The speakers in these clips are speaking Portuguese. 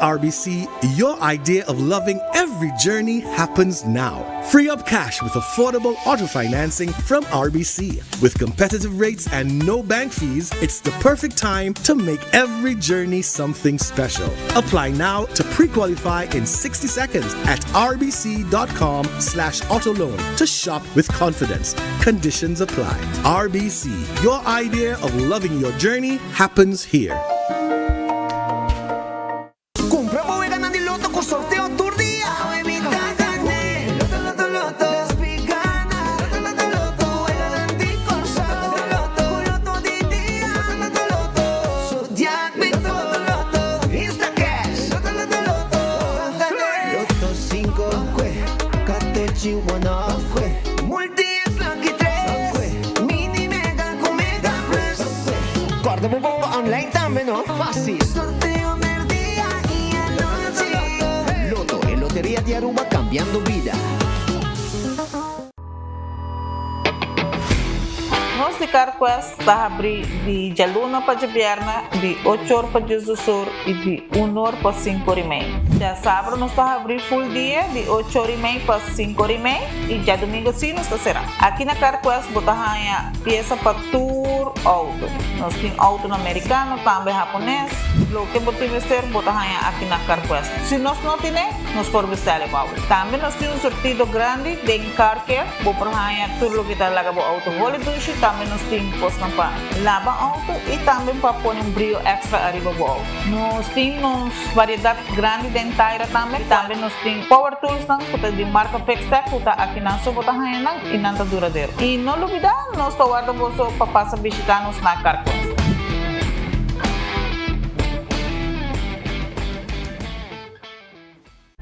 RBC, your idea of loving every journey happens now. Free up cash with affordable auto financing from RBC. With competitive rates and no bank fees, it's the perfect time to make every journey something special. Apply now to pre-qualify in 60 seconds at rbc.com/autoloan to shop with confidence. Conditions apply. RBC, your idea of loving your journey happens here. Compra o ganando el loto con sorteo Turdía. Guarda un po' online también, ¿no? Fácil. Sorteo del día y anoche. Loto en Lotería de Aruba, cambiando vida. Nós de Carquest está abrir de dia luna para dia viernes, de 8 horas para dia do sur e de 1 hora para 5 horas e meia. Dia sábado nós está abrir full dia, de 8 horas e meia para 5 horas e meia e dia domingo sim nós está será. Aqui na Carquest botar a peça para tour auto. Nós temos auto americano, também japonês. Lo que botar investir botar aqui na Carquest. Se nós não temos, nós podemos vestir o auto. Também nós temos um sortido grande de car care, botar tudo o que está lá para auto. Holiday também nós temos posto para lavar auto e também para pôr um brilho extra arriba do auto. Nós temos variedade grande de inteira também. Também nós temos power tools de marca Fextech, que está aqui na sua bota e não está duradouro. E não olvidar, nós estamos guardando para passar visitar-nos na Carquest.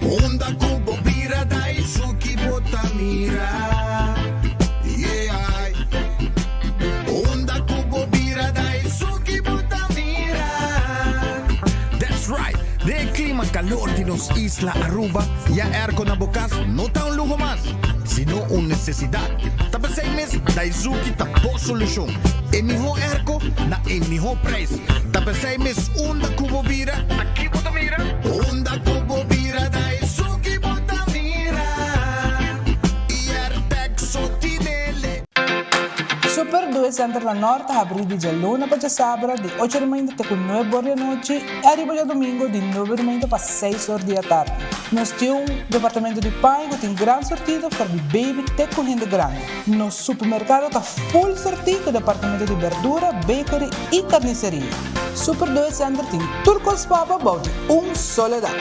Onda Kubo Bira Daisuki Botamira. Calor de nos Isla Aruba, ya aircon na bukas, no ta un lujo más, sino una necesidad. Tapos 6 meses, Daisuki tapo solusyon. Emiho airco na emiho price. Tapos 6 meses, Onda Kubo Bira, aquí Botamira. Onda Kubo Bira, Daisuki Botamira. Y Artex Sotinele. Super 2 Center La Norte abre de dia luna para dia sábado de 8 da manhã até 9 horas da noite e arriba dia domingo de 9 da manhã para 6 horas da tarde. Nós temos um departamento de pão que tem grande sortido para de baby até com renda grande. Nosso supermercado está full sortido com departamento de verdura, bakery e carniceria. Super 2 Center tem turcos papa balde soledad.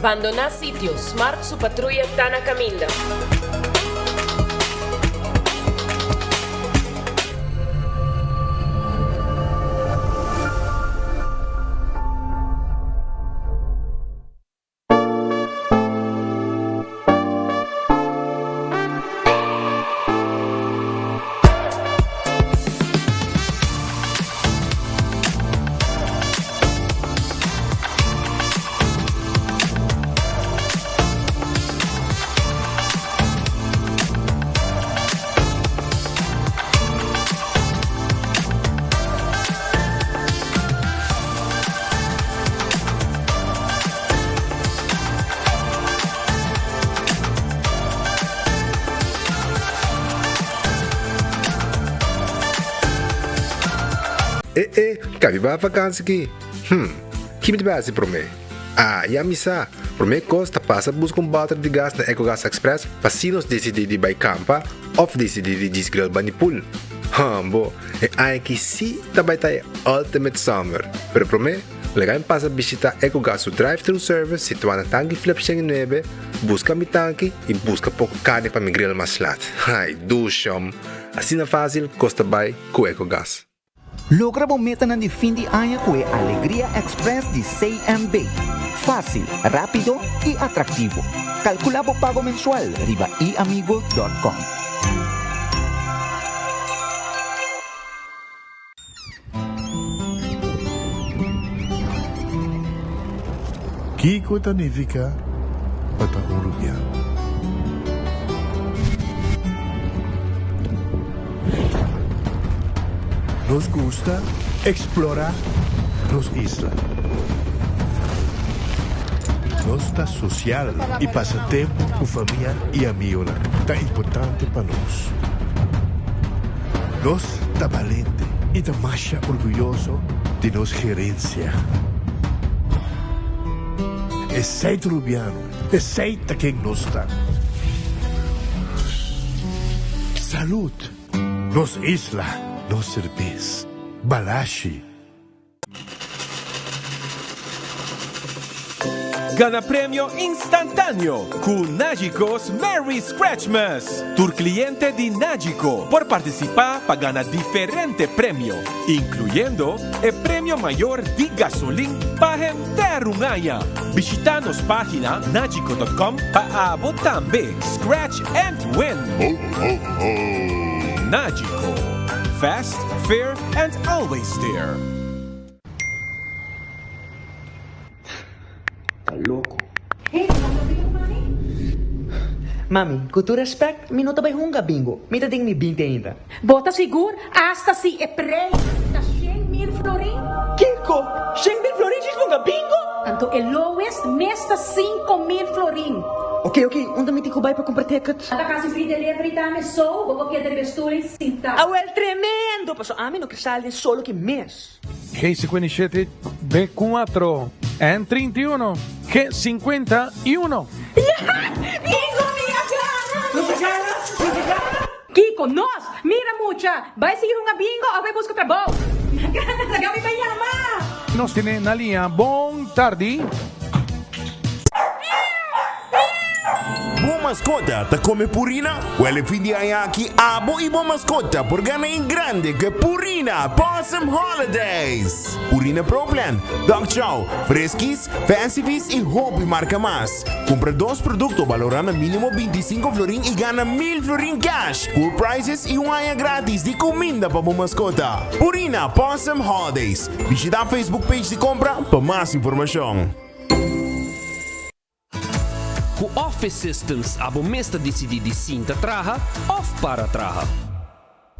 Abandonar sitio, Smart su patrulla está na caminda. Cabe ba vakansie aqui? Que me base para mim? Ya misa, para mim costa passa buscar balde de gás na EcoGas Express para se nós decidir de ir campa ou decidir de desgrill banipul. Bo, aqui sim também tá Ultimate Summer. Pero para mim, legal passa visitar EcoGas o drive-thru service situado na tanque flip 9, busca mi tanque e busca pouco carne para me grill mais lat. Ai, dushom. Assim na fácil, costa bem com EcoGas. Logra bom meta na de fim de ano com a Alegria Express de CMB. Fácil, rápido e atrativo. Calcula o pago mensual riba iamigo.com. Kiko Tanifica Patahurubiano. Nos gusta explorar las islas. Nos está social y pasatiempo con familia y amigos tan importante para nos. Nos está valiente y está más orgulloso de nos gerencia. Es seis rubiano, es seis quien nos está. Salud, nos isla. Nos cerveza, Balashi. Gana premio instantáneo con Nágicos Merry Scratchmas. Tu cliente de Nágico por participar para ganar diferente premio, incluyendo el premio mayor de gasolina para Terungaya. Visita nos página nagico.com para votar Scratch and Win. Nágico. Fast, fair, and always there. Loco. Mami, com todo respeito, mi não tá bem runga bingo. Mi tá ding mi 20 ainda. Bota seguro, hasta si é preço. Tá 100.000 florin. Kiko, 100.000 florin diz runga bingo? Tanto el lowest, mesta 5.000 florin. Ok, onde me tem que para comprar ticket? Da casa free delivery também só, vou que de vestuário cinta. Ah, well, tremendo. Passo a mim no cristal de solo que mês. G57, B4, N31, G51. Bingo, minha cara! Kiko, nós, mira mucha. Vai seguir uma bingo ou vai buscar trabalho? Nagami pa llama. Nos tiene na linha. Bom tarde. Boa mascota, te come Purina? Well, fin de año aquí abo y boa mascota por ganar en grande que Purina Possum Holidays. Purina Pro Plan, Dog Chow, Friskies, Fancy Feast y Hope y marca más. Compra dos productos valorando mínimo 25 florín y gana 1.000 florín cash. Cool prices y un año gratis de comida para boa mascota. Purina Possum Holidays. Visita Facebook page de compra para más información. Com Office Systems, abo mesta decidi de cinta traja ou para traja.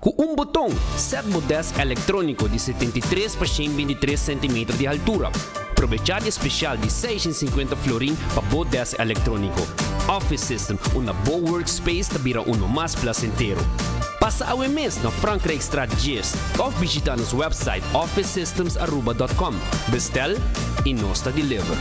Com botão, set desk eletrônico de 73 por 123 cm de altura. Aproveitar especial de 650 florin para o desk eletrônico. Office System, uma boa workspace que vira mais placentero. Passa ao mês na Frankrijkstraat Gist ou visita nosso website officesystems.com. Bestel e nós deliver.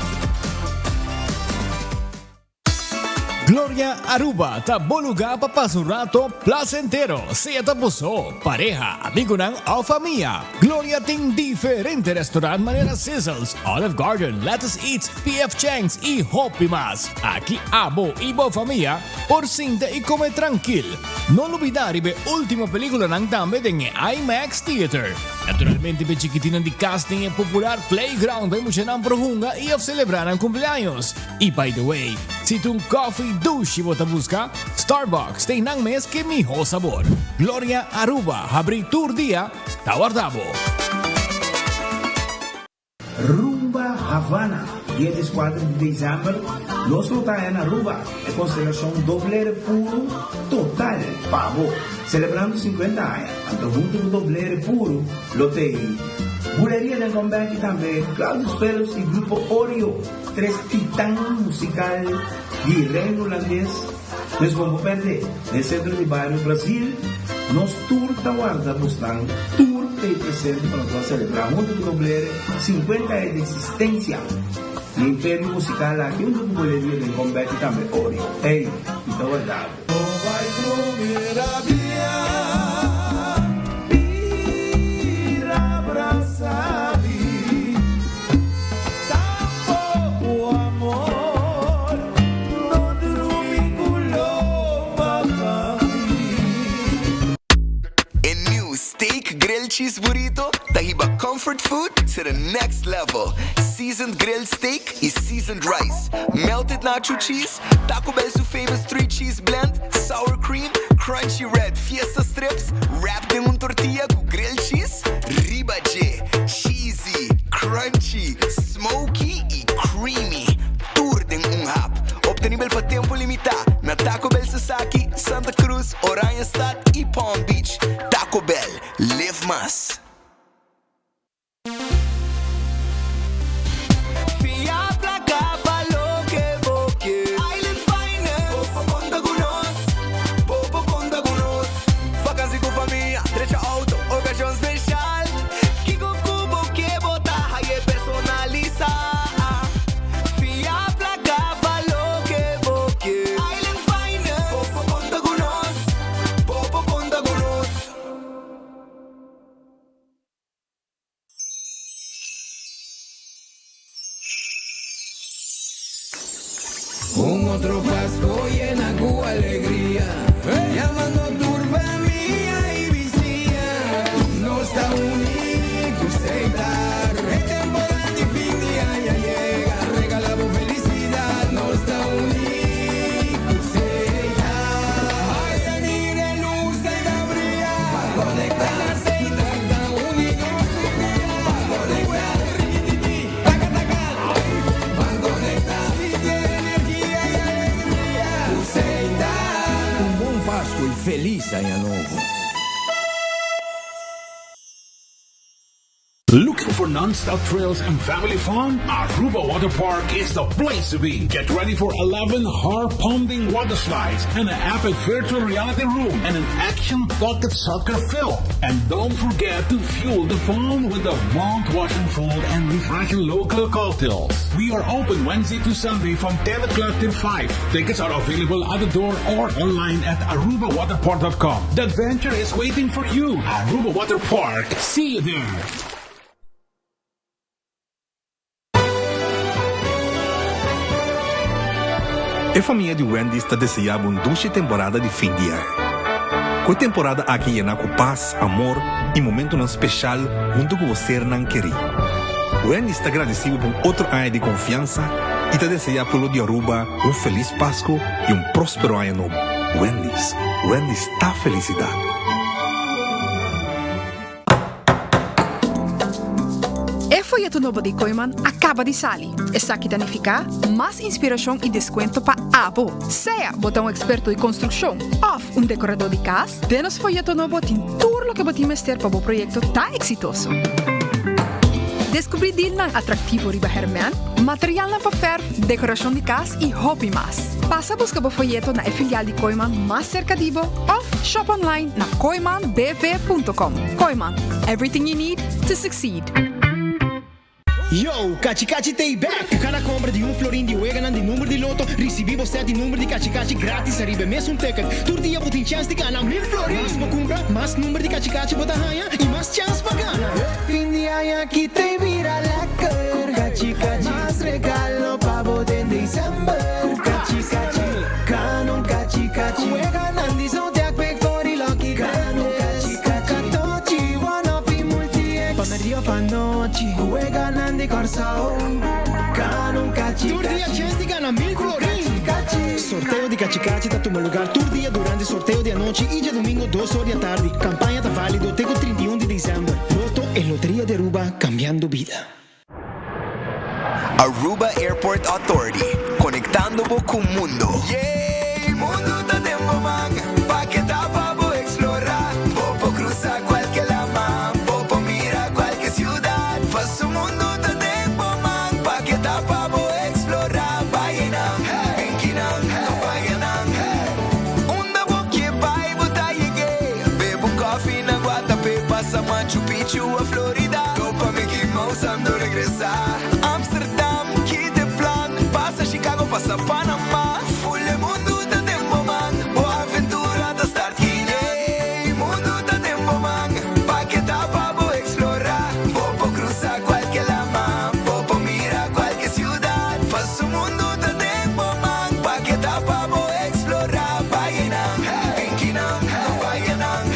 Gloria Aruba, taboluga papasurato placentero. Sea tapuso, pareja, amigo ng o familia. Gloria ting diferente restaurant manera Sizzles, Olive Garden, Lettuce Eats, PF Chang's y Hopi Mas. Aquí abo ibo familia, por cinta y come tranquil. No olvidar ibe última película ng dame ng IMAX Theater. Naturalmente be chiquitinan di casting e popular playground be mucha ng prohunga y of celebrar ang cumpleaños. Y by the way, si tung coffee douche bota busca, Starbucks tem nang mes que miho sabor. Gloria Aruba, habri tour dia, tawardabo. Rumba Havana, dia 4 de dezembro, nós voltamos na Aruba, é constelação doble puro total, pavo, celebrando 50 anos, então junto com doble puro, lotei. Buleria del Combate também, Claudio Pelos e Grupo Oreo, 3 titãs musical de reino holandês. Nós vamos perder no centro de bairro Brasil. Nós tour da guarda buscando tour de presente para nós celebrar junto com o Doblere 50 anos de existência. O Império Musical aqui junto com a Buleria del Combate também Oreo. Ei, então é verdade. Grilled cheese burrito, tahiba comfort food to the next level. Seasoned grilled steak is seasoned rice. Melted nacho cheese, Taco Bell's famous 3 cheese blend, sour cream, crunchy red fiesta strips, wrapped in un tortilla with grilled cheese, ribache, cheesy, crunchy, smoky y creamy. Santa Cruz, Oranjestad y Palm Beach. Taco Bell, live más. Un otro Pascua llena con alegría, llamando turba mía y vicía. No está único aceitar, el temporada de fin de año llega, regalamos felicidad. No está único aceitar, ay, venir en luz de Gabriela, para conectarse y tratar único aceitar, para conectar, riquititi, taca, taca, para conectar. Pascua e feliz Año Novo. Looking for non-stop thrills and family fun? Aruba Water Park is the place to be. Get ready for 11 heart-pounding water slides, and an epic virtual reality room, and an action-packed soccer film. And don't forget to fuel the fun with the mouth-watering food and refreshing local cocktails. We are open Wednesday to Sunday from 10 o'clock till 5. Tickets are available at the door or online at arubawaterpark.com. The adventure is waiting for you. Aruba Water Park. See you there. A família de Wendy está desejando uma dulce temporada de fim de ano. Com a temporada aqui llena com paz, amor e momento não especial junto com você não querer. Wendy está agradecido por outro ano de confiança e está desejando pelo de Aruba feliz Páscoa e próspero ano novo. Wendy está felicidade. O folheto novo de Koiman acaba de sair. Está aqui danificar mais inspiração e desconto para Abo. Seja botão experto de construção ou decorador de casa, denos folheto novo tem tudo o que podemos ter para o projeto tá exitoso. Descobrir deal na atrativo riba Herman, material na papel, decoração de casa e hobby mais. Passa a buscar o folheto na filial de Koiman mais cerca de você ou shop online na koimanbv.com. Koiman, everything you need to succeed. Yo, Cachi Tay back! Cada compra de florim de Weganan de número de loto, recebemos 7 número de Cachi grátis, arriba mesmo ticket. Todo dia você tem chance de ganhar 1000 florim. Mas para comprar, mais número de Cachi bota ganha e mais chance para ganhar. Fim de ano aqui tem vira lecker. Cachi, mais regalo para botar em dezembro. Cachi, canon Cachi. Weganan de São Tiago, quick for the lucky. Canon Cachi. Catochi, one of the multi-ex. Pamerio panochi. Weganan de Corsao, Canon Cachi. Todo dia chance de ganhar 1000 florim. Sorteio de Cachi tá tomando lugar todo dia durante sorteio de noite e de domingo 2 horas da tarde. Campanha tá válido até o 31 de dezembro. Loto é Loteria de Aruba, cambiando vida. Aruba Airport Authority, conectando-vos com o mundo. Yeah, mundo tá tempo man, pa que tá pa vou explorar. Vou cruzar qualquer lama, vou mirar qualquer ciudad. Faço o mundo tá tempo man, pa que tá pa vou explorar. Bainam, Benkinam, Bainam. Unda boque pai botar lleguei. Bebo coffee na Guatapé, passa Machu Picchu a Florida. Tô pa Mickey Mouse ando regressar. Passa Panamá, full mundo da tempo man, boa aventura da start guinei. Mundo da tempo man, pa que tá pa vou explorar. Vou cruzar qualquer lama, vou mirar qualquer ciudad. Faço o mundo da tempo man, pa que tá pa vou explorar. Bainam, Benkinam, Bainam.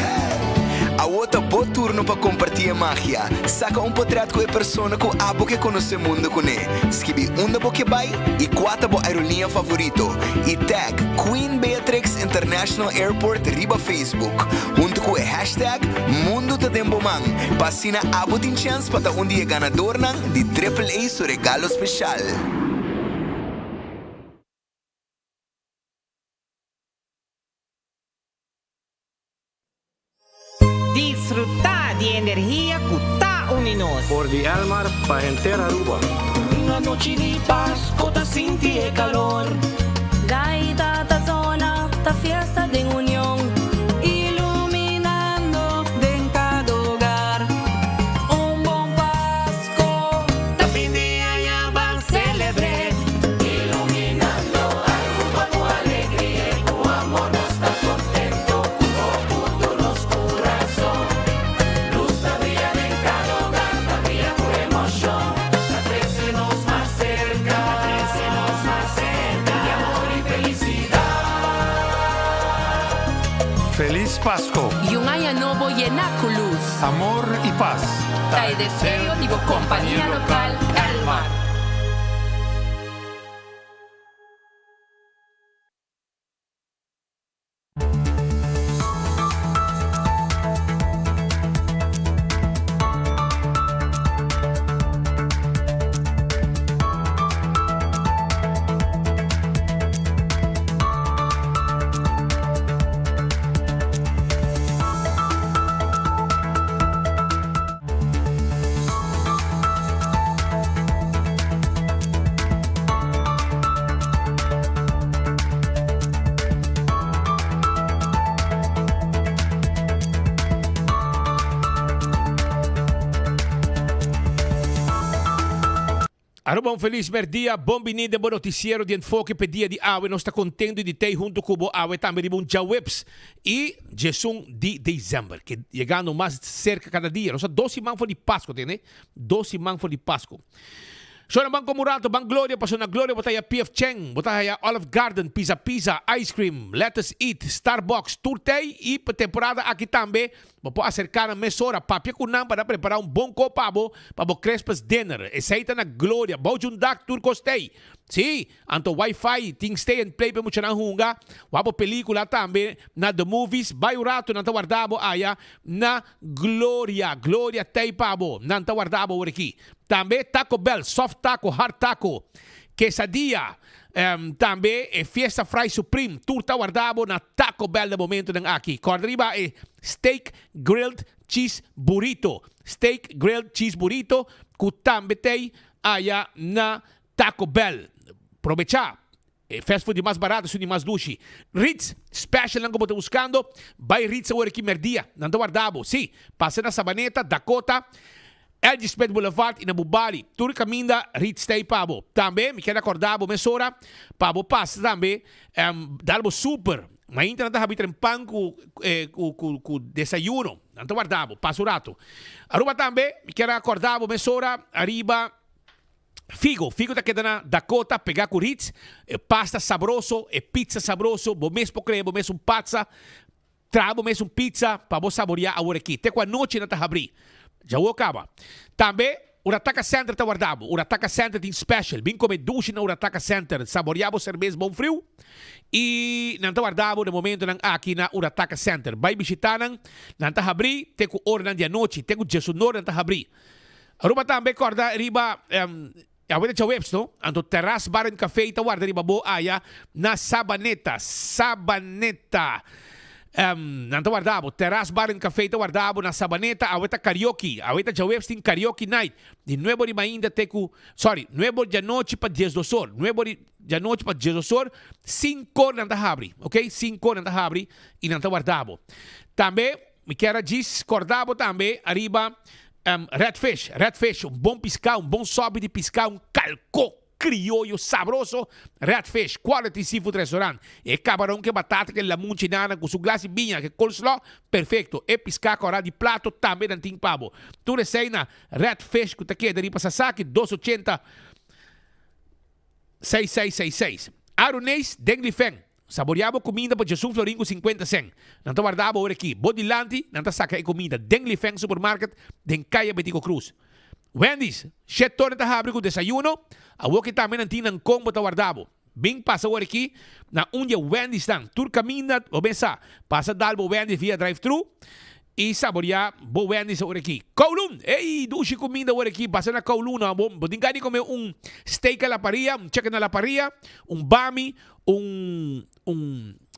A outra boa turno para compartilhar a magia. Saca portreto com a persona com a boca que conhece o mundo com ele. Escreve da boca vai e 4 bo aerolinha favorito. E tag Queen Beatrix International Airport riba Facebook. Junto com o hashtag Mundo ta Tempo Man. Passina abo tem chance para um dia ganador de AAA so regalo especial. disfrutar de energía que está unidos. Por di Almar pa entera Aruba. Una noche de paz, cota sinti e calor. Gaita ta zona, ta fiesta de unión, iluminando en cada hogar. Un buen Pasco, Ta fin de año va a celebrar. Iluminando Aruba con alegría y con amor. No está contento, con punto los corazones. Luz ta brilla en cada hogar, ta brilla con emoción. Ta trecenos más cerca, de amor y felicidad. Feliz Pasco, Y un año nuevo llena con luz. amor y paz. Te deseo, digo, compañía local, Almar. Aruba, um feliz dia, bom vinida, bom noticiero de enfoque pedia de awe, nós está contendo de ter junto com o awe também de bom jaweps e Jesus de dezembro, que chegando mais cerca cada dia, nós 12 manfo de Páscoa, tem, né? 12 manfo de Páscoa. Só bang Comurato, bang Gloria, pasó na Gloria, botaya PF Cheng, botaya Olive Garden, Pizza Pizza, Ice Cream, Let's Eat, Starbucks, Turtei e para temporada aqui também, vou acercar a mesora, papia com nám para preparar bom copabo para o Crespas Dinner. Aceita na Gloria, bom jundak turcostei. Sim, anto Wi-Fi, ting stay and play para mucha na hunga, wabo película também na The Movies, bayo rato na tawardabo aya na Gloria, Gloria tei pabo, na tawardabo aqui. Também Taco Bell, soft taco, hard taco, quesadilla, também é Fiesta Fry Supreme, turta guardabo na Taco Bell no momento ng aqui. Corriba é Steak Grilled Cheese Burrito. Steak Grilled Cheese Burrito, que também tem aya na Taco Bell. Aprovechar. Fast food mais barato, de mais luxo. Ritz, special lang kung mo buscando. By Ritz sa aqui merdia. Nando guardabo. Si, passa na Sabaneta, Dakota, Elgispet Boulevard e na Bubali. Tudo caminho da Ritz Stay Pabo. Também, me quero acordar, mesora, Pabo passa também, dalbo super. Mas ainda não habita em pão com desayuno. Não te guardabo, passo rato. Aruba também, me quero acordar, mesora, arriba, Figo tá quedando na Dakota, pegar com Ritz, pasta sabroso, pizza sabroso, bo mesmo creme, bo mesmo pizza, trabo mesmo pizza, para você saborear agora aqui. Até com a noite não tá abrir. Já vou acabar. Também, Urataka Center tá guardado. Urataka Center tem special. Vim comer duche na Urataka Center. Saborear cerveja bom frio. E não tá guardado no momento aqui na Urataka Center. Vai visitar, não tá abrir. Tem com hora de noite. Tem com Jesus não tá abrir. Aruba também, corda, riba, awet sa webs, no? Anto Terrace Bar and Cafe, tawar dari babo aya na Sabaneta. Nanto guardabo, Terrace Bar and Cafe, guardabo na Sabaneta, aweta karaoke, aweta sa webs ting karaoke night. Di nuevo di mainda teku, nuevo de noche pa 10 do sol, nuevo de noche pa 10 do sol, 5 nanta habri, ok? 5 nanta habri e nanta guardabo. Também, me quero discordabo também, arriba, Redfish, bom piscar, bom sobe de piscar, calco criollo sabroso, Redfish, quality seafood restaurant. E camarão que batata, que la munchinana, com su glace vinha, que coleslaw, perfeito. E piscar com de plato, também não tem pavo. Tu receina Redfish, que tá aqui, dari Pasasaki, 280 6666. Arunês, Denglifeng. Saboreavo comida para Jesus Floringo 50 cent. Não tá guardado agora aqui. Bodilante, não tá saca e comida. Dengli Feng Supermarket, den Caia Betico Cruz. Wendy's, chetor tá abre com desayuno. A woki também não tinha combo tá guardado. Bem passa agora aqui na unha Wendy's tan. Tur caminha, ou pensa, passa dalbo Wendy's via drive-thru. E saborear bo Wendy's agora aqui. Kowloon, ei, dushi comida agora aqui. Passa na Kowloon, podem ganhar comer steak à la parrilla, chicken à la parrilla, bami,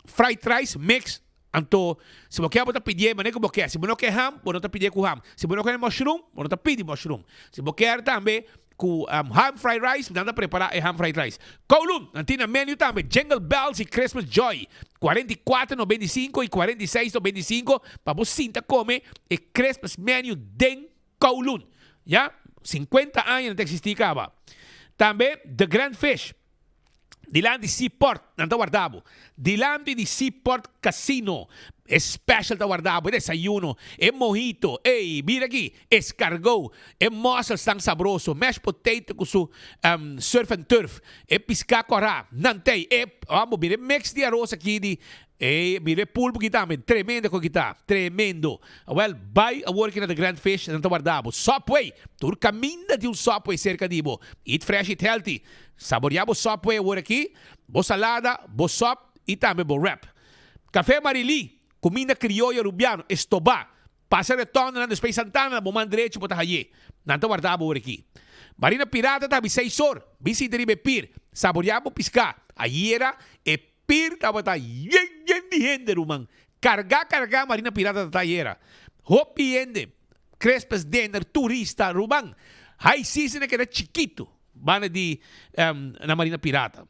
fried rice mix, Anto, se você quer pedir, mas como quer. Se você não quer ham, você não pedir com ham. Se você não quer mushroom, você não pedir mushroom. Se você quer também com ham fried rice, você preparar ham fried rice. Kowloon, nanti na menu também, Jingle Bells e Christmas Joy. 44,95 e 46,95 para você sinta comer e Christmas menu den Kowloon. Já? 50 anos não existia acaba. Também The Grand Fish. Dilante Seaport, não está guardado. Dilante de Seaport Casino. Special está guardado. É desayuno. É mojito. Ei, mira aqui. Escargot. É mussels tão sabroso. Mashed potato com su surf and turf. É piscacorá. Nantei. É, vamos, mira, mix de arroz aqui de... mire pulpo que também, tremendo com que tá, tremendo. Well, vai a working at the Grand Fish, não tá guardado. Subway, tu caminha de Subway cerca de bo. Eat fresh, eat healthy. Saborear Subway agora aqui, bo salada, bo sop e também bo wrap. Café Marili, comida criolla rubiano, estobá. Passa retorno na Space Santana, bo mandrecho, bo tahaye. Não tá guardado agora aqui. Marina Pirata tá 6 horas, bisi deribe pir. Saborear bo piscar. Aí era pir tava tá yen de gente rumang carga Marina Pirata da tayera hopi ende Christmas dinner turista rumang high season que era chiquito van de na Marina Pirata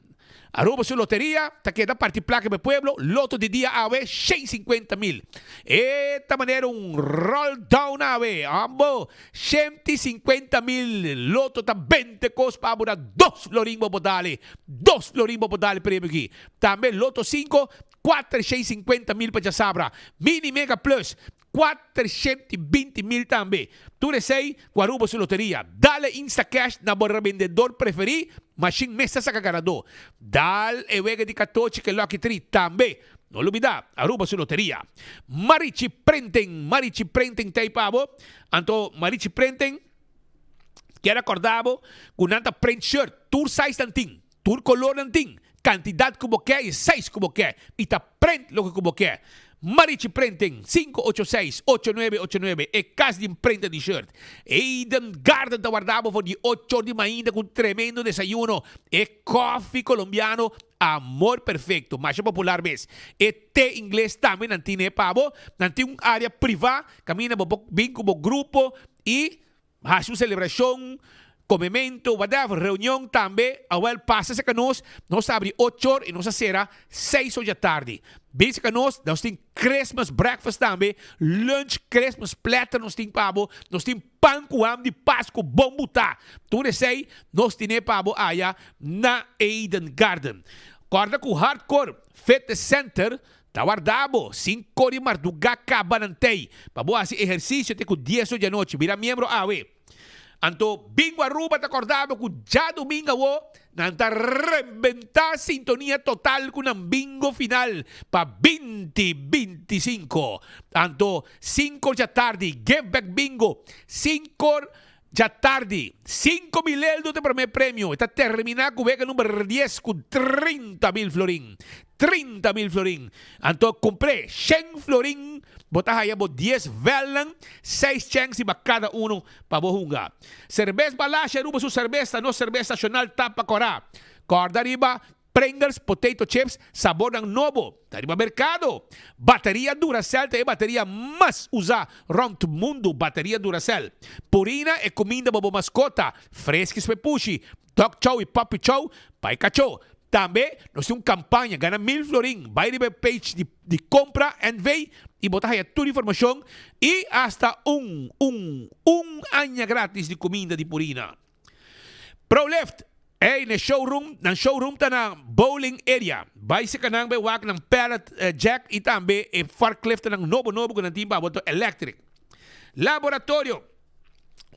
Aruba su loteria, ta queda parte placa do pueblo, loto de dia ave 150,000. Esta maneira roll down ave, ambo 150,000 loto ta 20 cos para abura 2 florin botale, 2 florin botale prêmio aqui. Também loto 5, 450,000 para sabra. Mini Mega Plus 420,000 também. Tu sei, Guaruba su loteria. Dale Instacash na borra vendedor preferi, machine mesa sa kaganador. Dale ewega di katochi que Lucky Tree também. Não olvida, Aruba su loteria. Marichi Printing tay pavo. Anto Marichi Printing, quero acordado com nanta print shirt, tour size tanting, tour color tanting, quantidade como quer e size como quer. E ta print lo que como quer. Marichi Printing 586-8989 e casa de imprenta de shirt. Eden Garden da guardavo for di 8 di mainda con tremendo desayuno e coffee colombiano amor perfecto, mais popular vez. E té inglês também nantine pavo, nanti área privada, camina bem como grupo e a sua celebração comemento, whatever, reunião também, awel passa-se que nós abre 8 horas e nós será 6 horas da tarde. Bem que nós temos Christmas breakfast também, lunch, Christmas platter, nós temos pavo, nós temos pão com ham de Páscoa, bom botar. Tudo isso aí, nós temos pavo aí na Eden Garden. Corda com Hardcore Fitness Center, tá guardado, 5 de marduga cabanantei. Pabo assim exercício, tem com 10 horas da noite, vira membro awe. Anto bingo Aruba te acordado com já domingo o nanta reventar sintonia total com um bingo final para 2025. Anto 5 da tarde give back bingo 5 da tarde 5,000 de primeiro prêmio está terminar com o vega número 10 com 30,000 florin. 30,000 florin. Anto comprei 100 florin. Botar aí 10 velan, 6 chances para cada um para bohunga. Cerveza balacha, ruba su cerveza, no cerveza nacional tapa corá. Corda arriba, Pringles, potato chips, sabor ng novo. Tariba mercado. Bateria Duracell, tayo bateria mas usa round mundo, bateria Duracell. Purina e comida bobo mascota, fresquis pepushi, dog chow e puppy chow, pai cacho. Também, nós temos campanha, ganha 1,000 florin, vai de page de compra and vei e botar aí toda a informação e hasta um ano grátis de comida de Purina. Pro Left, no showroom tá na bowling area. Vai se kanang bewak ng pallet jack e também forklift tá ng novo com ang timba boto electric. Laboratório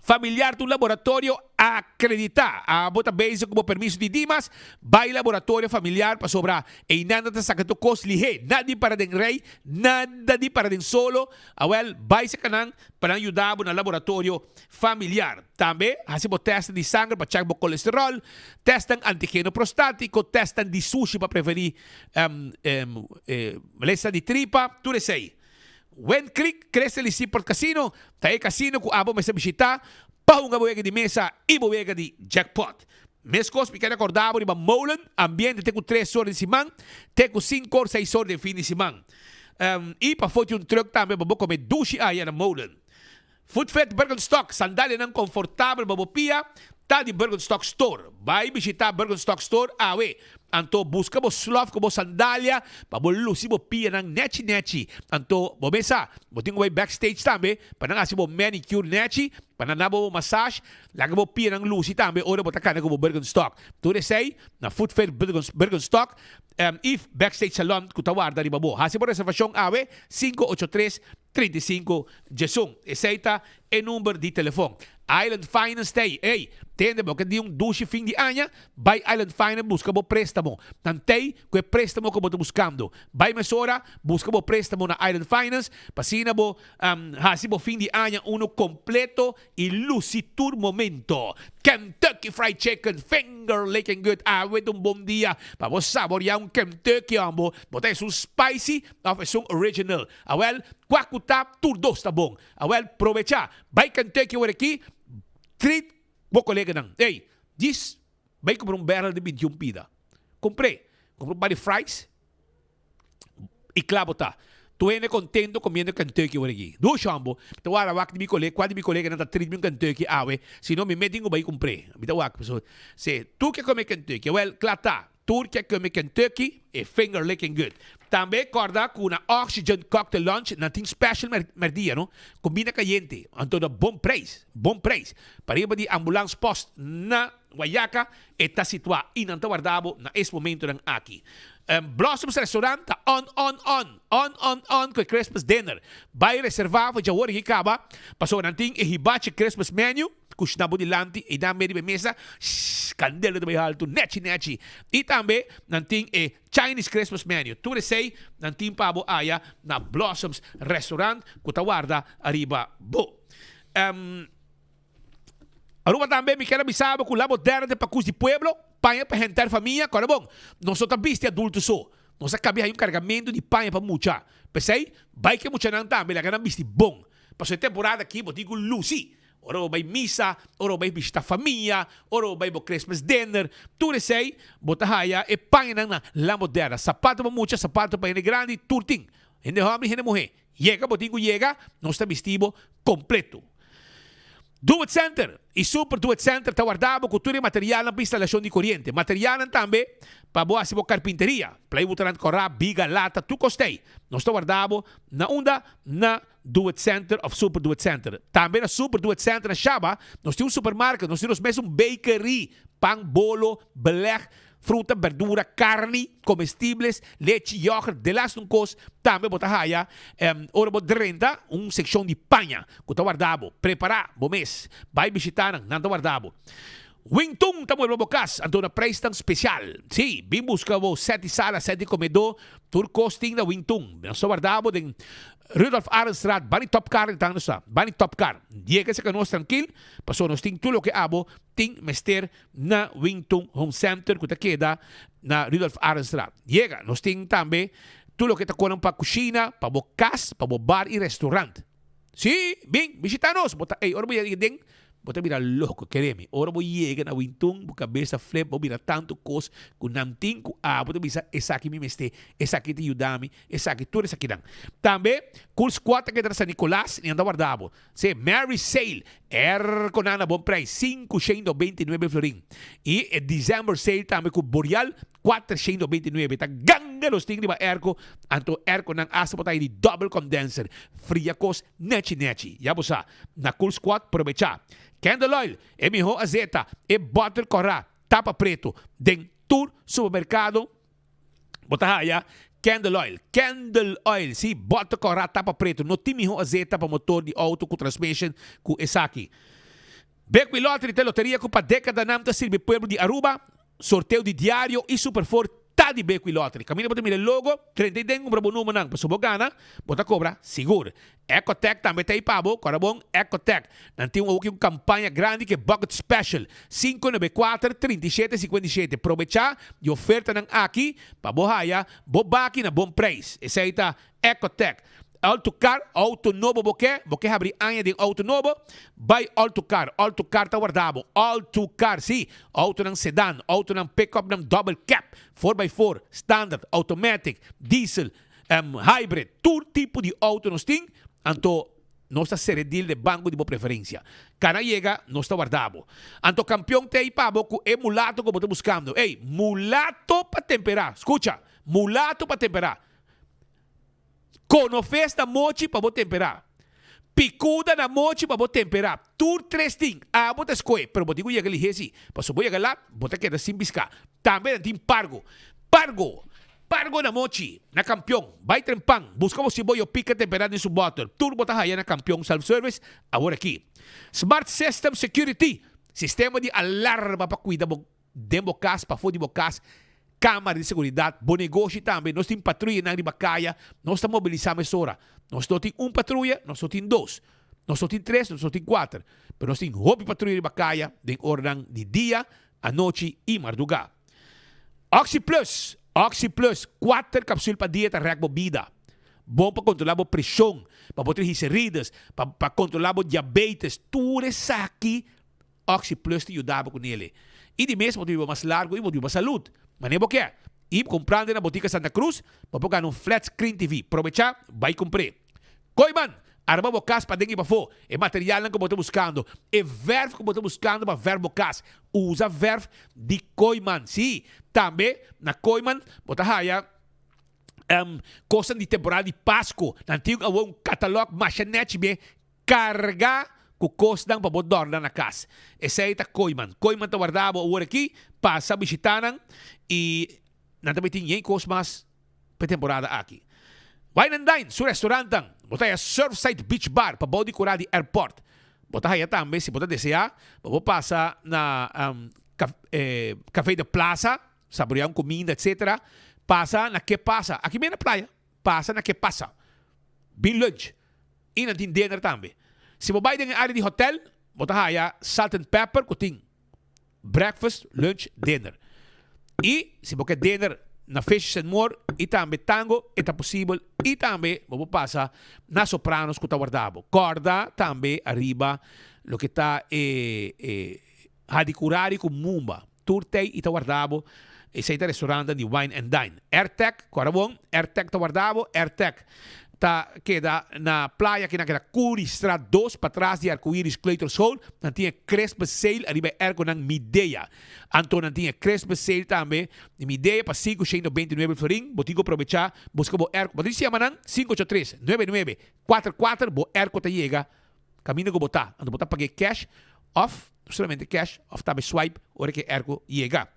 familiar do laboratório acreditar a bota base como permiso de Dimas vai laboratório familiar para sobrar e nada de sacato costly nada para den rei nada de para den solo awel vai se kanang para ajudar no laboratório familiar também hacemos teste de sangue para checar o colesterol testam antígeno prostático testam de sushi para prevenir molestia de tripa tudo isso aí. When Creek cresce ali por casino, tayo casino kung abo may sa bisita, paunga buwega di mesa, ibuwega di jackpot. Meskos, pikana acordado, riba molen, ambiente, teco 3 horas de simang, teco 5 horas, 6 horas de fin de simang. Ipa foto yung truck também, babo kome dushi aya na molen. Footfed Birkenstock, sandália ng confortável babopia, tá de Birkenstock Store. Vai visitar Birkenstock Store, awe. Anto busca mo slof ko mo sandália, pabulusi mo pia ng nechi. Anto bomesa, boting way backstage tambe, panangasi mo manicure nechi, pananabo mo massage, lagi mo pia ng lusi tambe, ora mo takana ko mo Birkenstock. Tude say, na Footfed Birkenstock, if backstage salon kutawarda ni babo. Hasi mo reservasyong awe, 583-35 Jesung. Eseita e number di telefon. Island Finance Day. Hey, tende mo, kadi yung dushi fin di anya, by Island Finance, busca mo préstamo. Tantay, kwe préstamo ko mo buscando. By Mesora, busca mo préstamo na Island Finance, pasina mo, hasi mo fin di anya, uno completo y lucitur momento. Kentucky Fried Chicken, finger licking good, awet un bom dia. Pamos sabor ya un Kentucky ambo, bota es un spicy, of es un original. Awel, kwakutap, turdos tabong. Awel, provecha. By Kentucky wareki, treat mo kolega ng, hey, this, may compré un barrel de 21 pida. Compré un body fries, y clavo ta. Tu ene contento comiendo Kentucky waregi. Do shambo, tawara wak di mi kolega, quando mi kolega nata treat mi Kentucky awe, sino mi meeting ko ba compré. Bita wak, so, se, tu que come Kentucky, well, klata. Turquia come Kentucky e finger licking good. Também corda com una oxygen cocktail lunch na ting special merdia, no? Combina caliente, anto na bom preço. Pariba di ambulance post na Guayaca está situada in Antawardabo na esse momento ng aqui. Blossoms Restaurant ta on com Christmas dinner. Vai reservar para jawar hikaba, paso nanting e hibachi Christmas menu. Kusnabo nilanti e dá meio de mesa candela de alto nechi. E também nanting e Chinese Christmas menu. Tudo sei nanting pabo aya na Blossoms Restaurant kutawarda arriba bo. Aruba também me quero avisar com la moderna de Pacus de Pueblo, panha para rentar família, cara bom. Não só viste adulto só. Não se cabe aí cargamento de panha para mucha. Pensei, vai que mucha não também, la gana viste bom. Passou a temporada aqui, botigo Lucy. Ora vai missa, ora vai visitar família, ora vai bo Christmas dinner. Tudo sei, botahaya e panha na la moderna. Sapato para mucha, sapato para grande, turting. Hende homem, hende mulher. Llega, botigo llega, não está vestido completo. Do It Center e Super Do It Center tawardabo cultura e material na instalação de corrente. Material também para boa carpinteria. Plywood na corra, biga, lata, tu costei. Nós tawardabo na onda na Do It Center of Super Do It Center. Também na Super Do It Center na Shaba, nós temos um supermercado, nós temos mesmo um bakery, pão, bolo, beleg, fruta, verdura, carne, comestíveis, leite, yogurt, de las nuncos, também botahaya, ora bot renda, seção de panha, que tá guardado, preparar, bom mês, vai visitar, não tá guardado. Wingtung, tamo no bocas, ando na preço tão especial. Sim, bem busca o 7 sala, 7 comedor, tur costing na Wingtung. Nós guardado em Rudolf Arenstraat, bani top car então nós bani top car. Diga se que nós tranquilo, passou nós ting tudo que abo, ting mester na Wingtung Home Center, que queda na Rudolf Arenstraat. Diga, nós ting também tudo que tá com para cozinha, para bocas, para bar e restaurante. Sim, bem, visita-nos, bota, ora voy a ding. Bota mira louco, quereme. Ora vou llegar na Wingtung, bu cabeça flip, vou mira tanto cos, com namting, com bota bisa, essa aqui me meste, essa aqui te ayudami, essa aqui, tudo essa aqui dang. Também, cool squat que tra Nicolás, ni anda guardado. Se Mary Sale, com na bom preço, 529 florin. E December Sale também com Boreal, 429. Tá ganga los ting di ba erco, anto erco nang asa po tayo di double condenser, fria cos, nechi. Ya bosa, na cool squat, provecha. Candle oil, e miho azeta, e butter corra, tapa preto, den tour supermercado, botahaya, Candle oil, si butter corra, tapa preto, no timiho azeta pa motor di auto com transmission, com esaki. Bequi Lottery, te loteria com pa década namta silbi pueblo di Aruba, sorteio de diário e superfor tá de Bequi Lottery. Camina bota mira logo, 30 den um brabo número nang pasubogana, bota cobra, seguro. Ecotech também tem pabo, corabong Ecotech. Nanti uma campanha grande que é Bucket Special, 594-3757. Aproveitar de oferta nang aqui, pabohaya, bobaki na bom preço. Essa aí tá Ecotech. Autocar, auto novo boque abrir anha de auto novo, vai autocar tá guardado, autocar, sim, auto ng sedan, auto ng pickup ng double cap, 4x4, standard, automatic, diesel, hybrid, todo tipo de auto nos tem, anto nossa seredil de banco de boa preferência. Cana llega, nós está guardado. Anto campeão tem pabo com é mulato que você buscando. Ei, mulato para temperar. Escucha, mulato para temperar. Cono festa mochi para você temperar. Picuda na mochi para você temperar. Tur três ting. Bota escoe, pero você digo llega ali hesi. Passo boia lá, bota queda sem biscar. Também tem pargo. Pargo na mochi, na campeão. Vai trempang. Buscamos si boyo pica temperado em sua bottle. Turbo tahaya na campeão self-service. Agora aqui. Smart System Security. Sistema de alarma para cuidar de bocas, para fora de bocas. Câmara de segurança. Bom negócio também. Nós temos patrulha na Ribacaia. Nós estamos mobilizando essa hora. Nós só temos patrulha, nós só temos 2. Nós só temos 3, nós só temos 4. Mas nós temos hobby patrulha de Ribacaia. De ordem de dia, a noite e madrugada. Oxy Plus, 4 cápsulas para dieta rec bebida. Bom para controlar a pressão, para botar heridas, para controlar a diabetes. Tudo isso aqui, Oxy Plus te ajudava com ele. E de mesmo, motivo mais largo e motivo mais saúde. Mas nem porque e comprando na botica Santa Cruz, para pegar um flat screen TV. Aproveitar, vai comprar. Coiman, arma bocas para dentro e para fora. É material que você está buscando. É verbo que você está buscando para verbo bocas. Usa verbo de Coiman. Sim, também na Coiman, você haya coisa de temporada de Páscoa. Nantigo um catálogo machinete bem carga com coisa para você dormir na casa. Esse aí é Coiman. Coiman está guardado agora aqui, passa visitando e não também tem coisa mais para temporada aqui. Wine and Dine, seu restaurante, você é Surfside Beach Bar para body curar de airport. Você aí também, se você desejar, você passa na café de plaza, saborear comida, etc. Passa na que passa, aqui mesmo na praia, passa na que passa. Bem lunch. E não tem dinner também. Se você vai na área de hotel, você aí salt and pepper, que tem breakfast, lunch, dinner. E se você quer dinner na Fish and More, e também tango, é possível, e também você passa na Sopranos, que está guardado. Corda, também, arriba, o que está radicurari com mumba. Turtei, e está guardado. Esse é o restaurante de Wine and Dine. AirTech, agora bom, AirTech está guardado, AirTech queda na praia que naquela Curistrad 2 para trás de Arco-Íris Clayton Hall. Não tinha Crespa Sale, arriba ergo ng Mideia. Anto não tinha Crespa Sale também. Mideia para 529 florin. Botigo aprovechar, busca bo ergo. Botigo se chama 583-9944. Bo ergo te llega. Caminho que botar. Anto botar pague cash off, solamente cash off também swipe, hora que ergo llega.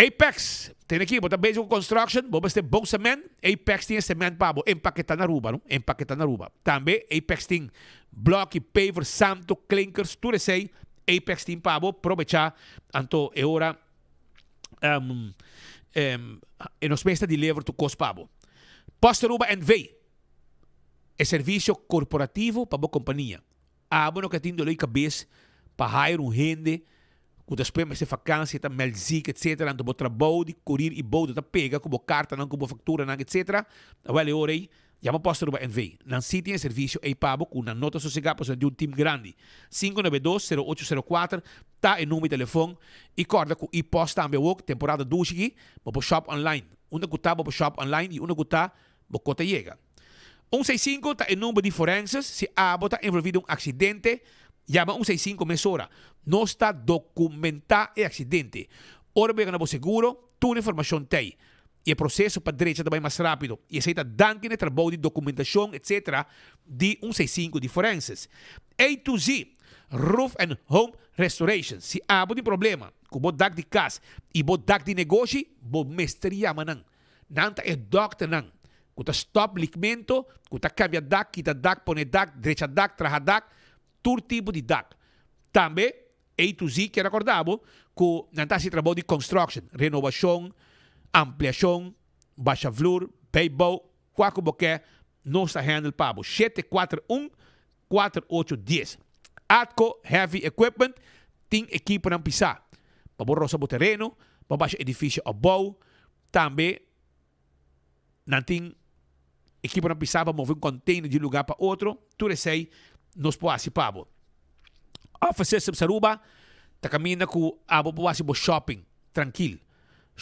Apex, tem aqui, bota Basic Construction, bota ter bom cement. Apex tem cement para empaquetar na ruba, não? Empaquetar na ruba. Também Apex tem bloco, paver, santo, clinkers, tudo isso aí. Apex tem para aproveitar, então é hora nos meses de levar tu cost para Posta Ruba NV é serviço corporativo para a companhia. Abo no que tem dolor de cabeça para hire gente. Quando depois mais vacância, tá melzik, etc. Então, o trabalho de curir e bode tá pega, como carta, não como factura, não, etc. Agora, ora aí, já me posso rubar NV. Não se tem serviço aí pago com uma nota sossegada para de um time grande. 592-0804, tá em número de telefone. E corda com e posta também o temporada 2 aqui, para shop online. Uma que tá para shop online e uma que tá para cota chega. 165 tá em número de forenses, se a está envolvido em um acidente, llama 165 mesora. No está documentado el accidente. Ora vengan a seguro, toda información tem. Y el proceso para derecha também mais rápido. Y aceita danke de trabalho de documentación, etc. de 165 de forenses. A to Z, Roof and Home Restoration. Si há de problema, com o dak de casa e o dak de negócio, o mestre llama não. Não é doctor não. Com o stop liquimento, com o cambia dak, quita dak, põe dak, derecha dak, traja dak, todo tipo de dak. Também, A to Z, que recordamos, que não se trabalho de construction, renovação, ampliação, baixa flor, payball, qualquer boquê, não está handle para 741-4810. Atco Heavy Equipment tem equipe para pisar. Para borrosa o terreno, para baixar edifício a bow, também não tem equipe para pisar para mover um container de lugar para outro, tudo isso aí nos pode assipar. Office System Saruba, tá caminhando com a população do shopping, tranquilo.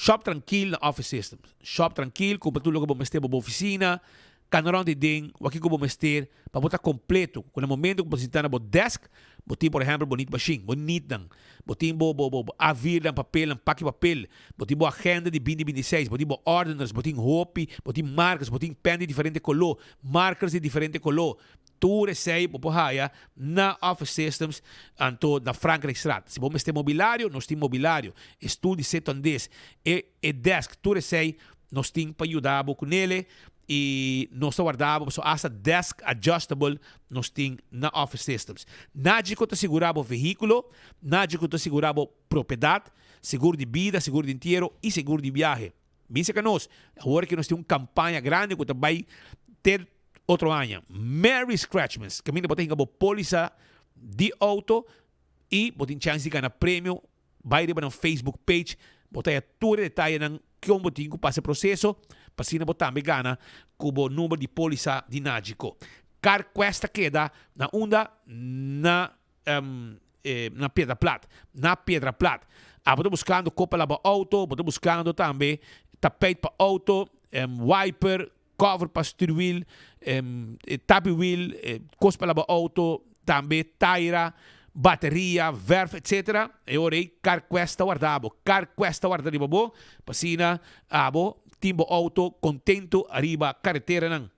Shop tranquilo na Office Systems. Shop tranquilo, kung patulog ka bumester mo oficina, kanaroon di ding, waki ko bumester, pabuta kompleto. Kung na momento kung pasita na bo desk, buti, por exemplo, bonito machine, bonito lang. Buti bo avir ng papel, ng paki-papel. Buti bo agenda de 2026, buti bo ordinals, buti hopi, buti marcas, buti pen de diferente color, markers de diferente color. Tu recebe popohaya na Office Systems anto na Frankrijkstraat. Se bom este mobiliário, nós tem mobiliário. Estude setondês. E desk, tu recebe, nós tem para ajudar com ele. E nós guardamos so essa desk adjustable nós tem na Office Systems. Nádico te segurava o veículo, nádico te segurava propriedade, seguro de vida, seguro de inteiro e seguro de viagem. Pensa que nós, agora que nós temos uma campanha grande que vai ter outro ano. Merry Scratchmas, que a gente pode ter uma polícia de auto e pode ter chance de ganhar prêmio, vai ir para o Facebook page, botar todo o detalhe ng como tinha que passar o processo, para assim também ganhar com o número de polícia de Nádico. Car questa queda na onda na Pedra Plata. Na Pedra Plata. Estou buscando copa para auto, estou buscando também tapete para auto, wiper, cover para steering wheel, tabi wheel, coisa para auto, também taira, bateria, verf, etc. E ora car questa guardavo. Car questa guardavo bo, pasina abo, timbo auto, contento, arriba carretera nang.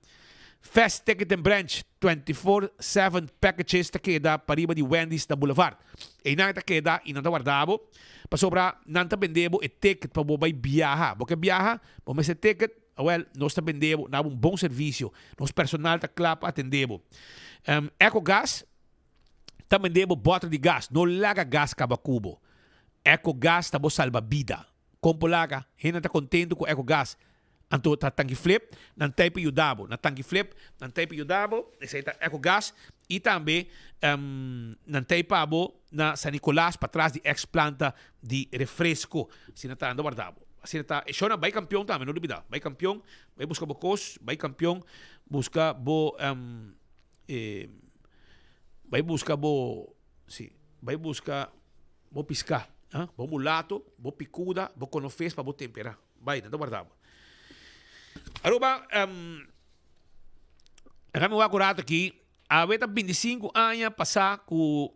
Fast Ticket and Branch, 24/7 packages ta queda pariba di Wendy's na Boulevard. E na ta queda inanta guardavo, pa sobra nanta vendebo e ticket pa bobay biyaha. Porque biyaha, bo may ticket, well, nós ta vendebo na um bom serviço. Nos personal ta clap atendebo. EcoGas, ta vendebo bottle de gas, no laga gas kabakubo. EcoGas ta bo salva vida. Kompolaga, hinanta contento com EcoGas. Anto ta tanki flip, nan type yudabo, na tanki flip, nan type yudabo, esse ta EcoGas e também nan type abo na San Nicolás para trás de ex-planta de refresco, sinata ando guardabo. Sinata, e shona vai campeão também, não duvida. Vai campeão, vai buscar bocos, vai campeão, busca bo vai buscar bo, sim, vai buscar bo piscar, bo mulato, bo picuda, bo conofes para bo temperar. Vai, não guardabo. Aruba, kami wakurato aqui, a 25 anos passar com,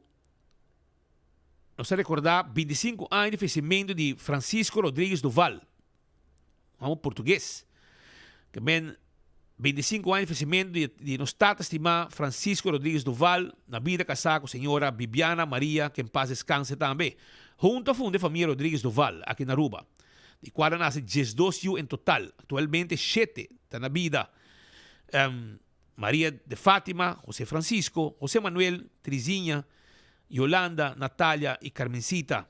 não sei recordar, 25 anos de falecimento de Francisco Rodrigues Duval, um português, que bem 25 anos de falecimento de nos tata estimar Francisco Rodrigues Duval, na vida casada com a senhora Bibiana Maria, que em paz descanse também, junto a fundo de família Rodrigues Duval, aqui na Aruba. De qual nasce 12 em total. Atualmente 7 está na vida. Maria de Fátima, José Francisco, José Manuel, Trizinha, Yolanda, Natália e Carmencita.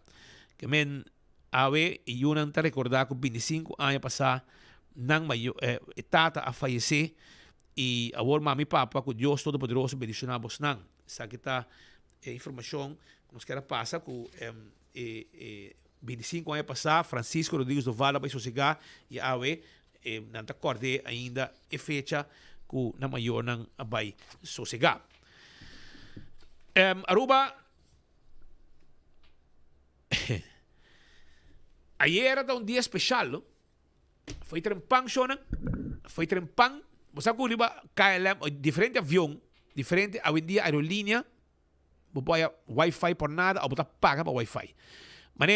Que men ave e yunan ta recordar que 25 anos passar nang tata a falecer e agora mami e papa que Deus Todo-Poderoso bendicionamos nang. Sa kita informação nos quer passa com 25 anos passar, Francisco Rodrigues Duval vai sossegar e awe não te acordei ainda a fecha que na maior não vai sossegar. Aruba, ayer era um dia especial, foi trempang shona, foi trempang, você sabe que KLM, diferente avião, diferente aerolínea, você Wi-Fi por nada, ou você paga para Wi-Fi. Mas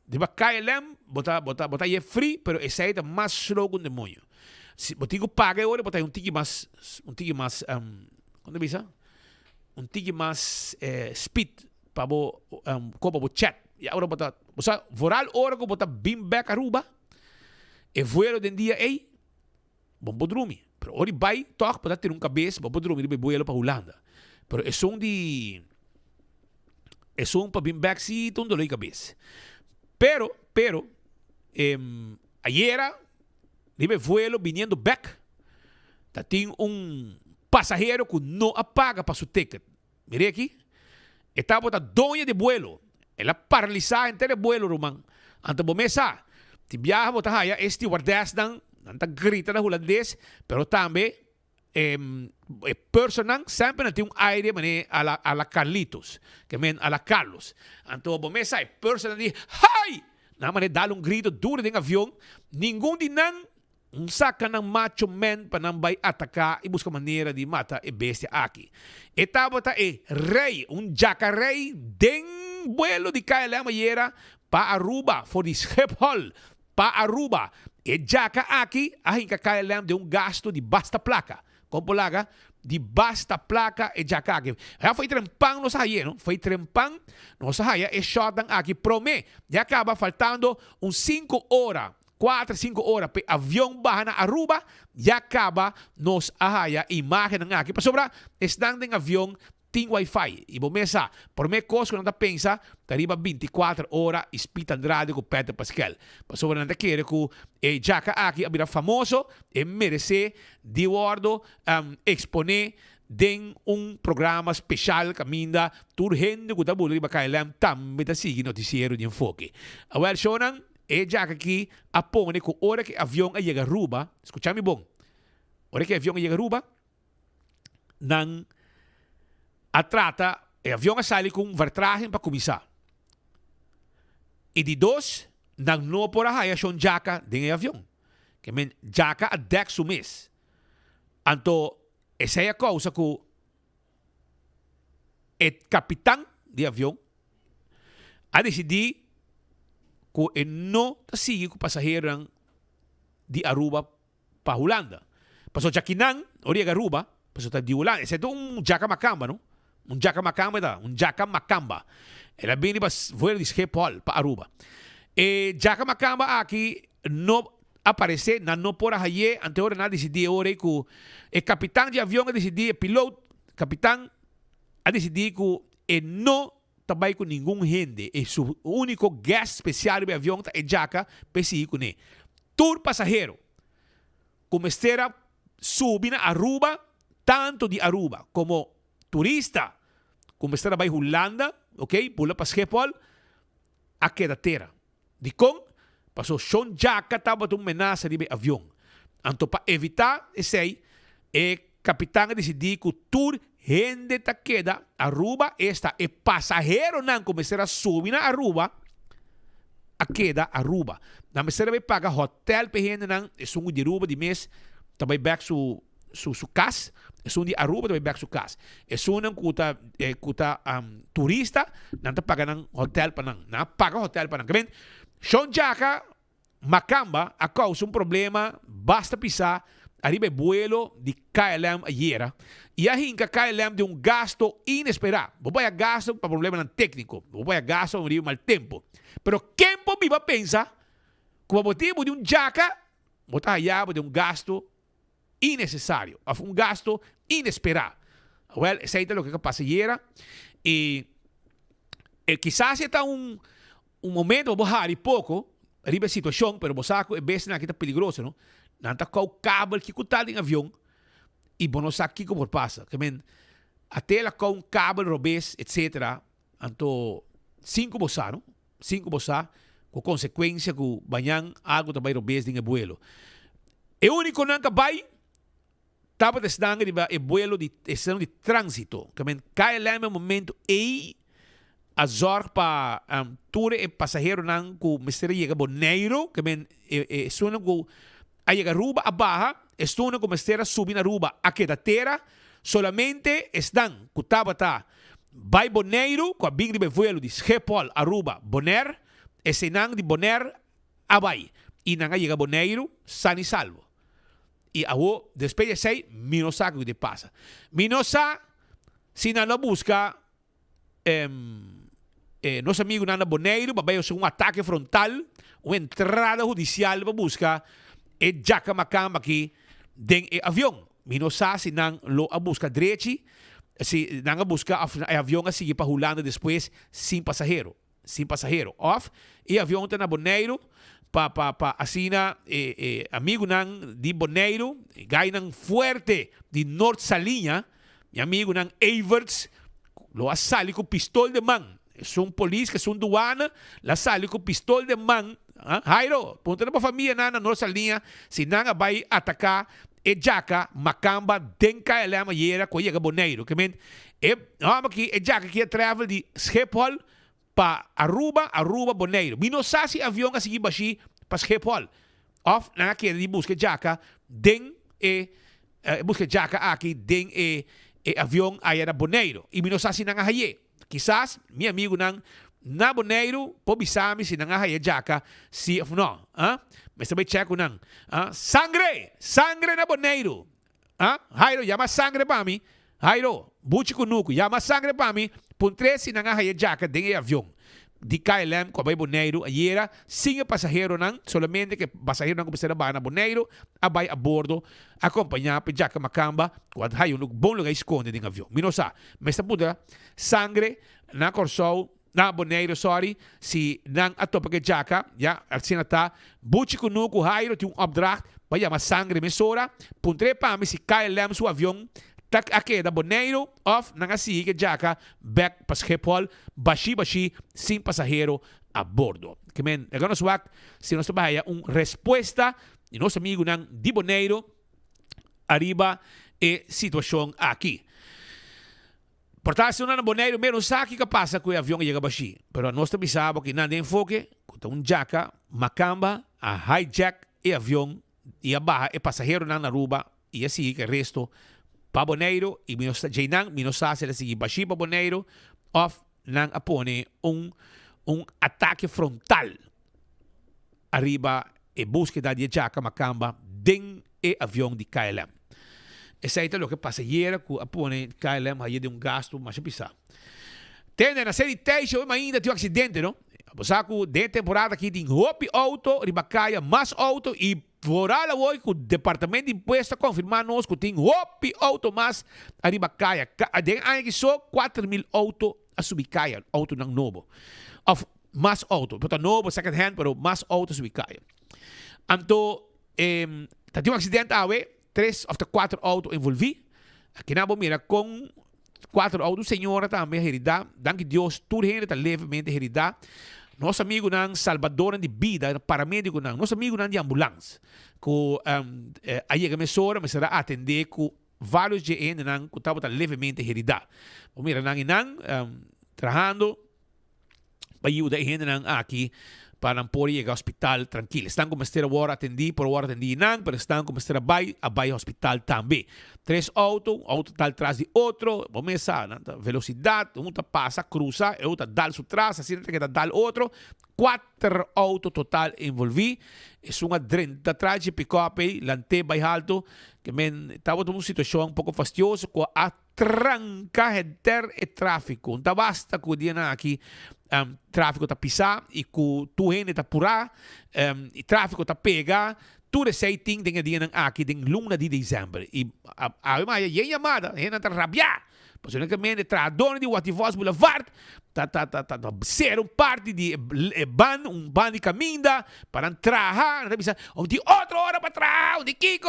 di ba KLM, bota é free, pero essa é mais slow que o demônio. Se você paga agora, bota um ticket mais, quando bisa? Um ticket mais speed para o chat. E agora bota, você voral hora que bota bim back Aruba, e vuelo den dia ei, bom dormir. Pero ori vai toque para ter cabeça, bom dormir, de vuelo para Holanda. Pero é som de es un para back sí un dolor de cabeza. Pero, ayer, libre vuelo viniendo back, tengo un pasajero que no apaga para su ticket. Mire aquí, estaba la doña de vuelo, ella paralizada entera de vuelo, Roman. Antes de mesa, te viaja, bota haya, stewardess dan, nanta grita na holandês, pero también personal sempre tem aire mané a la Carlitos, que men a la Carlos. Então, bom mesa personal di, "Hi!" naman dalo um grito duro ng avião, ninguém dinan um saca ng macho man para não vai atacar e busca maneira de matar a bestia aqui. E tabata rei, jacaré den vuelo de KLM ayer para Aruba for the Schiphol para Aruba. E jaca aqui a hinka KLM de gasto de basta placa. Como polaga, de basta placa e jaca aqui. Já foi trempang no sahaya, no? Foi trempang no sahaya e shot ng aqui prome. Já acaba faltando 5 horas. 4-5 horas pe avião baha na Aruba, já acaba nos ahaya imagem ng aqui. Pasobra, estang ng avião tem Wi-Fi. E bomesa, por me costo não tá pensa, tariba 24 horas espita radio com Peter Pascal. Pasobra não tá querer que jaca aqui abira famoso e merece de wardo exponer den programa especial caminda turhendo com tabulo riba kailam também tá seguindo noticiero de enfoque. Awel shonan jaca aqui apone com hora que avião chega a Aruba, escucha-me bom. Hora que avião chega a Aruba, nang atrata, avião sai com vertragem para começar. E de dois, nang no por ahaya son jaca de avião. Que men jaca a deck sumis. Anto, essa é a causa que o capitão de avião a decidir que não sigue com o passageiro de Aruba para Holanda. Passou Jaquinan, origa Aruba, passou de Holanda. Esse é jaca macamba, não? Jaca macamba, jaca macamba. Ela vem para voar de Schiphol para Aruba. E jaca macamba aqui não aparece, não por aí, anterior a decidir ora que o capitão de avião a decidir, piloto, capitão a decidir que não trabalha com nenhum gente. E o único guest especial do avião é jaca, pesi com ele. Tour passageiro. Como esteja subir a Aruba, tanto de Aruba como turista, como esteja para Holanda, ok? Pula para Schiphol, a queda terra. De com, passou son jaca, estava uma ameaça de avião. Então, para evitar esse, o capitão decidiu que o tour gente ta queda Aruba esta e passageiro não começar a subir na Aruba a queda Aruba na mesera vai pagar hotel pe gente não é um de Aruba de mês também back su casa é um de Aruba também back su casa é um kuta turista não tá pagando hotel para não paga hotel para não que bem Sean Jaca Macamba a causa problema basta pisar arriba vuelo de KLM ayer e a hinka KLM de gasto inesperado. Vai a gasto para problema técnico, vai a gasto para mal tempo. Pero quem viva pensa como motivo de jaca, botar allá de gasto innecessário, gasto inesperado. Well, esse é o que passa ayer e quizás está momento vou bajar pouco arriba a situação, pero bosaco é bem que está peligroso, não? Nanta kau kabel que cutar em avião e bonos aqui como passa. Que men até lá com kabel robês etc. Anto 5 bosa, não? 5 bosa com consequência que banhang algo também robês em vuelo. E único não que vai tava desdanga de vuelo de estação de trânsito. Que men KLM momento e a zorg para tour e passageiro não que mistério chega Bonaire, que men suena com a llegar Aruba a baja, estuvo como estera subir a Aruba a quedatera, solamente están cutabata vai Bonaire, com a big de vuelo de Schiphol Aruba Bonaire, esse nang de Bonaire a vai, e nang a llegar Bonaire, san e salvo. E a o despeja sei, mi no sabe o que te passa. Mi no sabe, se não busca, nosso amigo nana Bonaire, vai ser ataque frontal, uma entrada judicial, vai buscar e jaca macamba aqui den avião. Mino sa si nang lo a busca direito, si nang a busca avião a seguir para Holanda depois sem passageiro. Off e avião tá na Bonaire pa assina amigo nang di Bonaire, gai nang fuerte de North Salinha, meu amigo nang Everts, lo asali com pistol de man. É polícia, é duana, la sali com pistol de man. Jairo, punta na família na nossa linha, se não vai atacar e jaca macamba den KLM ayer com chega Bonaire, que men aqui e jaca que travel de Schiphol pa Aruba, Bonaire. Minosasi avião a seguir baixi pa Schiphol. Of na que de busca jaca den busca jaca aqui den avião aí na Bonaire. E minosasi na haye. Quizás mi amigo na Bonaire po bisami si na haye jaca si no, mas também checo nang. Sangre na Bonaire. Jairo, llama sangre para mim. Jairo, buchi kunuku, llama sangre para mim. Puntre si na haye jaca den avião. Di KLM, ko bay Bonaire, ayera, singa pasahero nang, solamente que pasahero nang kumpisa na ba na Bonaire, abay a bordo, acompanhar pa Jaca Macamba, quando hay un bom lugar esconde ng avião. Minosa, mesta puta, sangre, na Corsou, na Bonaire, sorry, si nang ato pa Jaca, ya, at sinata, buchi kunuku, Jairo, ti un opdracht, pa yama sangre mesora, puntre pa mi si KLM su avião, tak ake da Bonaire of nangasi que jaca back pa Schiphol bashi sin pasahero a bordo. Que men, agora swak se nós bahia resposta e nosso amigo nang di Bonaire arriba e situação aqui. Portanto, na Bonaire menos sabe que passa com o avião chega baixi, pero nós também sabemos que nada enfoque, com jaca, Macamba, a hijack e avião e a barra e pasahero na Aruba e assim que resto pa Bonaire e minosa sila sige bashi pa Bonaire of nang apone un ataque frontal arriba e búsqueda de Jaca Macamba den e avião de KLM. Essa é o que passa ayer que apone KLM aí de gasto mais pisa. Tende na série Teixo ainda tem um acidente, não? Saco de temporada aqui tem hopi auto, ribacaia mais auto e Voral hoje que o Departamento de Imposto confirmar nós que tem hopi auto mais a ribacaia. Den aí que só 4.000 auto a subicaia, auto não novo. Of mais auto, portanto novo second hand, pero mais auto subicaia. Então, tá tem um acidente aí, 3 of the 4 auto envolvi. Aqui na mira com 4 autos senhora também herida. Danke Deus, tudo gente tá levemente herida. Nosso amigo nang salvador de vida, paramédico nang, nosso amigo nang de ambulância, que aí a mesora me será atender com vários gente nang que estava levemente herida. O mira nang trabalhando para ajudar gente nang aqui para não poder chegar ao hospital tranquilo. Estão como esta hora atendi, por hora atendi nang, pero estão como esta vai ao hospital também. 3 autos, auto tal atrás de outro, vamos a velocidade, um passa, cruza, e outro dá su trás, assim que dá outro. 4 autos total envolvi. É uma 30 atrás de pick-up, lante bem alto, que estava numa situação um pouco fastidiosa, com a tranca e tráfico. Não basta que o dia aqui tráfico está pisar e que tu gente está purar, e tráfico está pegar. Tudo isso aí tem dia aqui, tem luna de dezembro. E a minha chamada, a gente está rabiar. Posiblemente, trabalhador de Wativos Boulevard, ser parte de ban de caminho para trabalhar, de outra hora para trás, onde Kiko.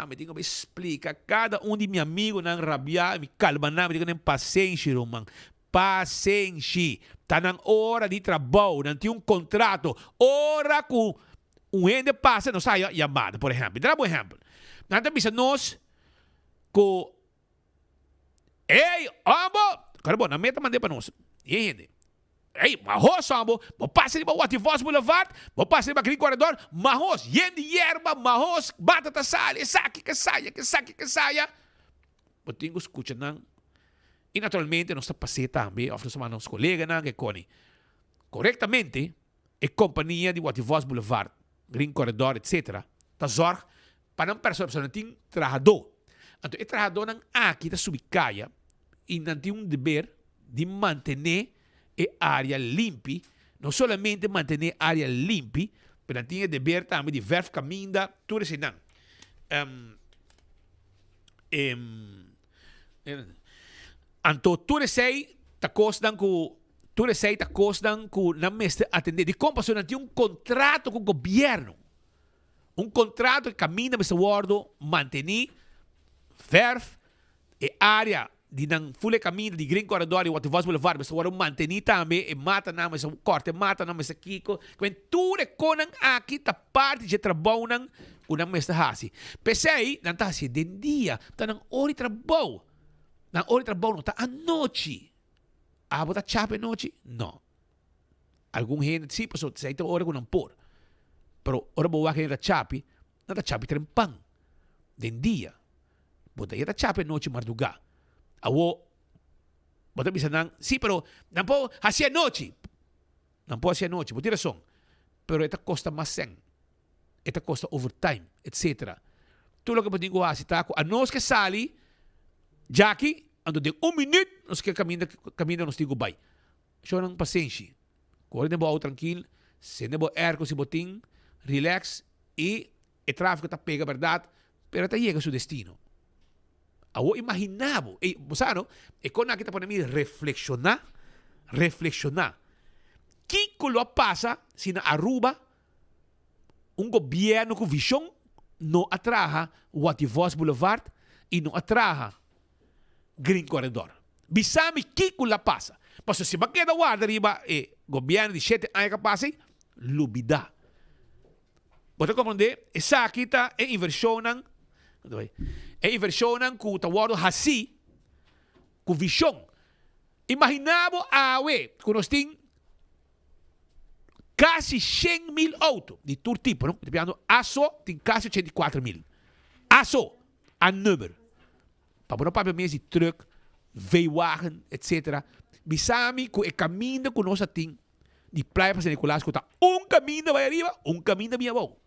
Me tenho que explicar cada de meus amigos não rabiar, me calma, me tenho que paciência, Roman. Paciência. Está na hora de trabalho, não tem contrato. Hora que gente passa, não sai chamada, por exemplo. Dá um exemplo. Não tem nós que ei, ambo! Caramba, na meta mandei para nós. E gente? Ei, marros, ambo! Vou passar ali para o Wativos Boulevard, vou passar ali para aquele corredor, marros, gente, erva, marros, batata salha, saque que saia. Eu tenho que escutar, não? E naturalmente, nós passamos também, oferecemos a nossos colegas, não? Que conhecem corretamente a companhia de Wativos Boulevard, Green Corredor, etc. Está zorg para não pessoa tem trabalhador. Então, o trabalhador não aqui está subicaia e não tem dever de manter a área limpa, não somente manter a área limpa, mas tem o dever também de ver caminho, tudo isso não. Então, tudo isso aí está custando que não me atender. De como não tem contrato com o governo. Contrato que caminha nesse wordo, manter verf e área de não full caminho de Green Corredor e Wativos Boulevard, mas agora manter também e mata não, mas corte mata não, mas Kiko, que tudo é conan aqui tá parte de trabalho não, o não mais está assim. Pensei, não está assim de dia, tá na hora de trabalho, não está à noite. Ah, botar chapa à noite? Não. Algum gente, sim, pessoal, se aí tem hora que não por. Pero, hora boa que na chapi tem pão. Den dia. Bota aí na chapi noite madrugada. Awo, bota bisa nang, sim, pero, não po, hacia noite. Não po hacia noite, bota razão. Pero, esta costa mais sen. Esta costa overtime, etc. Tudo que podemos fazer, tá? A nós que sali, Jackie, ando de 1 minuto, nós que caminha nos digo bye. Show ng paciência. Corre de boa tranquilo, se de boa ergo se botin, relax e o tráfico tá pega verdade, pero tá chega a seu destino. Awo imaginavo, e bosano, e quando aqui tá para mim reflexionar. Que lo passa se na Aruba governo com visão não atraja Wativos Boulevard e não atraja Green Corridor. Bisami que lo passa. Mas se ba queda guarda riba e governo de 7 anos que passa, lubida. Você compreende? Essa aqui tá é inversão com tawado hasi com visão. Imaginavo awe que nós tem quase 100.000 autos de todo tipo, não? Tipo, ASO tem quase 84.000. ASO, a número. Para não pagar mesmo de truck, veewagen, etc. Bisami que o caminho que nós temos de praia para San Nicolás, que está caminho vai arriba, caminho vai abaixo.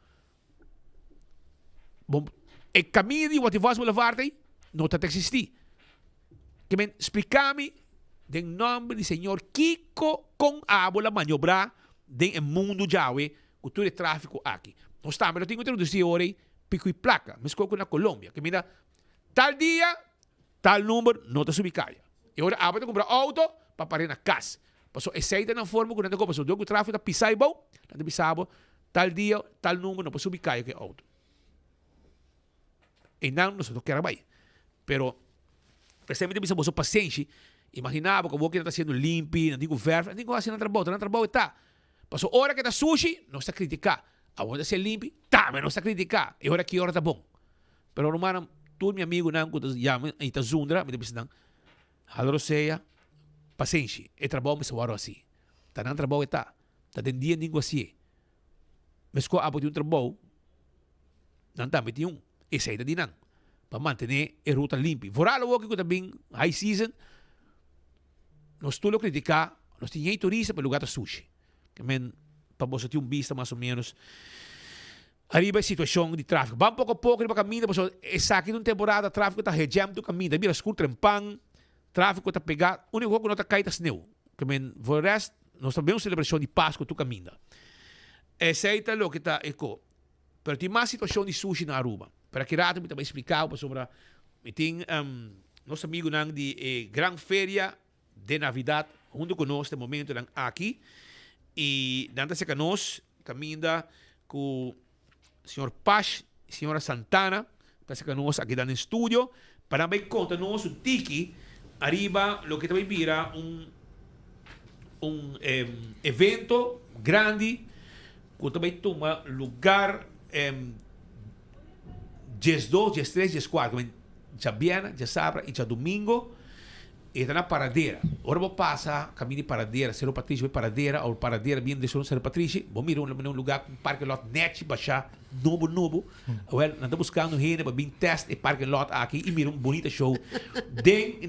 Bom, o caminho de Wativos Boulevard não está existir. Que me explica-me em nome do Senhor Kiko com a bola maniobrar do mundo Jawe, cultura de tráfico aqui. Nós estamos, eu tenho que introduzir hoje pico e placa, mas como na Colômbia, que mira tal dia, tal número, não está subicada. E agora, eu comprar auto para parar na casa. Passou, essa na forma que não tem como, passou, o tráfico está pisado, não pisado, tal dia, tal número, não pode subicada que auto. E não, nós não queremos mais. Pero, precisamente, você paciência, imaginava que o que está sendo limpo, não digo verbo, não digo assim, não trabalho, está. Passou hora que está sushi, não está criticar. A hora de ser limpo, tá, mas não está criticar. E hora que hora está bom. Pero, romano, tu, meu amigo, não, quando chama, e está zundra, me diz, não, halroseia, paciência, e trabalho, me se assim. Tá, não trabalho, está. Tá, tem dia, ninguém assim. Mas, quando abo de trabalho, não está, meti e saída de não. Para manter a ruta limpa. Fora o que também, high season, nós tudo criticar, nós tínhamos turista para lugar de sushi. Que men, para você ter vista mais ou menos. Arriba a situação de tráfego. Vamos pouco a pouco, para caminho, essa aqui numa temporada, tráfego está regendo do caminho. Mira, escuta trempang, tráfego está pegado, o único que não está caído sneu. Que men, for the rest, nós também uma celebração de Páscoa do caminho. Essa aí está o que está eco. Pero tem mais situação de sushi na Aruba. Para que rato me também explicar sobre tem nosso amigo nang de Gran Feria de Navidad junto conosco no momento nang aqui e nanta se nós caminha com o senhor Paz e senhora Santana para se nós aqui no estúdio para ver conta nós o tiki arriba lo que também vira evento grande que também toma lugar dias 2, dias 3, dias 4. Já viene, já sábado e já domingo. E está na paradeira. Agora vou passar caminho de paradeira. Ser o Patrício vai paradeira. Ou paradeira, bem de Ser Patrício. Vou mirar um lugar, um parque lot net, baixar, novo. Well, nós estamos buscando gente para vir teste e parque lot aqui. E mira bonito show. Dentro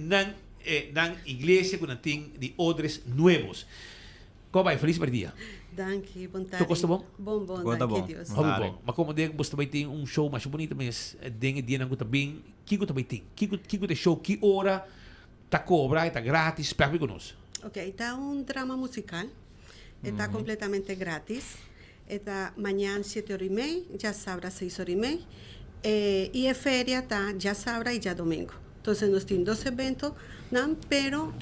na igreja que nós temos de odres novos. Como vai? Feliz dia. Danke, bom tarde. Tu gosta bom? Bom, danke Deus. Bom. Mas como digo, você também tem um show mais bonito, mas tem dia não também. Kiko também tem. Kiko tem show, que hora tá cobra, está grátis, espera conosco. Ok, está um drama musical. Está completamente grátis. Está amanhã 7h30, já sábado 6h30. E a feria está já sábado e já domingo. Então, nós temos 2 eventos, não, pero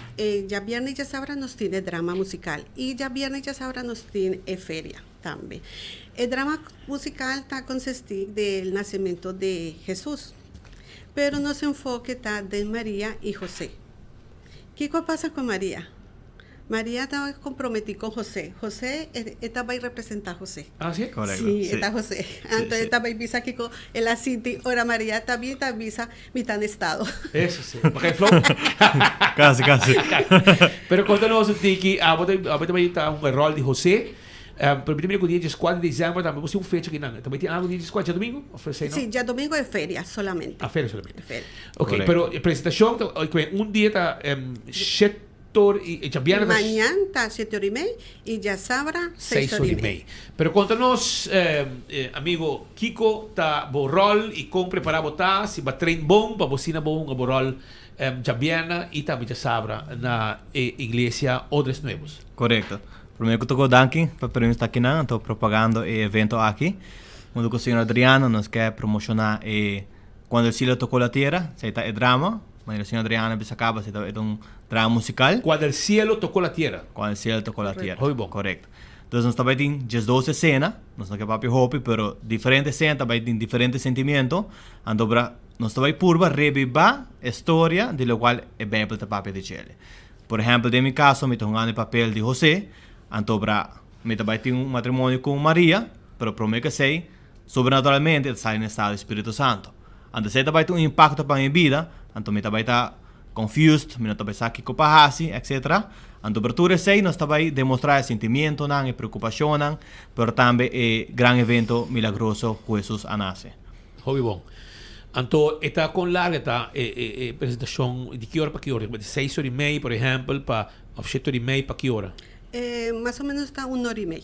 ya viernes y ya sábado nos tiene drama musical y ya viernes y ya sábado nos tiene feria también. El drama musical está consistir del nacimiento de Jesús, pero nos enfoque está de María y José. ¿Qué pasa con María? María estaba comprometida con José. José estaba ahí representar a José. Ah, sí? Correcto. Sí, Sí. está José. Entonces estaba ahí visa aquí con el asinti. Ahora María también está visa mitad en estado. Eso sí. Porque flow. Casi. Pero conta-nos, Tiki, também está um rol de José. Primeiro que dia de 4 de dezembro também você fecha aqui, não? Também tem algo dia de 4 de domingo? Oferece, não? Sí, ya domingo es feria solamente. A feira solamente. Feria. Ok, Correcto. pero apresentação, um dia está setor e já viene Mañana está 7:30 y ya sabrá 6:30. Pero conta-nos, amigo Kiko, tá bom rol e como preparar botar, se vai trein bom, para você na bom, bom rol já viene e também já sabra na igreja Odres Nuevos. Correcto. Primeiro que tocou danke para permitir estar aqui, não? Estou propagando o evento aqui. Junto com o senhor Adriano, nós quer promocionar quando o cielo tocou a terra, se está drama. Mas o senhor Adriano acaba se está um drama musical. Quando o cielo tocou a terra. Quando o cielo tocou a terra. Muy bom. Correcto. Então nós também temos 12 cenas, nós não queremos hopi, pero diferentes cenas também têm diferentes sentimentos. Então nós também purba reviver a história de lo qual é bem para o papel de Chile. Por exemplo, em meu caso, eu estou jogando o papel de José. Então, eu também tenho um matrimônio com Maria, pero prometo que sei, sobrenaturalmente, ele sai no estado do Espírito Santo. Então, sei também tem um impacto para a minha vida, então eu também está confused, eu também sei que compahasi, etc. Então, para tudo sei, nós também demonstrar sentimento, e preocupação, pero também é grande evento milagroso que Jesus nasce. Hobby bom. Então, está com larga tá apresentação de que hora para que hora? De 6:30, por exemplo, para 7:30 para que hora? Más o menos está 1:30.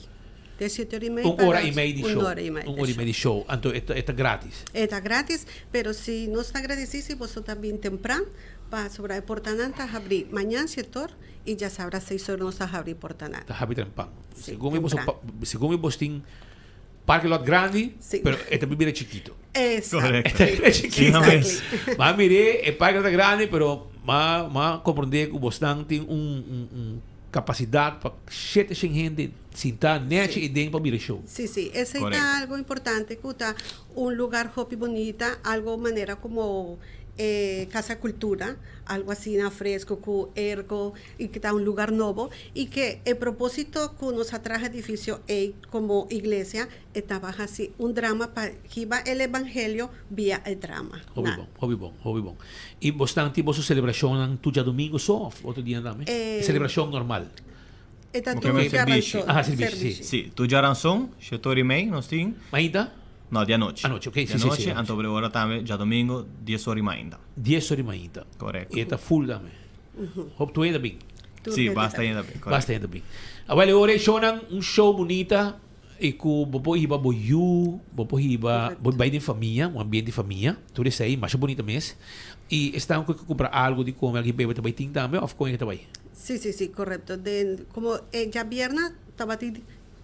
De 7:30. Uma hora e meia de show. Uma hora e meia. Uma hora e meia de show. Então, está grátis. Está gratis, pero si no está gratis, si vos está bien temprano, para sobre importante abrir mañana 7 horas y ya sabrá 6 horas no está abrir importante. Está abrir temprano. Sí, Segundo vos tem parque lot grande, Sí. pero também é chiquito. Exacto. É chiquito. Exactly. Mas mire, o parque está grande, pero mas compreender que vos tem capacidade para 700 gente sentar net e dentro para mirar show. Sí, ese está algo importante, que está un lugar hopi bonita, algo manera como Casa Cultura, algo así fresco, con ergo, y que está un lugar nuevo, y que el propósito que nos atrae edificio como iglesia, estaba así, un drama para que va el evangelio vía el drama. Hobby bom. E você tem sua celebração tu dia domingo só, outro dia também? Celebração normal. Está Porque é serviço. Serviço, Sim, tu já ranção, 7:30, nós temos. Ainda? No, de noche. Anoche, ok. De noche, então agora também, já domingo, 10 horas ainda. 10 horas ainda. Correto. E está full também. Hope tu ainda bem. Sim, basta ainda bem. Basta ainda bem. Agora, ora, show bonita e com bobo hiba boyu, bobo hiba, bobo de família, um ambiente de família, tudo isso aí, mas bonita mesmo. E estão com comprar algo de comer, que bebe também tem também, ou ficou também? Sí, correcto. Como ya viernes estaba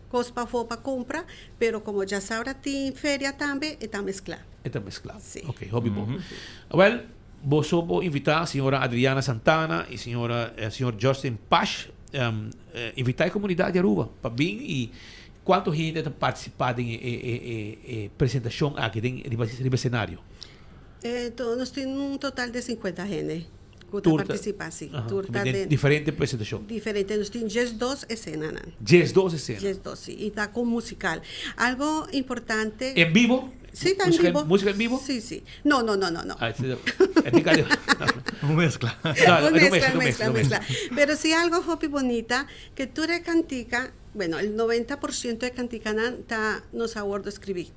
cosas para compra, pero como ya sabrá ti feria también está mezclado. Está mezclado. Sí. Ok, hobby bom. Well, vos vou invitar a senhora Adriana Santana e senhor Justin Pash, invitar a comunidade de Aruba para vir e quanto gente está participando em apresentação aqui no cenário? Nós temos um total de 50 gente. Participa, sí. Diferente apresentação. Diferente. Nós temos 12 escenas. 12 escenas. 12, sí. Y está con musical. Algo importante. ¿En vivo? Sí, está en vivo. ¿Música en vivo? Sí. No. Un mezcla. Mezcla. Pero sí algo hopi bonita, que tú de Cantica, bueno, el 90% de Canticana nos abordo escribir.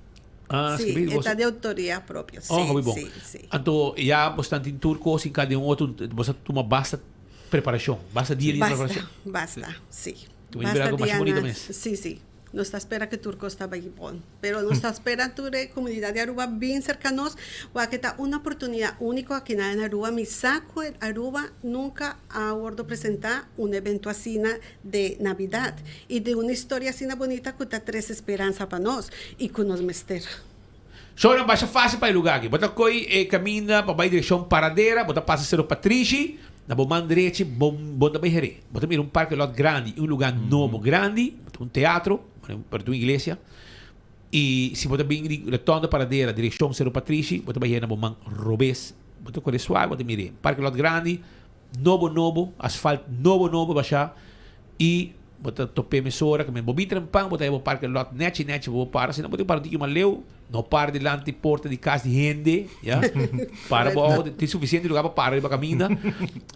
Sí, está de autoría propia. Sí, sí. Então, já bastante em turco, em cada outro, você toma basta preparação, basta dia de preparação. Basta, sí. Basta algo mais bonito mesmo. Sí. Nos está espera que turco está bom, pero nos está espera tu de comunidad de Aruba bien cercanos, o que está una oportunidad única aquí en Aruba. Mi saco en Aruba nunca ha vuelto a presentar un evento así de Navidad y de una historia así bonita que está tres esperanzas para nos y que nos mester. Só não baixa fácil para o lugar aqui. Bota coi caminha para a direção paradeira, bota passa ser o Patrici, na boa mão direita, bota bem here. Bota mir parque lot grande, lugar novo grande, teatro, para tua igreja. E se bota bem retorno paradeira, direção ser o Patrici, bota bem na boa mão Robes, bota com suave, bota mir parque lot grande, novo, asfalto novo, baixa. E bota tope emissora, que me bobita ng pang, bota eu parque lot net, vou para, senão bota para di que maleu, não para delante porta de casa de gente, ya. Para bo, tem suficiente lugar para para caminhar.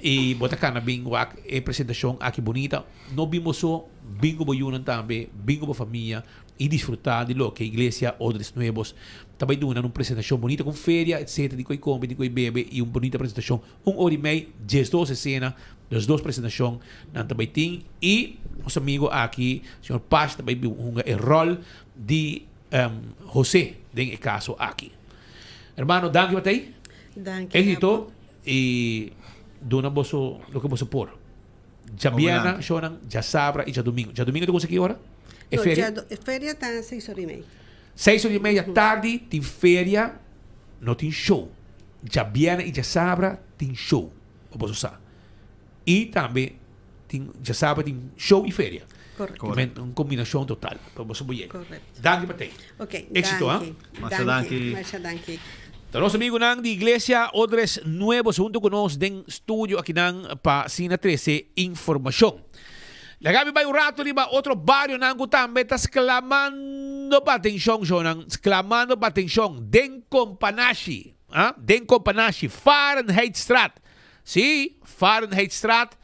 E bota cana bingo ak e apresentação aqui bonita. No vimos so bingo boyunan também, bingo ba família e desfrutar de lo que a igreja Odres Nuevos também dando uma apresentação bonita com feira, etc, de coi come, de coi bebe e uma bonita apresentação, 1h30, 12 cena, das duas apresentações nan também tem e nosso amigo aqui, senhor Paz, também um rol de José, den caso aqui. Hermano, danke Matei. Danke. Éxito e dona boso lo que boso por. Já viena, shonan, já sabra e já domingo. Já domingo tu consegue hora? É feria? Feria está às 6h30. 6h30 da tarde tem feria, não tem show. Já viena e já sabra tem show. O boso sa. E também tem, já sabra tem show e feria. Correcto. Uma combinação total. Para você boiar. Correcto. Danke Matei. Ok. Éxito, danke. Danke. Marcha danke. Los amigos ng de Iglesia Odres Nuevos junto con nos den studio aquí ng pa Sina 13 información. Lagami ba yung rato ba otro barrio nang gutambe tas clamando pa atención clamando pa atención den Companashi, den Companashi Fahrenheit Strat. Sí, Fahrenheit Strat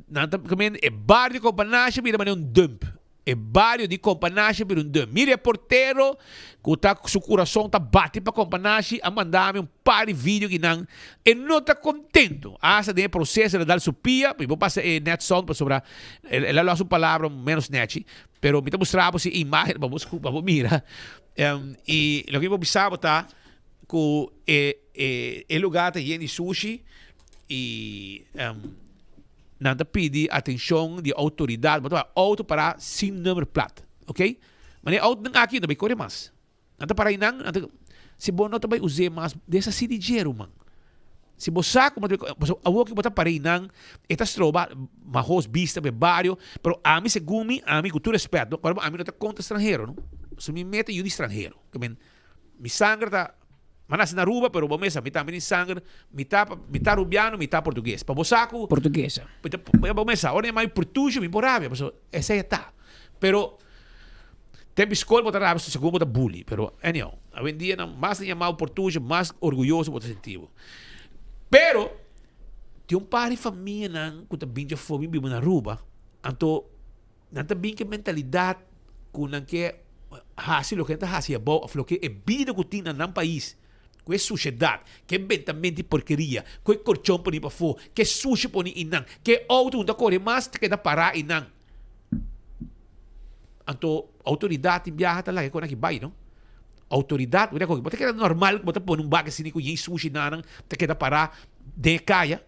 nantam kami barrio Companashi mira man yung dump. E barrio de Companashi per un dum. Mi reportero que tá su coração tá bate para Companashi a mandar-me par de vídeo que não e não tá contento. Asa de processo de dar su pia, eu vou passar net sound para sobrar. Ela lá su palavra menos net, pero me tá mostrando se imagem, vamos mira. E lo que eu observo tá que o lugar tá cheio de sushi e nada pede atenção de autoridade, mas auto para sem número plat, ok? Mas auto não aqui não vai correr mais. Nada para inang, se bom não também usar mais dessa CDG, man. Se você sabe mas a que botar para inang, esta stroba, mahos vista be barrio, pero a mim segundo a mim cultura respeito, para a mim não tá contra estrangeiro, não? Se me mete eu de estrangeiro, que mi sangue tá manas na Aruba, pero vamos a mitad min sangre, mitad rubiano, mitad português. Para bosaco portuguesa. Vamos a ahora mais português, me borrava, pero essa é tá. Pero tem escola botar a segundo botar bully, pero anyhow, hoje em dia não mais nem mal português, mais orgulhoso botar sentido. Pero tem par de família não que também já foi viver na Aruba, então não também que mentalidade com não que hasi lo que está hasi about of lo que é vida que tem no país. Que sociedade, que mentalmente porqueria, que corchão por para fora, que sushi por inang, que auto não corre mais que da parar inang. Então, autoridade viaja tá lá que aqui vai, não? Autoridade, olha coisa, que é normal que botar por um bag assim com sushi nanang, que da parar de caia.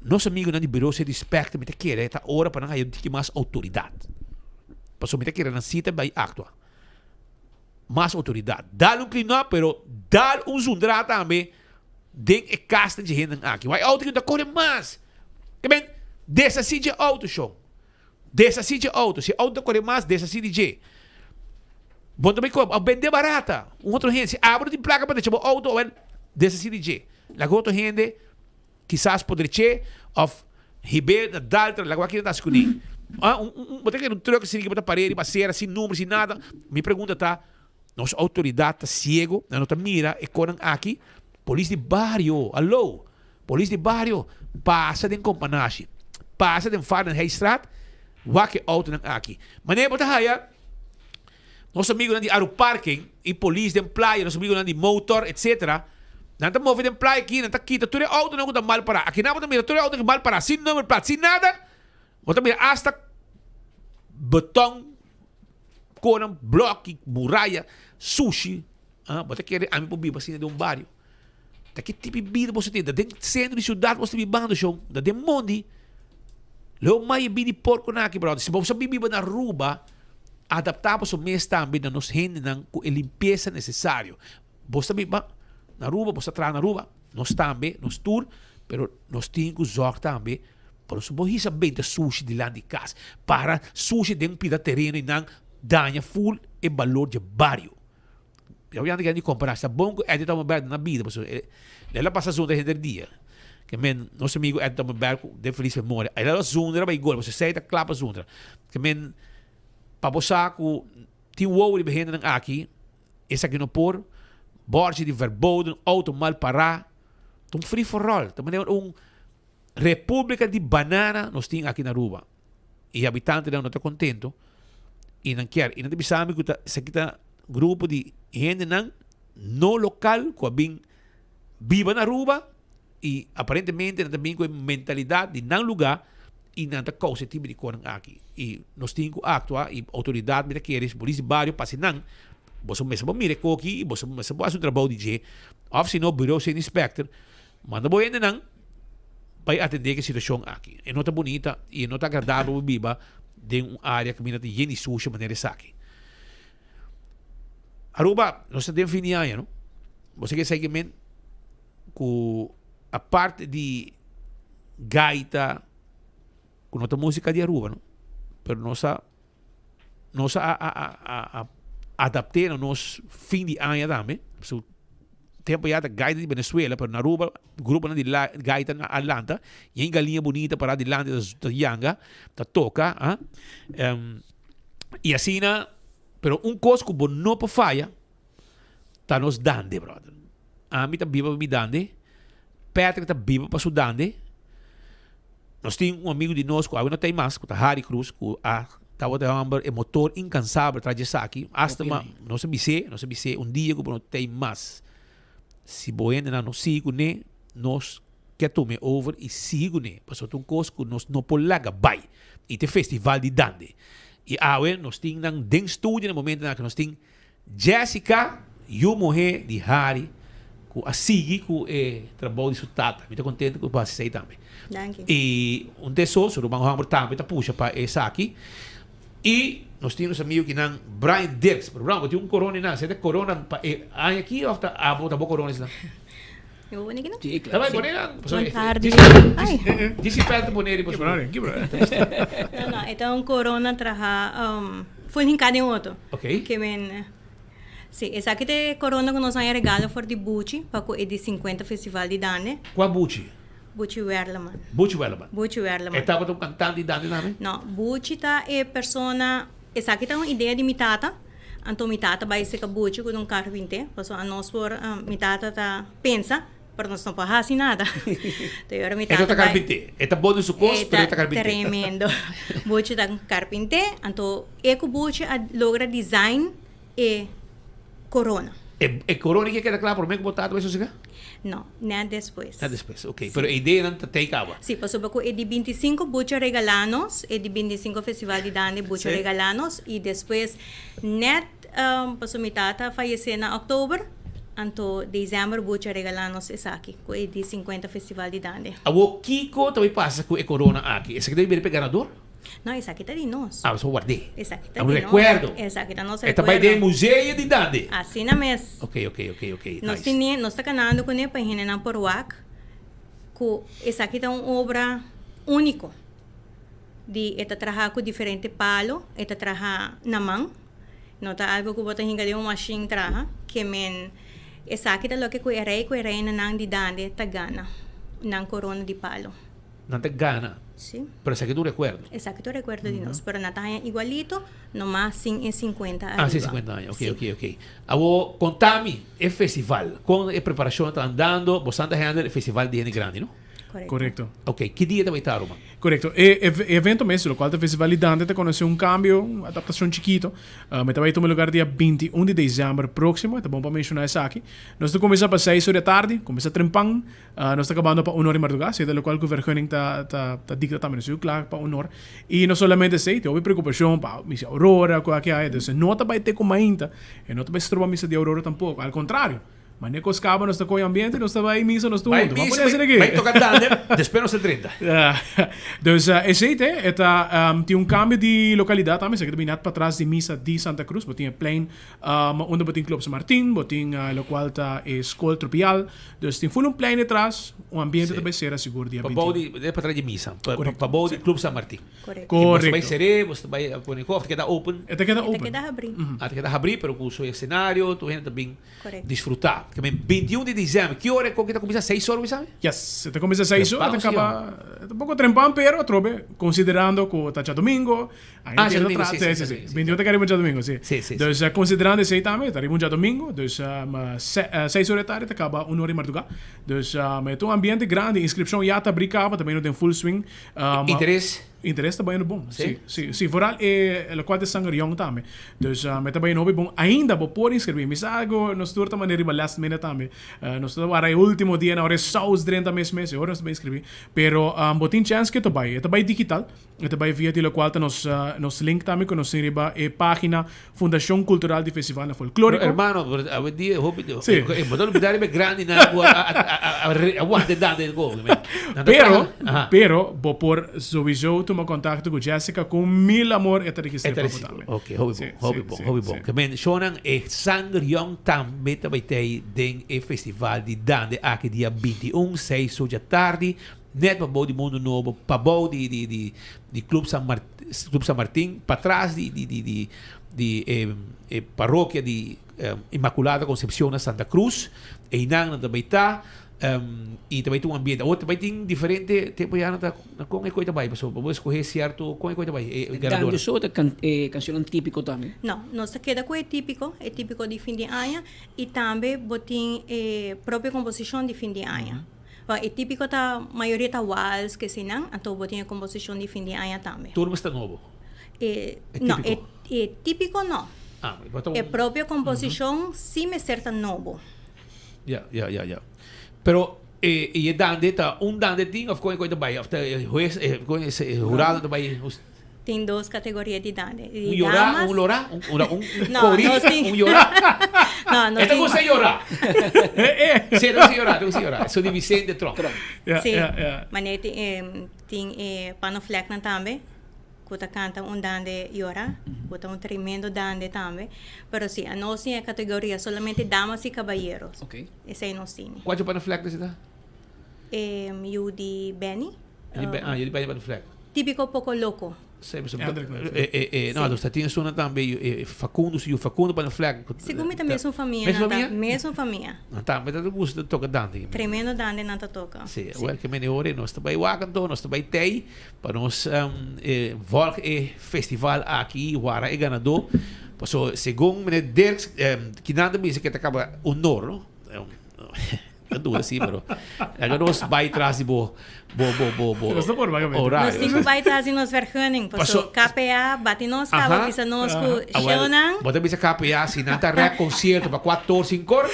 Nosso amigo não de bureau se respeita, me te quer, tá hora para não ter mais autoridade. Passou me te quer na cita vai actuar. Mais autoridade. Dá um clean-up, pero dá um zundra também den e casta de gente aqui. Vai auto que não corre mais. Que bem, dessa CJ auto show. Dessa CJ auto. Se auto corre mais, dessa CJ. Bom também como, vender barata. Outro gente, se abre de placa para deixar o auto, dessa CJ. La outra gente, quizás poderia ser, of Ribeiro, Daltra, la aqui não está escolhendo. Botar que um troco assim que botar parede, parceira, sem número, sem nada. Me pergunta tá, nossa autoridade está cego, não está mira, e coram aqui, polícia de barrio, alô, polícia de barrio, passa de Companashi, passa de Fahrenheit Strat, wake auto aqui. Mas nem botar aí, nosso amigo de aeroparking, e polícia de playa, nosso amigo de motor, etc. Não está movendo de playa aqui, não está quita, tudo é auto não está mal para. Aqui não está mira, tudo é auto que mal para, sem número, sem nada. Bota mira, hasta betão, coram, bloco, muralha, sushi. Bota que a mim por biba assim de um barrio. Da que tipo de vida você tem? Da dentro do centro de cidade você tem bando show. Da dentro do mundo. Leo mais bini porco na aqui, brother. Se você biba na Aruba, adaptar para o mês também na nos gente não com a limpeza necessário. Você biba na Aruba, você traz na Aruba, nós também, nós tour, pero nós temos que usar também. Por isso, você sabe de sushi de lá de casa. Para sushi de um pida terreno e não danha full e valor de barrio. Eu já não quero comparar. Está bom que é de tomar na vida. Ela passa junto a gente dia. Que men, nosso amigo Edson Berco, de feliz memória. Aí ela zundra vai gol, você sai da clapa zundra. Que men, paposaco, tinha o ouro de behenda aqui, esse aqui no por, borge de verboden, auto mal parar, free for all. Também república de banana nós temos aqui na Aruba. E habitantes não estão contentos. E não quer. E não tem sabe que esse aqui tá grupo de gente no local que bem viva na Aruba e aparentemente também com mentalidade de não lugar e não tem causa tipo de coisa aqui. E nós temos que actuar e autoridade me queres polícia barrio para não você mesmo mire aqui e você mesmo faz o trabalho de G. Ou se não bureau sem inspector manda boi ainda não para atender a situação aqui. É nota bonita e nota agradável viva de uma área que tem gente suja de maneira aqui. Aruba, nós temos fim de ano, não? Você quer seguir com a parte de gaita, com nossa música de Aruba, não? Pero nós adaptamos nosso fim de ano também. So, tempo já da gaita de Venezuela, pero na Aruba, grupo de gaita na Atlanta, e em galinha bonita para de Atlanta da Yanga, da toca, e assim, pero coisa que não pode falhar, tá nos dande, brother. A mim tá viva me dande, Patrick tá viva para su dande. Nós temos amigo de nós, que não tem mais, que tá Harry Cruz, que estava de motor incansável atrás de aqui, hasta não se bise, dia que não tem mais. Se boende não sigo né nós quer tomar over e sigo né passou um coisa que nós não polaga vai e te festival de dande e nós temos den estúdio no momento que nós temos Jessica e o mulher de Harry que a sigue que trabalho de sua tata me tô contente com o passe aí também e tesouro o banco também tá puxa para essa aqui e nós temos amigos que não Brian Dirks, pero Brian, tem corona não, você tem corona aqui ou tá bom corona não? Eu vou nem não. Tá vai poner Boa tarde. Disse perto poner e Não, então corona traha foi em cada outro. Ok. Que men sim, essa aqui é corona que nós aí regalo for de Bucci, para o de 50 festival de Dane. Qual Bucci? Bucci Werleman. Bucci Werleman. Bucci Werleman. Estava um cantante de Dane também? Não, Bucci tá persona, essa aqui tá uma ideia de mitata. Então mitata vai ser que Bucci com um carpinte, porque a nós por mitata tá pensa, pero nós não faz assim nada. Então agora mitata. Então tá carpinte. Está bom no seu curso, pero tá carpinte. Tremendo. Bucci tá carpinte, então eco Bucci logra design e corona. E corona que queda claro por mim que botado isso siga? Não, nem depois. Nem depois, ok. Pero a ideia não tem cava. Sim, por exemplo, é de 25 Bucci regalanos, é de 25 Festival de Dane Bucci regalanos, e depois, net, por exemplo, mitata faleceu na outubro, então, dezembro, Bucci regalanos é aqui, é de 50 Festival de Dane. O Kiko também passa com a corona aqui. Esse aqui deve vir ganador? Não, essa aqui está de nós. Ah, só guardei. Essa aqui está de nós. Recuerdo. Essa aqui está nosso recuerdo. Esta vai de museu de Dane. Assim na mês. Ok. Nós estamos canando com ele para ir por WAC, que essa aqui é uma obra única. Esta trabalha com diferentes palos, esta trabalha na mão. Não está algo que você tem uma machine trabalha, que men essa aqui é o que o rei não de Dane está gana, não corona de palo. Não te gana. Sí. Pero ese que tú recuerdas. Exacto, recuerdo de nos. Pero Natalia igualito, nomás sin 50 años. Ah, sí, 50 años. Ok. Ahora, contame, el festival, ¿con la preparación está andando? Vos andas ganando el festival de Gente Grande, ¿no? Correcto. Ok, ¿qué día te va a estar, Roma? Correcto. Evento mesmo, lo cual te festival de Dante te conoce un cambio, una adaptación chiquito. Me estaba tomando lugar dia 21 de dezembro próximo, é bom para mencionar isso aqui. Nós começamos para 6 horas da tarde, começa a trempang. Nós estamos acabando para 1 hora de madrugada, seja lo cual que o vergunning tá dicta também, nós claro para 1 hora. E não somente sei, tem preocupação para missa aurora, com aqui aí, então não tá vai ter como ainda, e não tá vai se trovar missa de aurora tampouco, ao contrário. Mas nem coscava nós com o ambiente, nós estava aí missa, nós tudo. Vai tocar Dane, depois nós 30. Então, esse aí tem cambio de localidade também, se que para trás de missa de Santa Cruz, botinha plain, onde botinha Club San Martín, botinha lo qual tá escola tropical, então tem full plain atrás, o ambiente também será seguro dia 21. Para trás de missa. Correcto. Para o Clube San Martín. Correcto. Você vai ser, você vai pôr em cofre, queda open. Queda open. Queda abrir. Queda abrir, pero com o seu cenário, tu gente também Correcto. desfrutar. Também 21 de dezembro, que hora é que começa 6 horas, sabe? Yes, te começa 6 horas, Trempão, acaba um pouco trempão, pero trobe, considerando que está já domingo, ainda já domingo, sim, 21 te queremos já domingo, sim. Sim. Então, considerando esse aí também, estaremos já domingo, então, 6 horas da tarde, acaba 1 hora e madrugada. Então, é um ambiente grande, inscrição já está brincava, também não tem full swing. Interesse também é bom. Sim. Vooral o qual é sangrião também. Então, também é bom. Ainda vou pôr inscrever. Mas algo, nós estamos também riba last minute também. Nós estamos agora o último dia, na hora saus 30 meses, agora nós estamos inscrever. Pero, botin chance que tu vai. É também digital. É também via o qual nos link também que nós riba a página Fundação Cultural de Festival na Folclórico. Hermano, a dia, hope eu vou olvidar é grande na a guarda de go. Pero, vou pôr sowieso toma contato com Jessica com mil amor e registrado também. Ok, hobby bom. Que men shonan e sangriong também vai ter den e festival de dande aqui dia 21, 6 da tarde. Net para bom de mundo novo, para bom de Clube San Martín, para trás de paróquia de Imaculada Concepción na Santa Cruz, e inang também tá. E também tem um ambiente. Ou também tem diferente tempo já com a coisa vai, pessoal. Vamos escolher certo com a coisa vai. Dando só da canção típico também. Não, nós queda com é típico de fim de ano e também botem própria composição de fim de ano. É típico da maioria da waltz que se não, então botem a composição de fim de ano também. Turma está novo. Não, é típico não. É própria composição sim é certa novo. Ja. Pero e dande tá dande ting of coin coisa vai after juez jurado também tem duas categorias de dande. Um llorar, um cori, um llorar. Não, então você llorar. Sim, não se llorar. Isso de Vicente troca. Sim. Mas tem pano fleck também. Kuta canta dande llora, kuta tremendo dande também. Pero sí, a nós é categoria solamente damas e caballeros. Ok. Esse aí nós temos. Qual é o pano fleck desse da? Eu de Benny. Eu de Benny pano fleck. Típico pouco louco. Não, nós temos uma também Facundo pano fleck. Segundo a mesma família. Mesma família. Tá, mas eu gosto de tocar dande. Tremendo dande não toca. Sim, well que menore nós também wakanto, nós também tem para nós volg festival aqui Wara e ganador. Passo segundo meneer Dirks que nada me que acaba honor, no? Due assim, pero agora nós vai atrás de bo. Nós temos vai atrás de nós vergunning, passo KPA bate nós cabo pisa nós com Shonan. Bota bisa KPA se não tá rec concerto para 4 5 horas.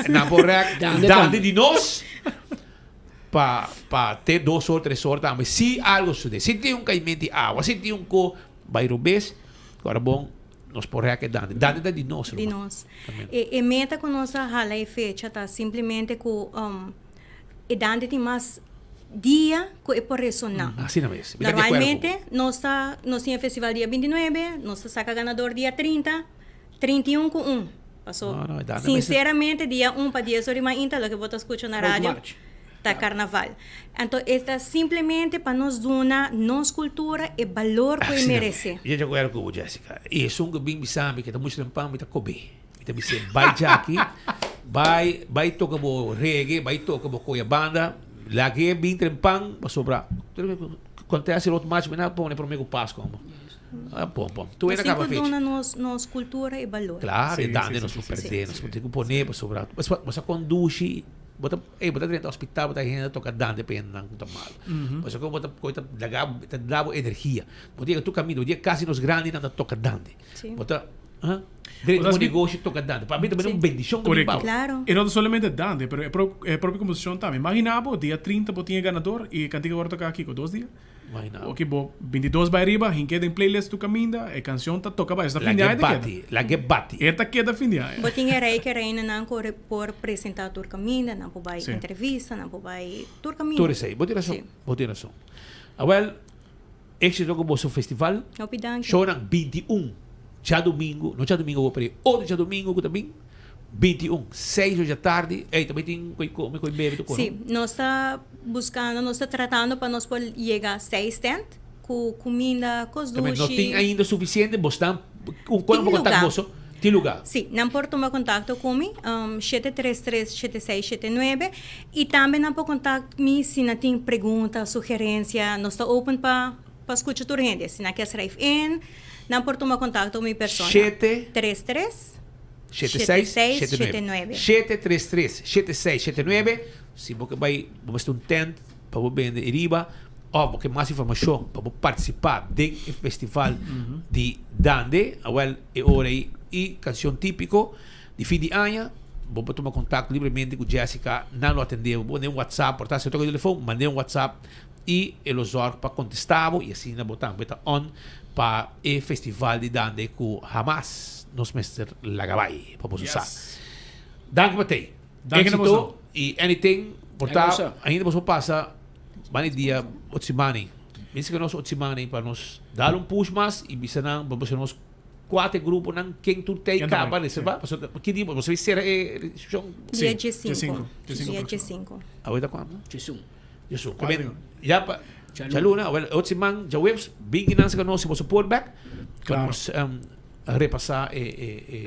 Na borrec dande de nós. para ter 2 ou 3 horas também. Se algo sucede, se tem caimento de água, se tem vai rubês, agora bom. Nós porra que dande de nós. De nós. E meta com nossa hala e fecha tá simplesmente com e dande tem mais dia que é por ressonar. Assim mesmo. Normalmente nós temos festival dia 29, nós saca ganador dia 30, 31 com 1. Passou. Sinceramente dia 1 para 10 horas mais inta, lo que você escuta na rádio. Da carnaval. Então, esta simplesmente para nós dar nossa cultura e valor que merece. Eu já conheço com Jessica. E é um que bem me sabe que estamos em pão, está cobe. Então, você vai já aqui, vai tocar o reggae, vai tocar o coia banda, lá que é bem trempão, para sobrar. Acontece o outro match, mas não põe para o meu passo como. Bom. Tu ainda acaba feito. Nossa cultura e valor. Claro, e dá nós não perder, nós temos que pôr para sobrar. Você conduz bota dentro do hospital, bota gente toca dando para não tá mal. Mas como bota coisa dá energia. Bota tu caminho, dia quase nos grandes não toca dando. Bota dentro do negócio toca dando. Para mim também é uma bendição do Paulo. Claro. E não somente dando, mas é própria composição também. Imaginava dia 30 botinha ganador e cantiga agora tocar aqui com 2 dias. Ok, bo 22 vai arriba, queda em playlist tu caminha, e canção tá toca vai. Esta fim de ano la que bate. Esta queda fim de ano. Botinha rei que reina não por apresentar tur caminha, não por vai entrevista, não por vai tur caminha. Tu sei, botinha razão. Well, este jogo bosso festival. Choram 21. Já domingo, não já domingo vou para outro já domingo também. 21, 6 horas da tarde. Ei, também tem coisa bebe do Sim, nós está buscando, nós está tratando para nós poder chegar a 6 tent com comida, com os Também não duches. tem ainda suficiente, você está quando Tem vou contar lugar. com você, tem lugar. Sim, não pode tomar contato comigo, 733-7679, e também não pode contato comigo se não tem pergunta, sugerência, nós está open para escutar tudo gente. Se não quer escrever in, não pode tomar contato com minha pessoa. 733 7679. 733 7679. Se você vai ter um tent para você vender riba, ou você mais informação para você participar do festival de Dande, é hora e canção típico de fim de ano. Você pode tomar contato livremente com Jessica, não atendeu, mandei um WhatsApp, portanto, se eu toco o telefone, mandei um WhatsApp e ele usou para contestar e assim na botar on para o festival de Dande com Hamas. Nos mestre Lagabay, para você usar. Danke, Matei. Éxito e anything, portanto, ainda você passa, mani dia, otsimani. Mesmo que nós otsimani para nos dar um push mais e bisa nang, para nós 4 grupos nang quem tu tem capa reservar, que dia você vai ser Dia 5. Dia 5. Agora quando? Jesus. Jesus. Já pa Jaluna, otsimang, já webs, big nang sa nós se você support back. Claro. Repassar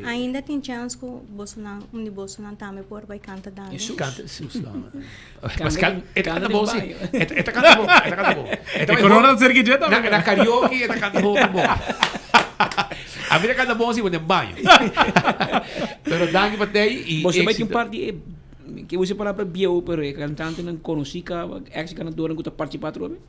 ainda tem chance que você não também por vai cantar dança. Isso canta, mas canta bom sim. Canta bom. E corona cerquinha também. Na karaoke canta bom. A vida canta bom sim no banho. Pero danke patay e você vai ter um par de que você para bio pero cantante não conhecica, ex cantor não participar também.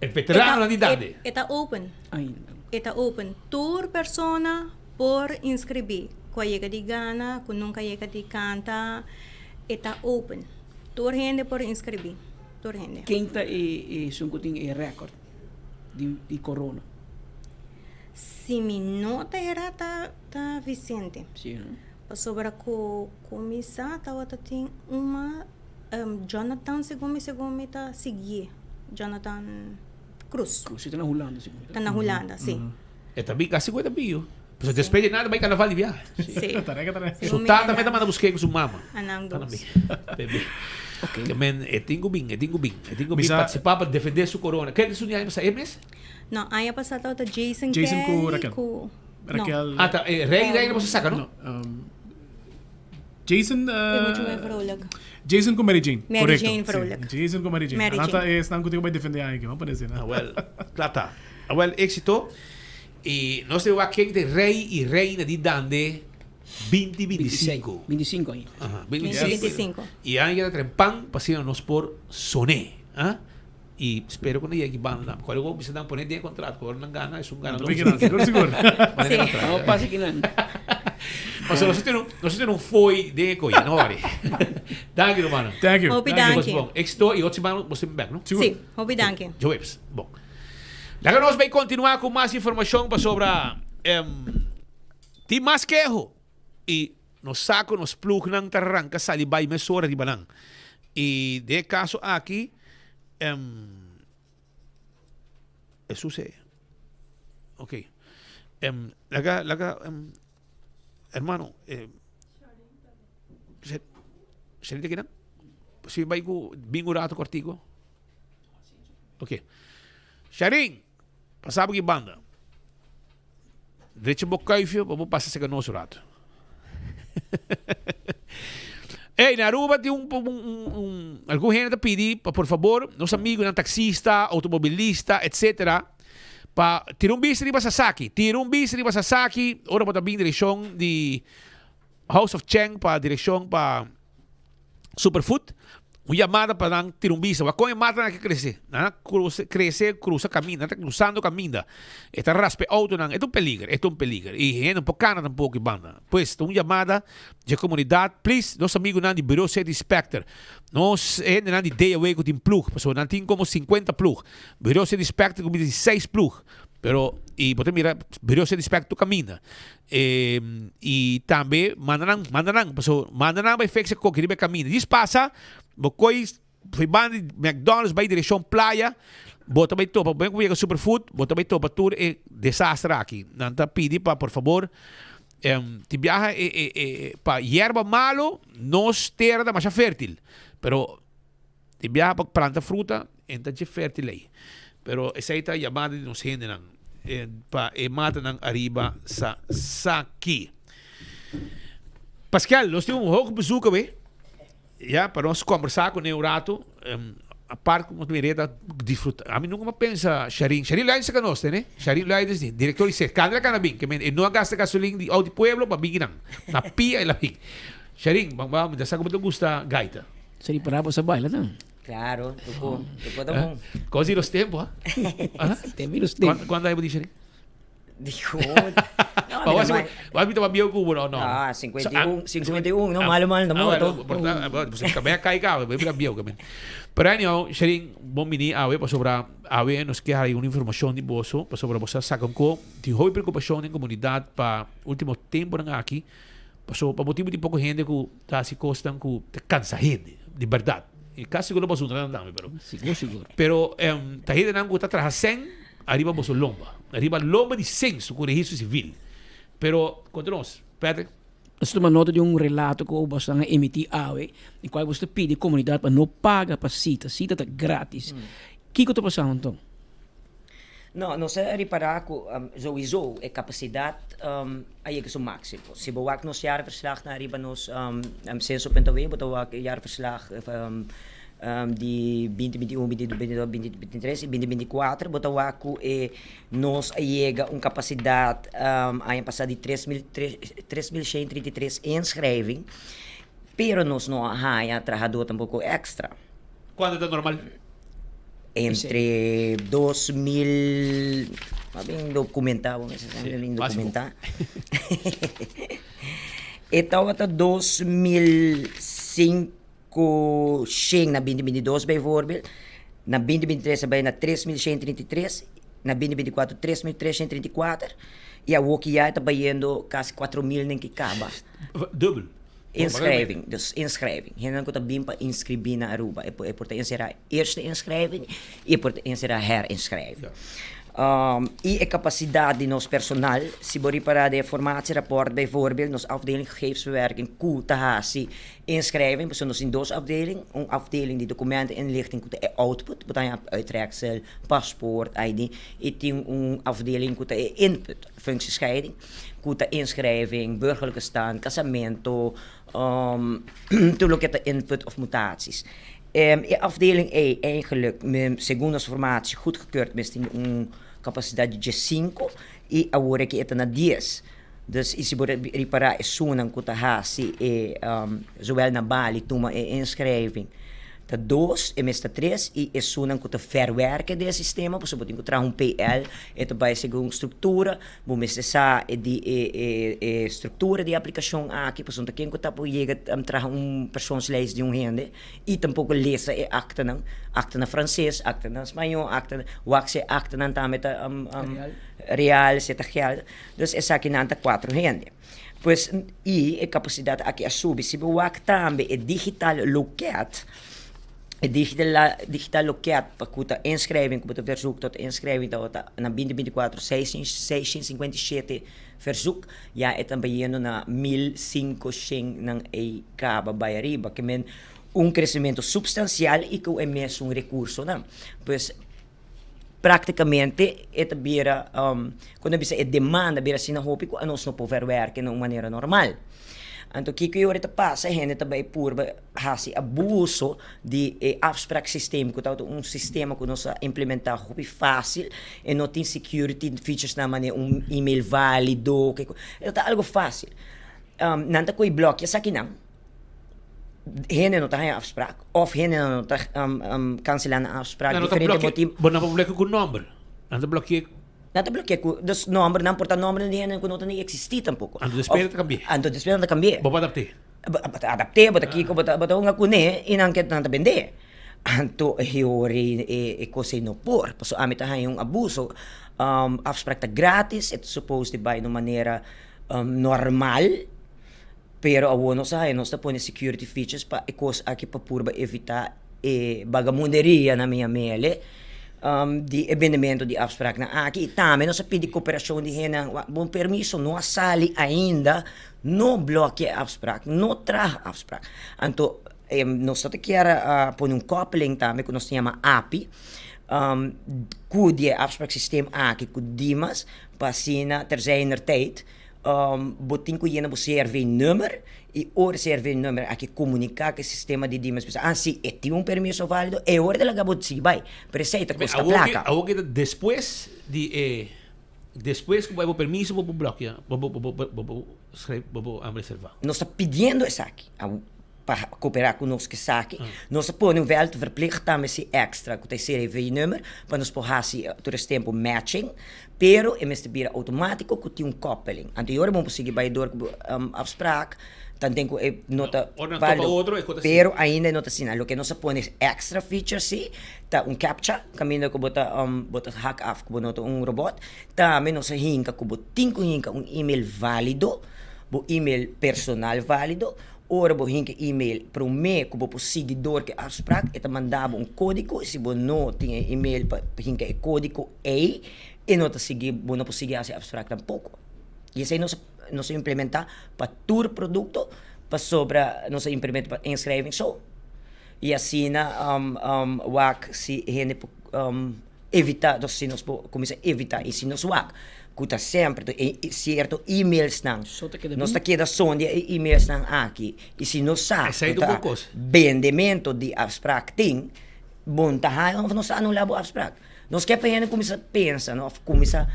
É veterano de idade. Está open. Ainda. Está open. Tour persona por inscrever. Com chega de gana, com nunca chega de canta, está open. Tour gente por inscrever. Tour gente. Quem está é recorde de corona? Se me nota era tá Vicente. Sim. Sobre começar, tá tem uma Jonathan segundo tá seguir. Jonathan Cruz. Cruz está na Holanda, sim. Está na Holanda, sim. É também quase 50 bio. Mas despede nada, vai carnaval de viagem. Sim. Sultan também tá mandando buscar com sua mama. Anang dos. Bebê. Ok. Também é tingo bem participar para defender sua corona. Quer dizer, não sai mesmo? Não, aí passado tá Jason com Raquel. Raquel. Ah, tá. Rei não você saca, não? Jason Jason com Mary Jane. Mary Jane Vrolijk. Jason com Mary Jane. Anata estão contigo para defender aí, vamos parecer, né? Well, claro. Well, éxito. E nós temos aqui de rei e reina de Dande 2025. 25 ainda. 25. E ainda trempang pasando-nos por Soné. E espero que não chegue banda. Qual é o que você dá poner de contrato? Qual não gana? É um ganador. Seguro. Não passa aqui não. Mas nós temos foi de coisa, não vale. Thank you, mano. Thank you. Hope danke. Bom, éxito e outro semana você me back, não? Sim, hope danke. Joeps. Bom. Lá nós vamos continuar com mais informação sobre tem mais que erro. E nos saco, nos plug ng tarranca salibay mesura di banang. E de caso aqui eso se. Ok. Hermano, Sharita kinang? Si bay ko bingo rato kortigo. Ok. Sharing, pasaba ki banda. Direito mo kaifio, vamos passar sa nosso rato. Ei, na Aruba tem algum gente pedi, por favor, nosso amigo, taxista, automobilista, etc., para ter bis riba Sasaki. Ora mo também direção de House of Cheng para direção para Superfood. Uma chamada para dar ter bis. Wa com mata na crescer. Na cruza caminho, na cruzando caminho. Esta raspe auto nang, é um peligro. E gente um pouco cana tampouco que banda. Pois, uma chamada de comunidade, please, nosso amigo nang de Bureau City Inspector. Nós nang de day away com tem plug, pessoal, nang tem como 50 plug. Bureau City Inspector com 16 plug. Pero, e pode mirar, Bureau City Inspector caminha. E também, mandanang, pessoal, mandanang vai fixe com que ribe caminho. Diz passa, bocoi, foi banda McDonald's, vai direção praia, bota bem topa, bem com Superfood, bota bem topa, tudo é desastre aqui. Nanta pedi para, por favor, ti viaja para hierba malo, no es tierra demasiado fértil. Pero ti viaja para planta fruta, entonces es fértil ahí. Pero esa es la llamada de nos generan para mata ng arriba sa saki. Pascal, nós temos um pouco de bezoeken weer. Ja, para nós conversar com o rato. A parte como me reda disfrutar. A mim nunca pensa Sharin. Sharin Laides sa kanos, né? Sharin Laides, diretor de ser. Cada canabing, que men não gasta gasolina de ao de pueblo para bignan. Na pia e la big. Sharin, vamos, me sabe como gusta gaita. Seria para sa baila não. Claro, tupo tamong. Quase los tempos, ha? Tempos tempos. Quando aí pode Sharin? Dijo. Vas a ver cubo, no. Ah, 51, no, malo naman ito. Kami kay ka, may biyo kami. Pero anyhow, Sharing, bom mini awe pa sobra awe nos queda aí uma informação de boso, pa sobra bosa sakam ko, di hoy preocupação em comunidade pa último tempo na aqui, pa so pa motivo de pouco gente que tá se costam que cansa gente, de verdade. E quase seguro boso não dá, pero. Seguro. Pero tá gente não tá trabalhando, arriba boso lomba. Arriba lomba de censo com registro civil. Pero, continuamos. Patrick? Gusto man nota de um relato que o basta nga emitir awe, em qual você pede comunidade para não paga para cita tá grátis. Kiko to passando então? Não sei reparar que sowieso a capacidade aí que é o máximo. Se boak nos jaarverslag na arriba nos censo.we, botak jaarverslag di 2021, 2022, 2023 e 2024, botawaku nos chega capacidade a passar de 3.133 inscreving, pero nos não há trabalhador tampouco extra. Quando é normal? Entre 2.000, bem documentado, documentar. Então até 2.500 na 2022 bijvoorbeeld, na 2023 bij na 3.133, na 2024 3.334 e a Woki já está bayendo quase 4.000 nem que acaba. Dubbel. Inschrijving, dus inschrijving. Hinan ko tabim pa inscribir na Aruba. E por te inserar eerste inschrijving e por te inserar herinschrijving. E a capacidade de ons personal, se bori para de informatierapport bijvoorbeeld, ons afdeling gegevensbewerking, Tahasi, inschrijving, we zijn in dos afdeling, een afdeling die documenten inlichting de output, wat je uitreksel, paspoort, ID, een afdeling de input, functiescheiding, de inschrijving, burgerlijke stand, casamento, de input of mutaties. Afdeling E eigenlijk, segundo as formatie, goedgekeurd met een capaciteit de 5 e agora que está na 10. Dus isi reparar é sunang kutahasi zowel na Bali tuma inschrijving. Ta 2 e mesta 3 e sunang kuta verwerken desse sistema, por exemplo, encontrar PL, ito vai segundo estrutura, bumeste sa estrutura de aplicação aqui, por exemplo, quem kuta po chega tra persoonslijst de rende e tampouco lesa acta na francês, acta na espanhol, acta waxe acta na tameta real, seta geld. Dus essa aqui nanta 4 rende. Pois e a capacidade aqui a subir, se o também é digital loket. Digital loket para inschrijving, para verzoek tot inschrijving na 2024 657 verzoek, ja het dan bijeno na 1.500 ng acaba bayariba, que men crescimento substancial e que é mesmo recurso, não? Pois praticamente esta bira quando bisa demanda bira sinahopi ko anos no poder verken de maneira normal. Então, o que eu ahorita passa é que também por abuso de afspraaksysteem, que é sistema que nós implementar muito fácil e não tem security features na maneira email válido, é algo fácil. Nanta ko i-block sa akin hene não está afspraak of hene não está cancelar na afspraak diferente motivo. Bom, não publica com número. Nanta bloqueia. Nata bloqueia dus number não porta number nem não não nem existir tampouco. Ando despera cambiar. Ando despera cambiar. Bobo adapte. Bota aqui ko bota nga kune inangket nanta bende. Anto hiori cosa no por. Paso amita yung abuso afspraak gratis, ito supposed by no maneira normal. Pero awono sa hayo nos tapone security features pa ikos aqui pa purba evitar bagamunderia na minha mele. di evenemento di afspraak na aqui. Também nós pedimos cooperação de rena, bom permisso, não sali ainda, não bloqueia afspraak, não traz afspraak. Então, nós temos que pôr koppeling também que nós chamamos API, que die afspraaksysteem aqui, que dimas, passina terzeiner tijd, botin ku yena bo CRV-nummer, e o CRV-nummer aqui comunicar que o sistema de dimas, se tem permiso válido, é hora de la gabot si vai, preceita custa placa. Algo que depois que vai o permiso, vou bloquear, vou reservar. Nós estamos pedindo isso aqui, para cooperar conosco isso aqui. Nós podemos wel te verplichten também esse extra, com o CRV-nummer, para nós poder todo esse tempo matching, pero é mesmo automático que tem koppeling. Anterior, vamos conseguir vai door afspraak, dan tem que nota válido, pero ainda não está assinado. O que nós põe extra feature sim, tá captcha, caminho que bota hack off, que bota robot, também nós hinca que bota email válido, email personal válido. Ora bo hinke email para me que bo seguidor que afspraak eta mandava código, se bo não tinha email para hinke código e não tá seguir bo não conseguir esse afspraak tampouco. E isso aí nós implementar para todo produto, para sobra nós implementa para inscreving so. E assim wak se rende evitar, se nós começa a evitar e se nós wak kuta sempre certo emails nang nós aqui da sonde emails nang aqui e se nós sabe vendimento de afspraak ting bom tá aí nós anulamos afspraak nós quer para começar pensa nós começar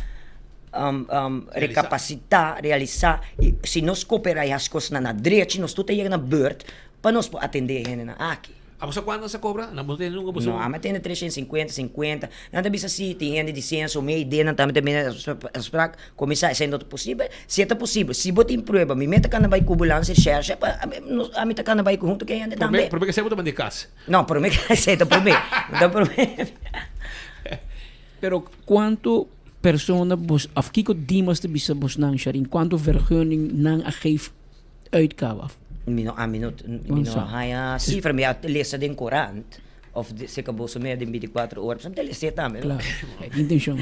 recapacitar realizar e se nós cooperar as coisas na direita nós tudo aí na beurt para nós atender na aqui. Sa quanto sa cobra? Não tem nunca não, mas tem 350. Nada bisa se tem de licença, meia ideia, também para começar sendo possível. Se é possível, se botar prova, me meta que não vai cubular, se chercha, a meta que não vai junto que ainda também. Por que você botar de casa? Não, por mim que você tá por mim. Pero quanto persona bos afkiko dimas te bisa bos nang sharing, quanto vergunning nang geef uitgawe af? Mino haya cifra me lesa din courant of se acabou so meia de 24 horas, não tem lesa também. Claro, é intenção.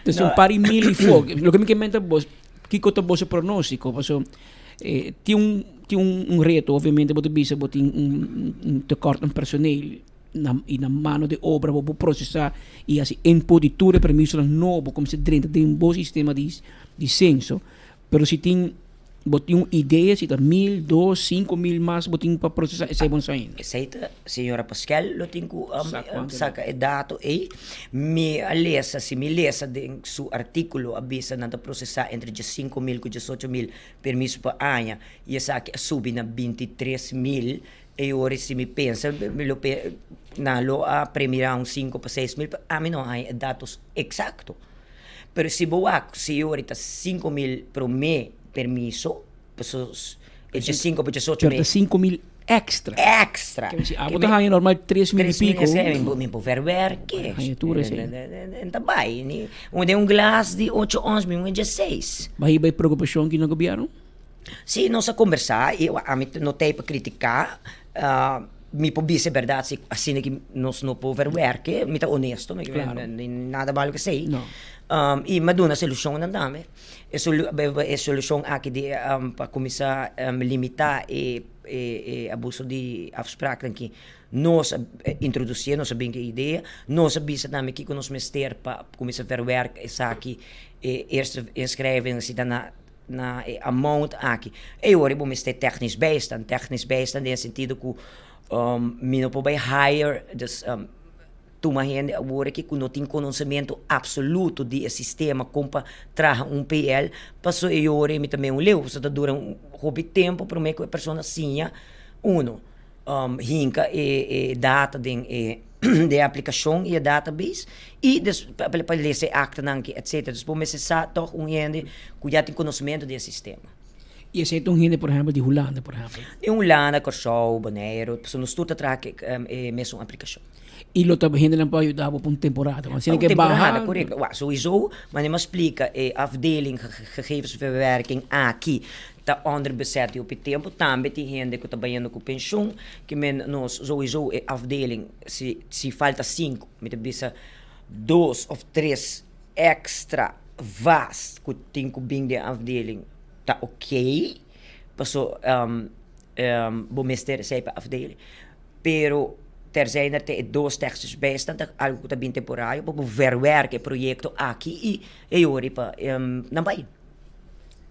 Então, para mil e fogo, o que me comenta vos, que conta vos pronóstico, passo tem um reto, obviamente, você bisa botar tekorte em personeel na mano de obra para processar e assim input e tudo permisso novo como se dentro de bom sistema de censo, pero se tem botinho ideia se tá 1,000, 2,000, 5,000 mais botinho para processar esse bom saindo. Aceita, senhora Pascal, eu tenho saca o dado e me lesa de seu artigo avisa na processar entre 5,000 e 18,000 permisso para ano e essa que subi na 23,000 e ora se me pensa na lo a premiar 5 para 6,000 a mim não há dados exatos. Pero se boa senhora está 5,000 para mês permiso, pessoas de 5 para 18 mil. 5,000 extra. Extra. Você tem normal 3,000 e pico. Me poder ver que. Então vai, onde glass de 8 ons, me de 6. Vai preocupação que no governo? Sim, nós a conversar, eu não tenho para criticar. Me pode dizer verdade, assim que nós não podemos ver que, me tá honesto, nada mal que sei. E maduna solução não dá, é solução aqui de para começar a limitar e abuso de afspraak que nós introduzir nós bem que ideia nós sabemos também que nós mester para começar a ver werk essa aqui eerst inscreving se na amount aqui e agora vamos ter technisch bijstand in sentido que não pode hire dus toma gente agora que não tem conhecimento absoluto de sistema como para trazer PL passou e agora me também leu se dura hobby tempo para que a pessoa sinha hinka e data de aplicação e a database e para ler acta etc. Então, você sabe toch gente que já tem conhecimento desse sistema. E esse é um gente, por exemplo, de Holanda, por exemplo. De Holanda, Curaçao, Bonaire, so nos tudo traque mesmo aplicação. E lo também gente não pode ajudar por uma temporada. Mas Een que temporada, barra, correct. Sowieso, maar je mag explica, afdeling gegevensverwerking aqui está onderbezet op het tempo, também tem gente que está trabalhando com pensioen, que men nos sowieso afdeling, se falta 5, met bisa 2 of 3 extra vas, que tem que bem de afdeling, tá ok, passo bom mestre sei para afdeling, pero terzijde er 2 textos bijstaan, dat algo que bem temporário, para verwerken projeto aqui e ori para nambay.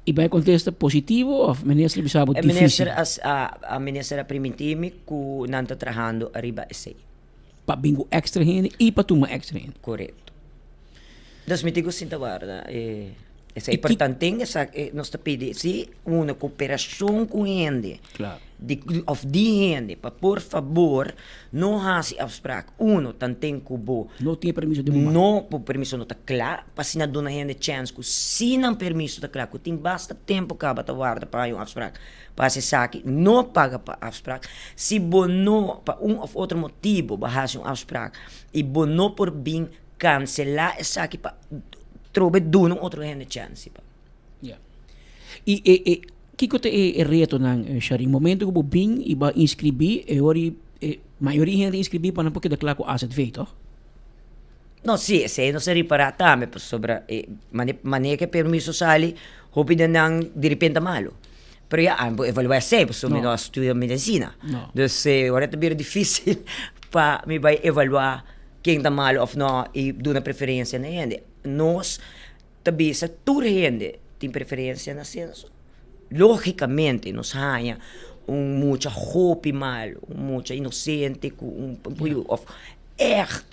E vai contexto positivo ou ministro bisabo difícil? A ministra primitimi ku nanta trabajando arriba esse. Pa bingo extra gente e pa tuma extra gente. Correto. Das mitigo sinta guarda essa é importante, essa nós tá pedi se uma cooperação com gente. Claro. Die gente, pa por favor, não hasi afspraak. Uno, tantem kubo. Não tem permisso de momento. Não, por permisso não tá claro. Pa sina dona gente chance ku sinang permisso tá claro. Ku tem basta tempo kaba ta guarda pa yung afspraak. Pa se saki, não paga pa afspraak. Si bono, pa of outro motivo, bahas yung afspraak. E bono por bing cancelar essa aqui pa trobe doon ng outro gente chance pa. Yeah. E Kiko te reto ng Sharing momento ko bing iba inscribi ori maioria gente inscribi para porque declara ko asset veto. No, sì, se non si riparata me sobra mane che permesso sali hopi na nang di repente malo. Pero ya ambo evaluar sempre so no. Studio medicina. No. Dus ora é bem difícil pa me vai evaluar quem tá malo of no e do na preferência na gente. Nós tabi sa tur gente tem preferência na senso. Logicamente nos hanya mucha hopi malo, mucha inocente com of echt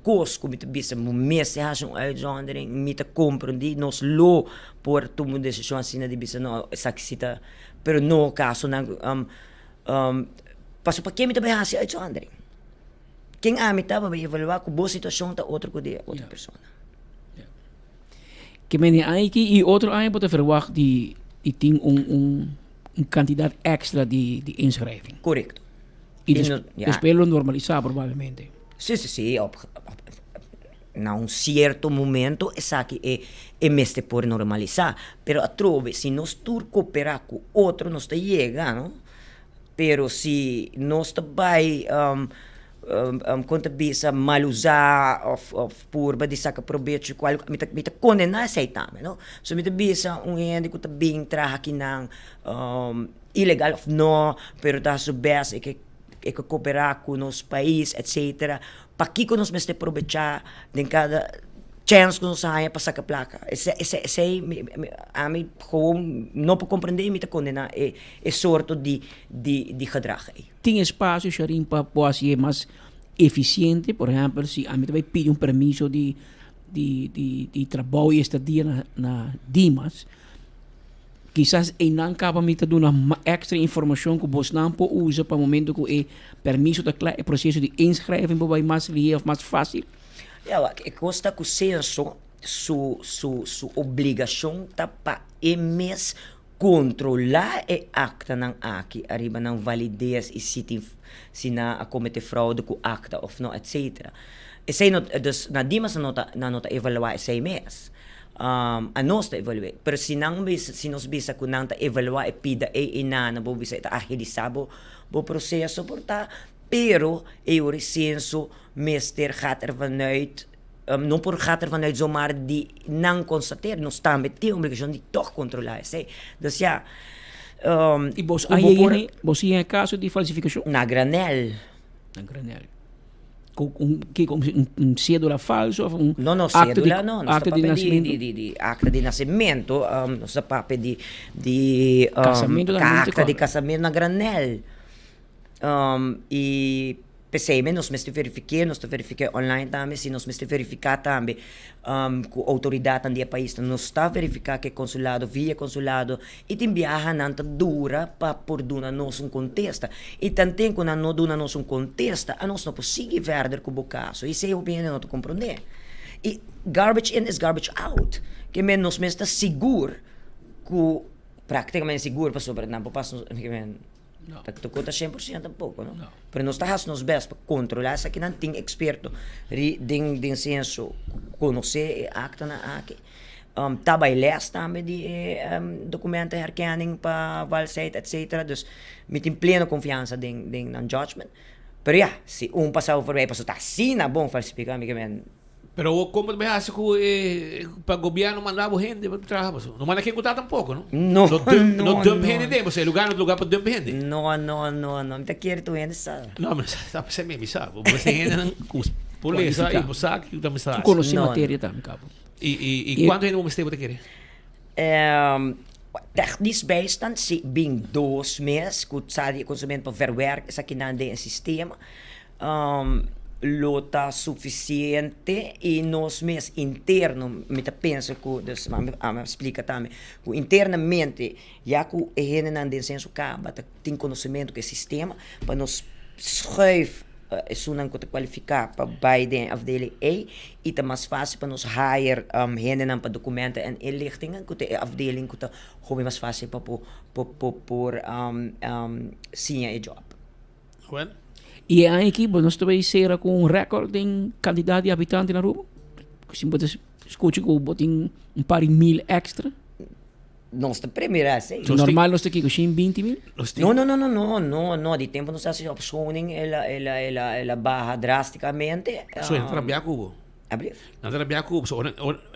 kost met bisa mensen has een uitzondering met compreender nos lo por tomar decisão assim de bisa no saxita pero no caso na passo para quem me também has uitzondering quem amita vai evaluar com boa situação da outra com de outra pessoa que men aí e outro aí pode verwacht die tem quantidade extra de inschrijving. Correcto. E después lo normalizar provavelmente. Sì, na un certo momento essa que é meste por normalizar, pero a trove se nós tur cooperar com outro nós tá chegando, pero se nós tá vai conta bisa mal usar of purba de saca proveito qual mita condenar aceitame, no? So mita bisa gente que tá bem traha aqui nang ilegal of no, pero tá subes e que cooperar com nos país, etc. Pa que nos meste aproveitar de cada chance que nos haya para sacar placa. Esse a mim gewoon não para compreender mita condenar é sorto de gedrag. Tem espaço Sharing para poder ser mais eficiente, por exemplo, se a mim vai pedir permisso de trabalho e estadia na Dimas, quizás não acaba me dar uma extra informação que você não pode usar para o momento que o permisso da claro, o processo de inscrever vai mais ligeiro, mais fácil. Costa com senso sua obrigação tá para emes controlar e acta ng aqui arriba ng validez e se na cometer fraude com acta of no etc. Esse não dus na Dimas na nota evaluar esse mês. A nós evaluar, pero se nós bisa ko nang evaluar e pida na bo bisa ita agilizar bo processo porta, pero eu recenso meester gaat vanuit não por gaat vanuit zomaar die nang constateren, nós também tem obrigação de toch controlar, sei. Dus ja, e você é caso de falsificação? Na granel. Com cédula falso ou não cédula não, acta de nascimento, acta de nascimento, nossa papel de casamento acta de casamento na granel. E PCM nós mesmo verifiquei online também, se nós mesmo verificar também com a autoridade do país, nós está verificar que consulado via consulado e tem viaja nanta dura para por duna nós contesta e também quando não duna nós contesta a nós não consegue verder com o caso e se eu bem não compreender e garbage in is garbage out que men nós mesmo está seguro que prácticamente seguro para sobre não passo não tu conta 100% tampouco não pero nós estamos nos best para controlar isso aqui não tem experto de senso conhecer acta na aqui tabay les também de documento herkenning para validade etc dus met in plena confiança de judgment pero se passar por aí passou tá assim na bom falsificar Pero como me hace que para o governo mandava gente para trabalhar? Não manda quem contar tampouco, não? Não. Não dump gente dentro, você lugar para dump gente. Não te quero tu gente sabe. Não, mas está para ser mesmo, sabe? Você gente com polícia e você sabe que também sabe. Conhece matéria também, cabo. E quanto gente você tem que querer? Technisch bijstand, bem 2 meses, que o consument para verwerken, isso aqui não é um sistema. Lota suficiente e nós mesmos interno me penso que dus me explica também que internamente já que a gente não tem senso caba tem conhecimento que sistema para nos schuif isso não que qualificar para beide afdeling A e tá mais fácil para nos hire gente não para documenten en inlichtingen que a afdeling que tá hobby mais fácil para por sim a job. Well. E aqui, nós também será com um recorde em quantidade de habitantes na rua? Se você escuta que tem par de 1000 extra? Nós estamos primeiro assim. Normal nós aqui com 20 mil? Não. De tempo nós estamos opcioning, ela barra drasticamente. Não trabalha com Abrir? Não trabalha com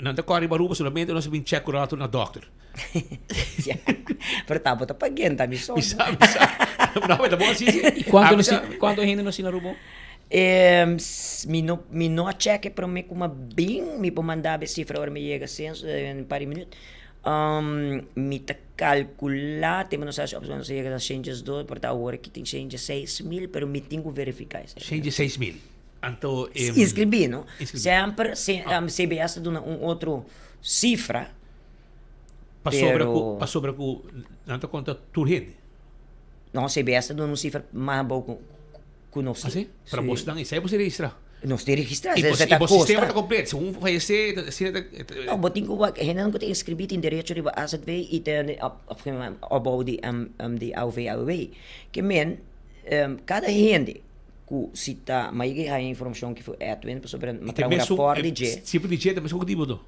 não te corre barulho, solamente nós vamos check o rato na doctor. Pero tá pagando, tá me só. Não, tá bom assim. E quanto ainda não se na rua? Me não cheque para mim como bem, me pode mandar a cifra agora me chega senso em um par de minutos. Me tá calcular, temos nossas opções, não sei que as changes do, por tal hora que tem changes 6,000, pero me tenho que verificar isso. Changes 6,000. Então, inscrevi, não? Sempre, CBS dá outro cifra. Para sobre o não te conta turrede. Não, CBS dá uma cifra mais boa que nós. Assim? Para você não, isso aí você registra. Nós temos registrado. E o sistema está completo. Se um vai ser... Não, mas tem que ver, não tem inscrito em direito de asset way e tem opbouw de AOV. Que men, cada gente que cita, mas aí a informação que foi Edwin sobre um rapport de G. Tipo de G, mas o que digo?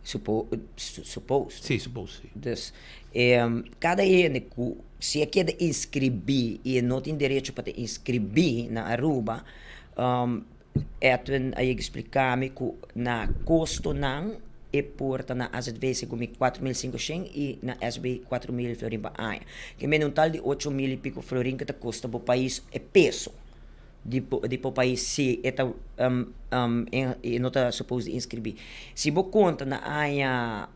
Supposto. Sim, supposto. Dus, cada gente que se quer inscrever e não tem direito para inscrever na Aruba, Edwin aí explicar-me que na custo não é porta na AZV como 4.500 e na SB 4.000 florin para ano. Que é um tal de 8.000 e pico florin que custa para o país é peso. De o país se não está suposto inscrever. Se você conta na ano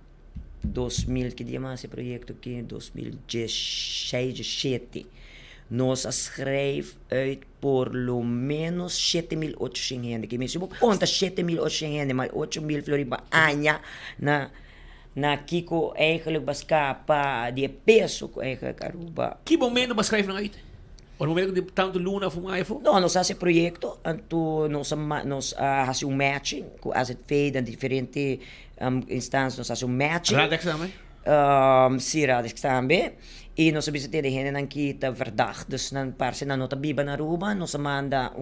2000, que dia mais esse projeto aqui, 2016, 17, nós escrevemos por lo menos 7.800 gente. Que se você conta 7.800 gente, mas 8.000 florin para ano, na Kiko eigenlijk bascapa de peso eigenlijk Aruba. Que momento você escreve na aí? O momento de tanto luna fumar não, nós fazemos projeto, então nós fazemos matching com as feitas em diferentes instâncias, nós fazemos matching. Radex também? Sim, Radex também. E nós visitamos gente que está verdade, dus nan parse na nota biba na Aruba, nós manda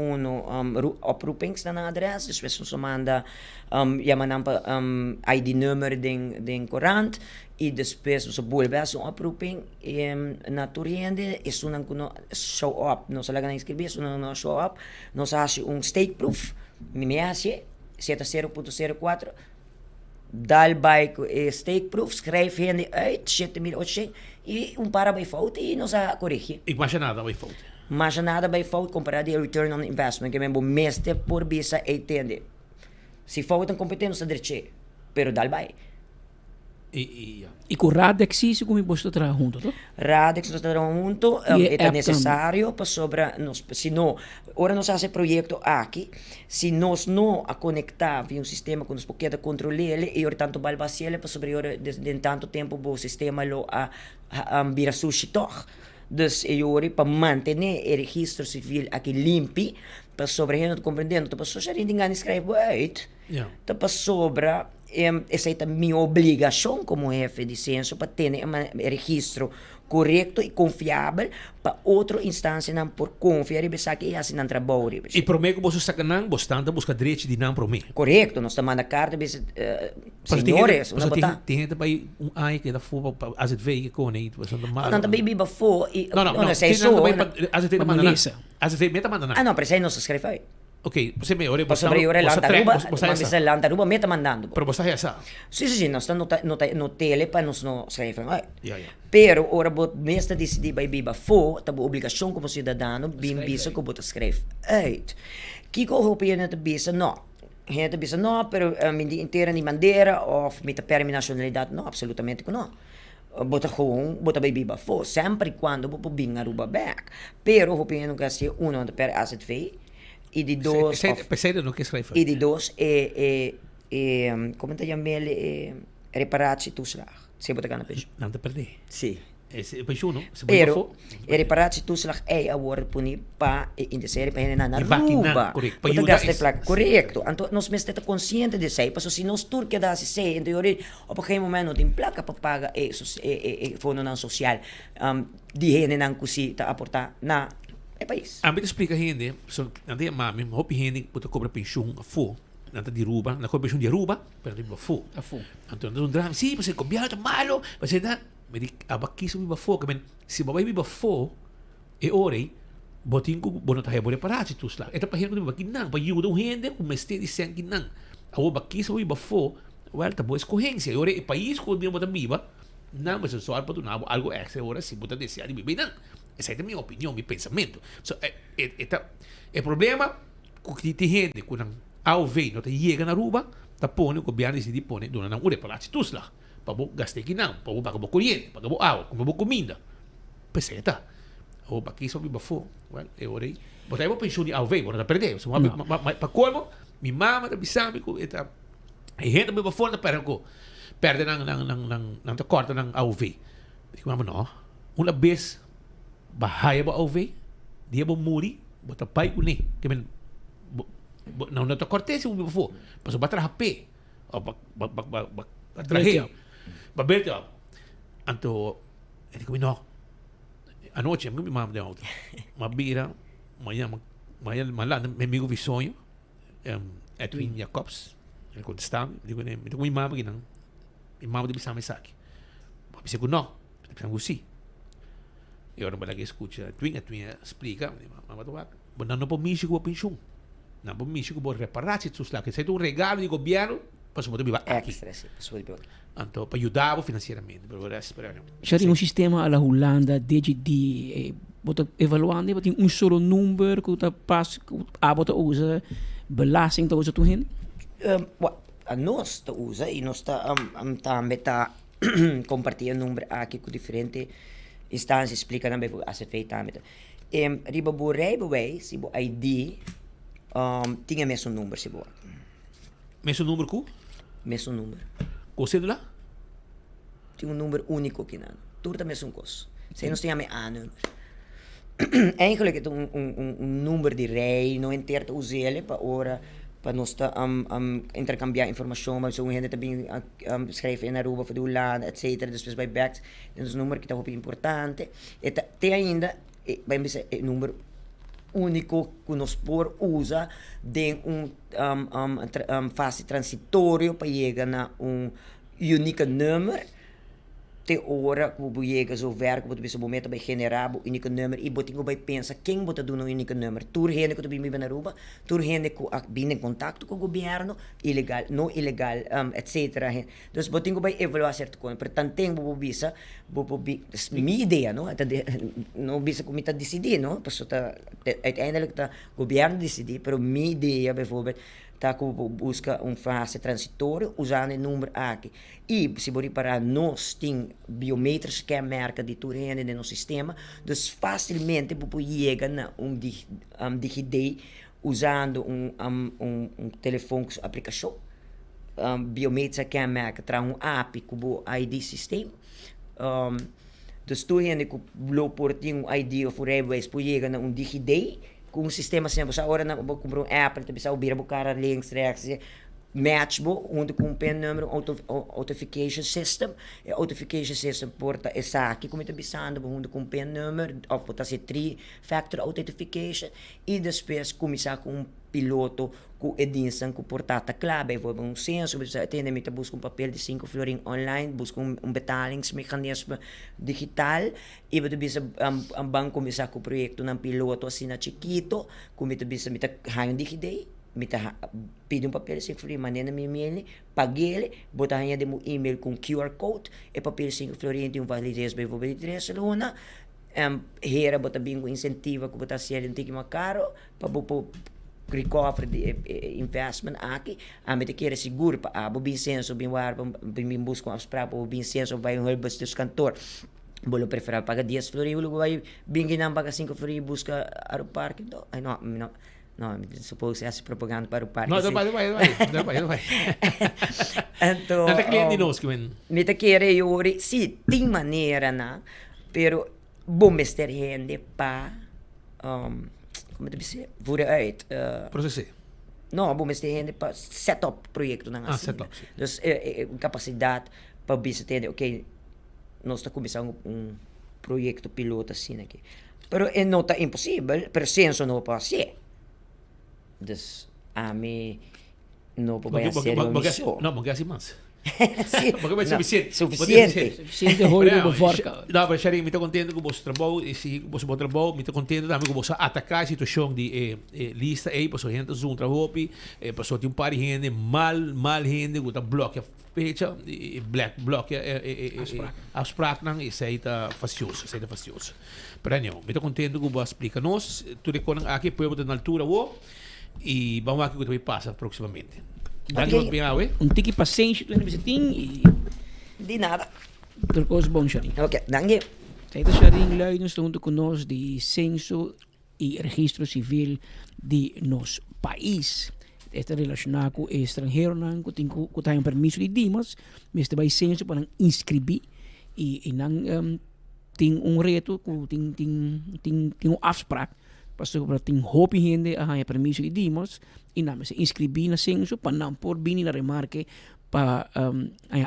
oproepings na adres, dus nós manda yamanampa ID nummer den courant e depois nós volvemos um oproeping na Turiende, isso não show up, nós lá na inscrever, isso não show up, nós fazemos stake proof, MMS 0.04 dal by stake proof, schrijf hen uit 7.800 e para bij fout e nós a corrigir. Ik mas nada bij fout. Mas nada bij fout comparado ao return on investment que mesmo meste por bisa entende. Se fout competente nós a direito, pero dal by. E com Radex isso como você está junto, não? Radex nós está junto, é necessário para sobre nós, se não, ora nós fazemos projeto aqui, se nós não a conectar via um sistema que nós podemos controlar ele e tanto balbaciele para sobre ora de tanto tempo o sistema lo a vira sushi toch. Dus para manter o registro civil aqui limpo para sobra gente compreendendo, para só gente ninguém escreve uit. Ja. Para sobra essa é a minha obrigação como jefe de censo para ter um registro correto e confiável para outra instância não por confiar e pensar que é assim não trabalho. E para mim que você está ganhando, você está buscando direito de não para mim. Correto, nós estamos na carta, senhores, tem gente para um ai que da fuga para as veio com aí, você não mal. Não também biba fo e não sei só. As veio manda. As veio meta manda. Ah não, pero aí não se escreve. Ok, você me ore, você sobre Lantaruba, você Lantaruba meta mandando. Pero você é essa. Sim, nós estamos no tele para nós não escrever. Yeah. Pero ora bot mesta decidir by biba fo, tabo obrigação como cidadano, bim bisa ko bot escreve. Uit. Kiko hoop je net te bisa no. Gente bisa no, pero mindi inteira ni bandeira of met per nacionalidade no, absolutamente no. Bota gewoon, bota by biba fo, sempre quando bo binga ruba back. Pero hoop je no kasi uno per AZV. E de dois. Percebe no que escreve. E de dois como te chama ele? Reparatietoeslag. Você bota na pensioen. Não te perdi. Sim. Esse pensioen, não? Pero, reparatietoeslag é agora puni pa in de série pa na ruba. Correto. Para gastar placa. Correto. Então, nós mesmo estamos conscientes de isso. Porque se nós turque dá se sei, então eu op een gegeven moment não tem placa para pagar fundo não social. Die gente não consegue aportar na país. A mim explica gente, ande mami, hopi gente puta cobra pensión a fo, nanta di ruba, na cobra pensión di ruba, pero di fo. A fo. Então um drama, sim, você copiar tá malo, você dá, me di abaqui sobre fo, que men, se babai bi fo, e ore, botin ko bono ta hebore para ti tusla. Eta pa gente ba kinang, pa yudo gente, com meste di sen kinang. Awo baqui sobre fo, well, ta boa escorrência. E ore e país ko dia botan biba, não, mas só para tu algo extra, ora se botan desejar de bibi não. Essa é a minha opinião, meu pensamento. So, o problema é que gente, quando ao ver, não chega na rua, tá põe o governo decide põe, dona não ure para lá, tusla, para bo gastar que não, para bo pagar corrente, pagar água, como bo comida. Peseta. O aqui só me bafou, well, eu orei. Botar eu pensou de ao ver, não perder. So, para como, minha mama da bisamico, eta e gente me bafou na perco. Perde nang te corta nang ao ver. Digo, mama, não. Uma vez bahaya ba ove dia ba muri bota pai ko ni kemen não te cortese o befo paso ba trape o ba trahe ba belte anto ele comi no anoche mi mamma de auto ma bira manhã malada meu amigo vi sonho Edwin Jacobs ele contestava digo ne mi mamma que não mi mamma de bisame saki ba bise ko no pensando sim. E ora lagi escuta, a Twin explica, mas não por mim chegou a pensão, não por mim chegou a reparar se tu que se tu regalo de governo para se poder viver aqui, então para ajudar financeiramente, para o resto para já tem sistema a la Holanda desde bota evaluando, bota solo número que tá pas a bota usa belasting tá usa tu hen? Nós tá usa e nós tá também tá compartilhando número aqui com diferente instância explica também a ser feita também. Riba borei boi se bo ID tinha mesmo número se bo. Mesmo número ku? Mesmo número. Com cédula? Tinha número único aqui não. Tudo mesmo coisa. Se nós tínhamos número. Eigenlijk het número de rei não inteiro usar ele para ora para nós intercambiar informação, mas o gente também escreve na rua para o lado, etc. Depois vai back, então o número que está muito importante. E tem ainda, vai ser número único que nós por usa de fase transitório para chegar na único número. Te hora que você chega zo werk, você bisa momento bij generar o único número e botinho vai pensa quem bota do único número. Tur gente que tu bem na rua, tur gente que bem em contato com o governo, ilegal, não ilegal, etc. Então botinho vai evaluar certo coisa. Portanto tem bo bisa, minha ideia, não? Não bisa como está decidir, não? Porque uiteindelijk tá governo decidir, pero minha ideia, bijvoorbeeld tá que busca fase transitória usando o número aqui. E se você reparar, nós temos biométricos que marca de tudo no nosso sistema, então facilmente você chega na DigiD usando telefone com aplicação. Biométrica que marca traz app com o ID sistema. Então tu gente que por ter ID of rijbewijs, você chega na DigiD com um sistema assim, você agora não vou comprar um app, então você vira o cara links, rechts, match onde com um pen número authentication system, e authentication system porta essa aqui como está bisando onde com pen número, ou pode ser 3-factor authentication, e depois começar com um piloto com edinção com portata clave, vou um senso, você atende me busca um papel de 5 florin online, busca um betalingsmecanismo digital, e você bisa ang banco começar com o projeto ng piloto assim na chiquito, como você bisa mita hayon dikidei, mita pide um papel 5 florin, manena mi email, pagele, botar niya mo email com QR code, e papel 5 florin yung validez by validez luna, hera bota bingo incentiva ko bota siya yung tiki makaro, pabupo recover de investment aqui, a mete queira seguro para a bobin senso bem war bem busca as para bobin senso vai um helbas dos cantor bolo preferar paga 10 florin bolo vai bem não paga 5 florin busca ao parque do ai não suppose essa propaganda para o parque não vai então não cliente nós que vem mete queira yori sim tem maneira na pero bom mester rende pa como deve ser, vooruit. Processo. Não, bom, mas tem para set up projeto na assim. Set up. Então, capacidade para você ter, ok, nós estamos começando projeto piloto assim aqui. Pero não está impossível, pero senso não pode ser. Então, a mim não pode ser isso. Não, porque assim mais. Sim, porque vai ser suficiente. Hollywood forca. Não, mas Sharing, me estou contente com o vosso trabalho, e se o vosso trabalho, me estou contente também com o vosso atacar a situação de lista aí, para a gente zoom trabalho, para só ter um par de gente, mal gente, que bloqueia fecha, black bloqueia as práticas, isso aí está facioso, Para não, me estou contente com o vosso explica nós, tu reconhece aqui, põe na altura, e vamos ver o que vai passar proximamente. Um tiki paciência tu não tem e de nada. Turcos bom Sharing. Ok, danke. Saída Sharing lá nós estamos conosco de censo e registro civil de nosso país. Está relacionado com estrangeiro não que tem um permisso de dimas, mas também censo para inscrever e não tem reto tem afspraak. Para tem hoop gente a permisso de dimos e nada se inscrever na censo para não por bem na remarque para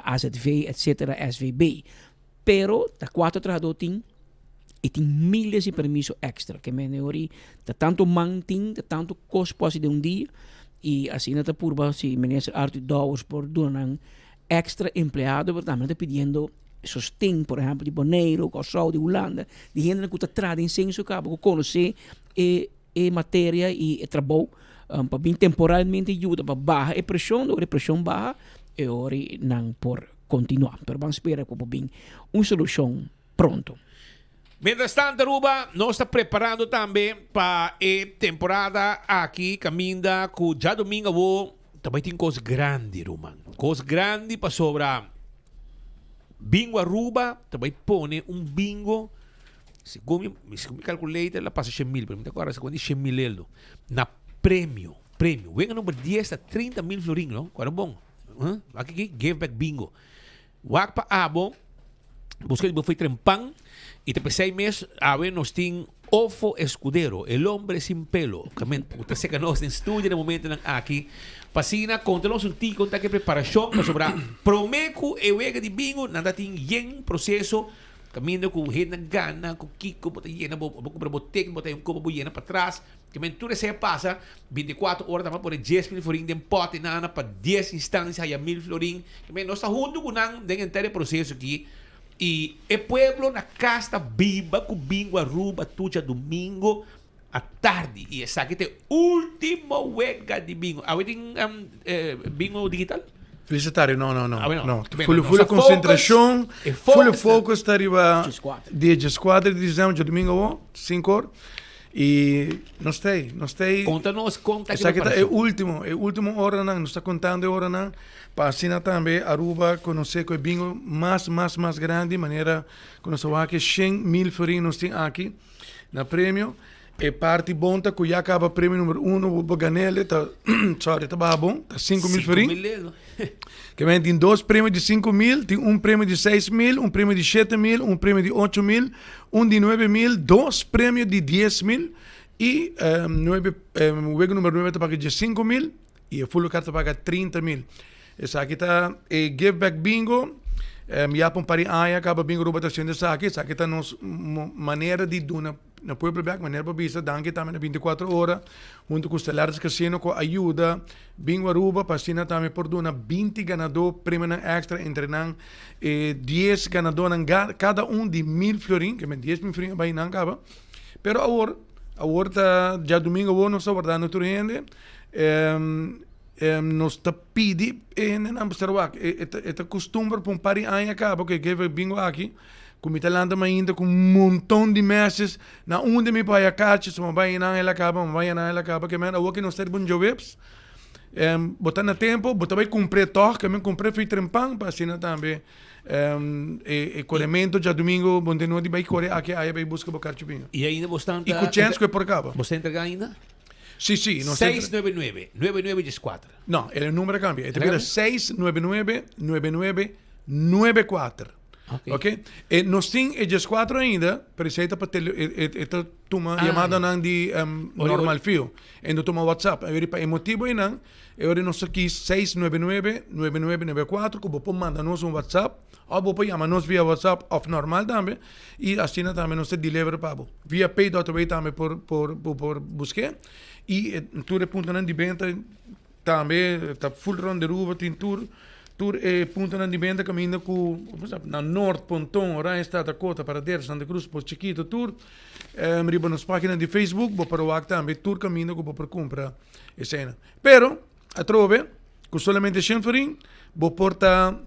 AZV etc SVB pero da 4 trado tem e tem milhas de permisso extra que me neori da tanto manting da tanto costo de dia e assim na purba se ministro $8 por donan extra empleado portanto pedindo sostém, por exemplo, de Bonaire, Kosovo, de Holanda, de gente que está atrás em censo, que conhecer e matéria e trabalho para bem temporalmente ajuda para baixar a pressão baixa e ora não por continuar. Mas vamos esperar para bem uma solução pronto. Mientras tanto, Aruba, nós está preparando também para a temporada aqui, caminda, que já domingo também tem coisa grande, Ruman. Coisa grande para sobrar. Bingo Aruba também põe bingo segundo me calculei ela passa 100,000 pero me agora segundo 100,000 na prêmio venga número 10 a 30,000 florin não qual é bom aqui give back bingo wak pa abo busca de foi trempang e depois 6 meses nós tem Ofo Escudero, el hombre sin pelo. Usted se conoce en estudio en el momento aquí. Pasina, contanos un tico, que preparación para sobrar. Promeco, vega de bingo, nada tem yen proceso. Caminho com gente gana, com Kiko, bota llena, comprar boteca, bota um copo llena para trás. Que mentura se passa, 24 horas, dá para 10,000 florin de pote, nada para 10 instâncias, aí 1,000 florin. Que nós está junto com o inteiro processo aqui. E o pueblo na casta viva com bingo Aruba tuja domingo à tarde. E essa aqui tem última huelga de bingo. Aí tem bingo digital? Felicitário, não. Não. Full concentração, full focus está arriba dia 4 de dezembro, de domingo, 5 horas. E nós tem. Conta-nos, essa aqui é o último hora, nós está contando a hora, não. Para assim também, Aruba conhecer que o bingo mais grande, maneira que nós vamos aqui 100,000 florin nós temos aqui na prêmio. E parte bom tá que já acaba prêmio número 1 o Boganele tá bom, tá 5,000 florin. Que vem tem 2 prêmios de 5,000, tem um prêmio de 6,000, um prêmio de 7,000, um prêmio de 8,000, um de 9,000, 2 prêmios de 10,000 Y juego número 9 te paga 5.000 y el full card te paga 30.000. Esa aquí está Give Back Bingo. Ya pon pari aya acaba bingo ruba taxando essa aqui está nos maneira de duna na pueblo back maneira para visa danke também 24 horas junto com os Stelares Casino com ajuda bingo ruba passina também por duna 20 ganador prêmio extra entre 10 ganador cada de 1.000 florin que 10.000 florin vai não acaba pero agora tá já domingo vou nós guardando tudo ainda nos te pedi en Amsterdam esta costumbre para um pari anos acaba que eu bingo aqui como Italanda ainda com montão de meses na onde me vai a caixa se me vai na ela acaba que man que nós temos jovens botar na tempo botar vai comprar torre que me comprei fui trempang para assim também colhimento já domingo bom de noite vai correr aqui aí vai buscar bocar bingo e ainda bastante e com chance que por acaba você entrega ainda Sí. 699-9914. No, el número cambia. Este es 699-9994. Ok? Nós temos esses 4 ainda, precisa para esta toma chamada de normal fio. E não toma WhatsApp. O motivo é não. Eu nós aqui 699-9994, que você manda nos WhatsApp, ou você chama nos via WhatsApp, ou normal também, e assim também nós deliver para você. Via Pay.way também por buscar. E tudo é ponto de venda também, está full run de ruba, tem tudo ponto de venda caminho com na Norte, Pontão, Randstad, Dakota, Paradeiros, Santa Cruz, por Chiquito, tudo. Riba nas páginas de Facebook, vou para o também, tudo caminho que vou para comprar a cena. Pero, a trove, com solamente 100 florin, vou portar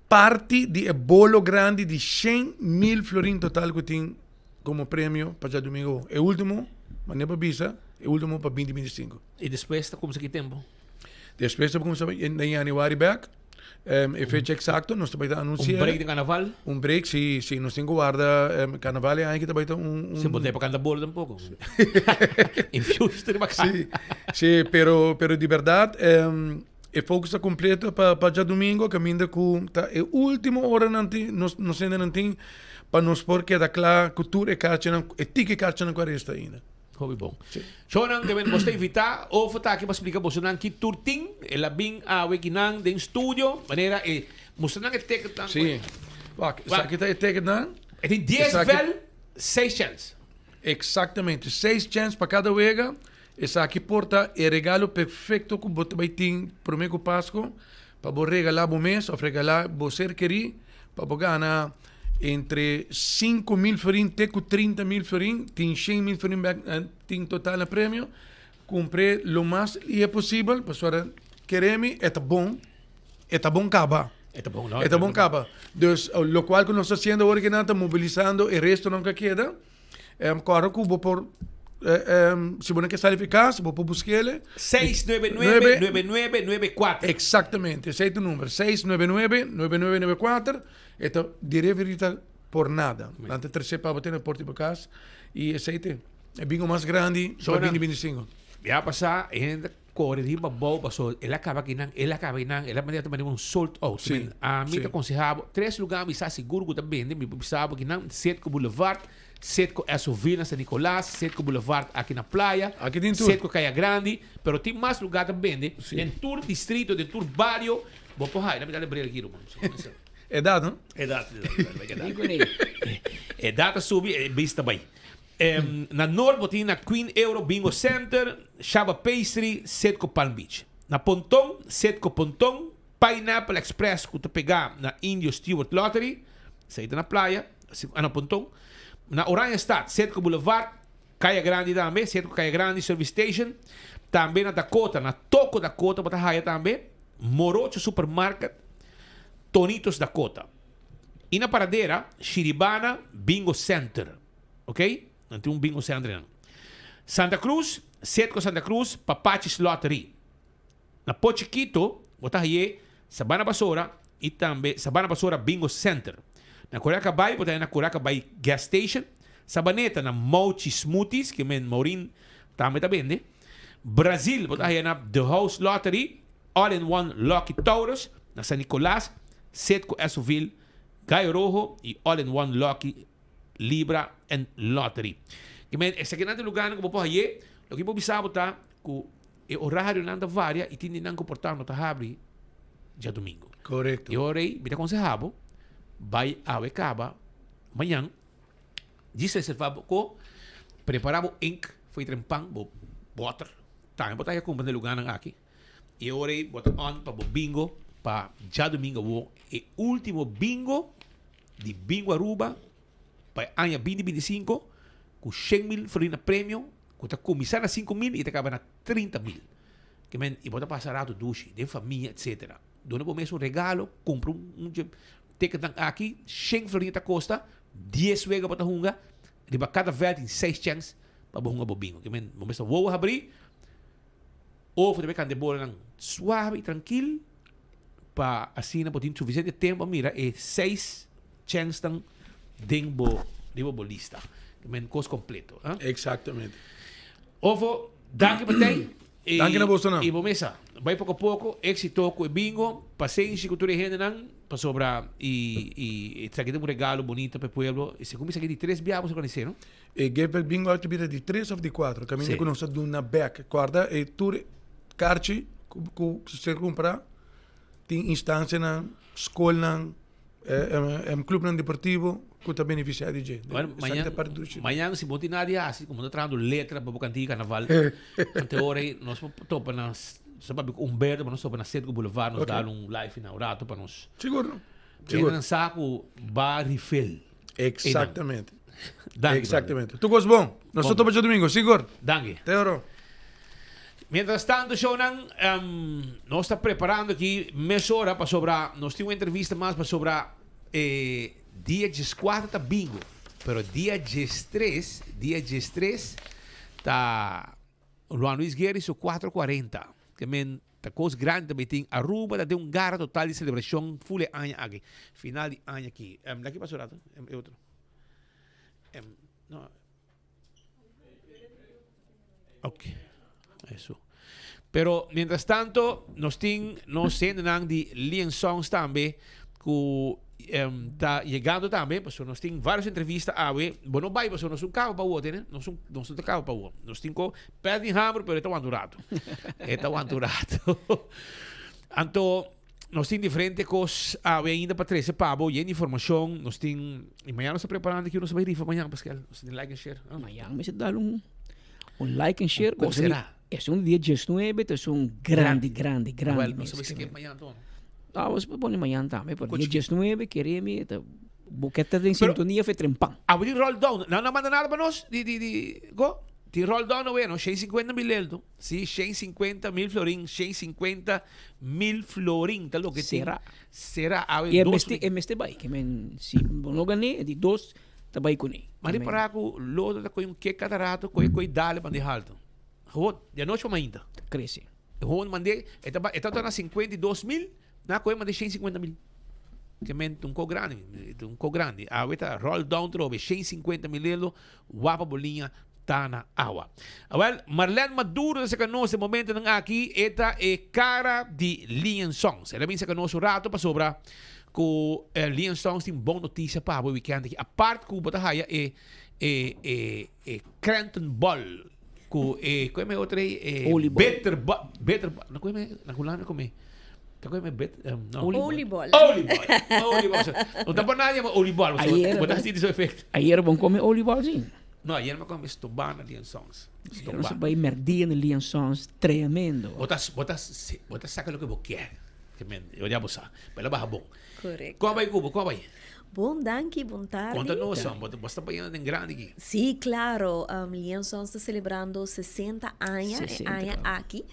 parte de bolo grande de 100.000 florin total que tem como prêmio para domingo. É o último, mas não é para visa. O último para 2025. E depois está como se que tempo? Depois está como se em januário back. Fecha exacto, nós também anunciamos. Break de carnaval? Break, sim, nós temos guarda carnaval e aí que também Se botar para cantar bolo tampouco. Infused de bacana. Sim, pero de verdade, o foco está completo para já domingo, caminho com é última hora nós ainda não tem para nos pôr que da claro cultura e caixa, e tique caixa na 40 ainda. Hobby bom. Shonan deben você invitar ou fotar aqui para explicar você não que turting ela bem a wekinang den studio maneira e mostrar que teke tan. Sim. Wak, aqui está teke dan. Tem 10 vel 6 chances. Exatamente, 6 chances para cada vega. Essa aqui porta é regalo perfeito que você vai ter para o Páscoa para você regalar o mês ou regalar você querer para você ganhar entre 5.000 florin até 30.000 florin, tem 100.000 florin tem total no prêmio. Comprei o mais é possível, para queremos, é bom caba. É bom, não? É bom caba. Então, o qual que nós estamos fazendo agora que nós estamos mobilizando, o resto não queda. Claro que vou por se você quer qualificar, você pode buscar ele. 699-9994. Exatamente, esse é o número. 699-9994. Então, direito por nada. Antes terceiro para bater na porta de casa. E esse é bingo mais grande para 2025. Já passar, ainda corre riba bom, passou. Ele acaba aqui, ela maneira também um sold out. Sim. A mim te aconselhava, 3 lugares, me está seguro que também, me pensava que não, Setco Boulevard, Setco SUV na San Nicolás, Setco Boulevard aqui na praia, aqui tem tudo. Setco Caia Grande, pero tem mais lugar também, em tour distrito, em tour barrio, vou por aí, na verdade, abrir aqui, irmão. É dado, não? É dado. É data sub, é vista bem. Na Norte, tem na Queen Euro Bingo Center, Shaba Pastry, Setco Palm Beach. Na Pontão, Setco Pontão, Pineapple Express, que tu pegar na Indio Stewart Lottery, saída na praia, na Pontão. Na Randstad, Setco Boulevard, Caia Grande também, Setco Caia Grande Service Station. Também na Dakota, na Toco Dakota, Batahaya também. Morocho Supermarket, Tonitos Dakota. E na Paradeira, Chiribana Bingo Center. Ok? Não tem Bingo Center. Santa Cruz, Setco Santa Cruz, Papachis Lottery. Na Pochiquito, Batahaya, Sabana Basora e também Sabana Basora Bingo Center. Na Curaca Bay, Batahaya na Curaca Bay Gas Station. Sabaneta na Mochi Smoothies, que men Maurin também né? Brasil, Batahaya na The House Lottery, All-in-One Lucky Taurus, na San Nicolás, Setco Esoville, Gaio Rojo e All-in-One Lucky Libra and Lottery. Que men, esse aqui não é lugar que vou aí, o que vou bisabo tá, que o horário não anda varia e tem não comportar no tahabri dia domingo. Correto. E orei, me aconselhava, vai a acaba amanhã, disse reservava ko, preparava ink, foi trempang, water, tá, botar aí com o lugar aqui. E orei, botar on para bingo, para já domingo vou, e último bingo de bingo Aruba, para ano 2025, com 100,000 florina prêmio, que está começando a 5,000 e acaba na 30,000. Que men, e bota passar rato duche, de família, etc. Dona por mês um regalo, compra um ticket aqui, 100 florina costa, 10 vega bota hunga, de cada vez tem 6 chances para hunga bobinho. Que men, momento vou abrir, ou também can de bola suave e tranquilo, para assim não pode ter suficiente tempo, mira, e 6 chances tão dentro do bolista. Que men, coisa completo. Exatamente. Ovo, danke batei. Danke na bolsa não. E bomesa, vai pouco a pouco, éxito com o bingo, paciência com toda a gente não, para sobrar e trazer um regalo bonito para o povo. E se começa aqui de 3 biabos organizar, não? E give bingo actività di 3 of di 4. Cammina Sì. con nostra una back. Guarda, e tu carci se você comprar tem instância na escola na clube não deportivo que está beneficiado de gente. Amanhã se botar nada assim, como está trazendo letra para o cantinho carnaval. Até hora nós topa nas sabe Humberto, nós topa na Centro Boulevard, nos dá live na Urato para nós. Seguro. Seguro. Nós saco bar refill. Exatamente. Danke. Exatamente. Tu gostas bom? Nós topa de domingo, seguro. Danke. Te oro. Mientras tanto, Shonan, nós está preparando aqui meia hora para sobrar. Nós temos uma entrevista mais para sobrar dia 14 tá bingo. Pero dia 3 tá Juan Luis Guerres o 440. Também tá coisa grande também tem Aruba, tem gara total de celebração full ano aqui. Final de ano aqui. Daqui para sobrar, outro. Não. Ok. Eso. Pero, mientras tanto, nos sendo de liaisons também, que está chegando também, porque nós temos várias entrevistas a ver. Bom, não vai, porque nós não carro para o outro, né? Nós não carro para o outro. Nós temos pé em hambre, pero está aventurado. Está aventurado. Então, nós temos diferentes coisas a ver ainda para trazer para a e informação. Nós temos. E amanhã nós estamos preparando aqui, nós vamos rifa amanhã, Pascal. Nós temos like and share. Amanhã me dar um like and share. Qual será? Es un día 19, es un grande. Well, não sabemos se é amanhã, então. Ah, você pode pôr amanhã também, porque dia 19, queremos, boqueta de sintonia foi trempão. Abrir roll down, não manda nada para nós, go? Ti roll down, bueno, 150,000 euro, sim, 150,000 florin, 150,000 florin, tal lo que será. E é este vai, que se não ganhei, de 2, tá vai com ele. Mas para que o lodo da coisa que catarato, coisa dale para de alto. Gewoon, de noite para ainda. Cresce. Gewoon mandei, está na 52,000, na coisa mandei 150,000. Que mente um co grande. A weta roll down trove 150,000 euro, wapa bolinha tá na água. Well, Marlene Maduro nesse nesse momento nang aqui, esta é cara de liaisons. Ela vem sa nosso rato para sobra que liaisons tem boa notícia para o weekend aqui. A parte que o Botahaya é Cranton Ball. Come outra better não come na culana come Olibol. Não dá para nada olibol, mas assim diz o efeito. Ayer vão comer olibol sim. Não, ayer me come estobana liaisons. Não se vai merdir em liaisons tremendo. Botas saca o que você quer. Eu já vou saber. Pela barra bom. Correto. Qual vai Cubo? Qual vai? Bom, danke, bom tarde. Conta-nos, você está apanhando em grande aqui. Sim, claro. Liaisons está celebrando 60 anos aqui.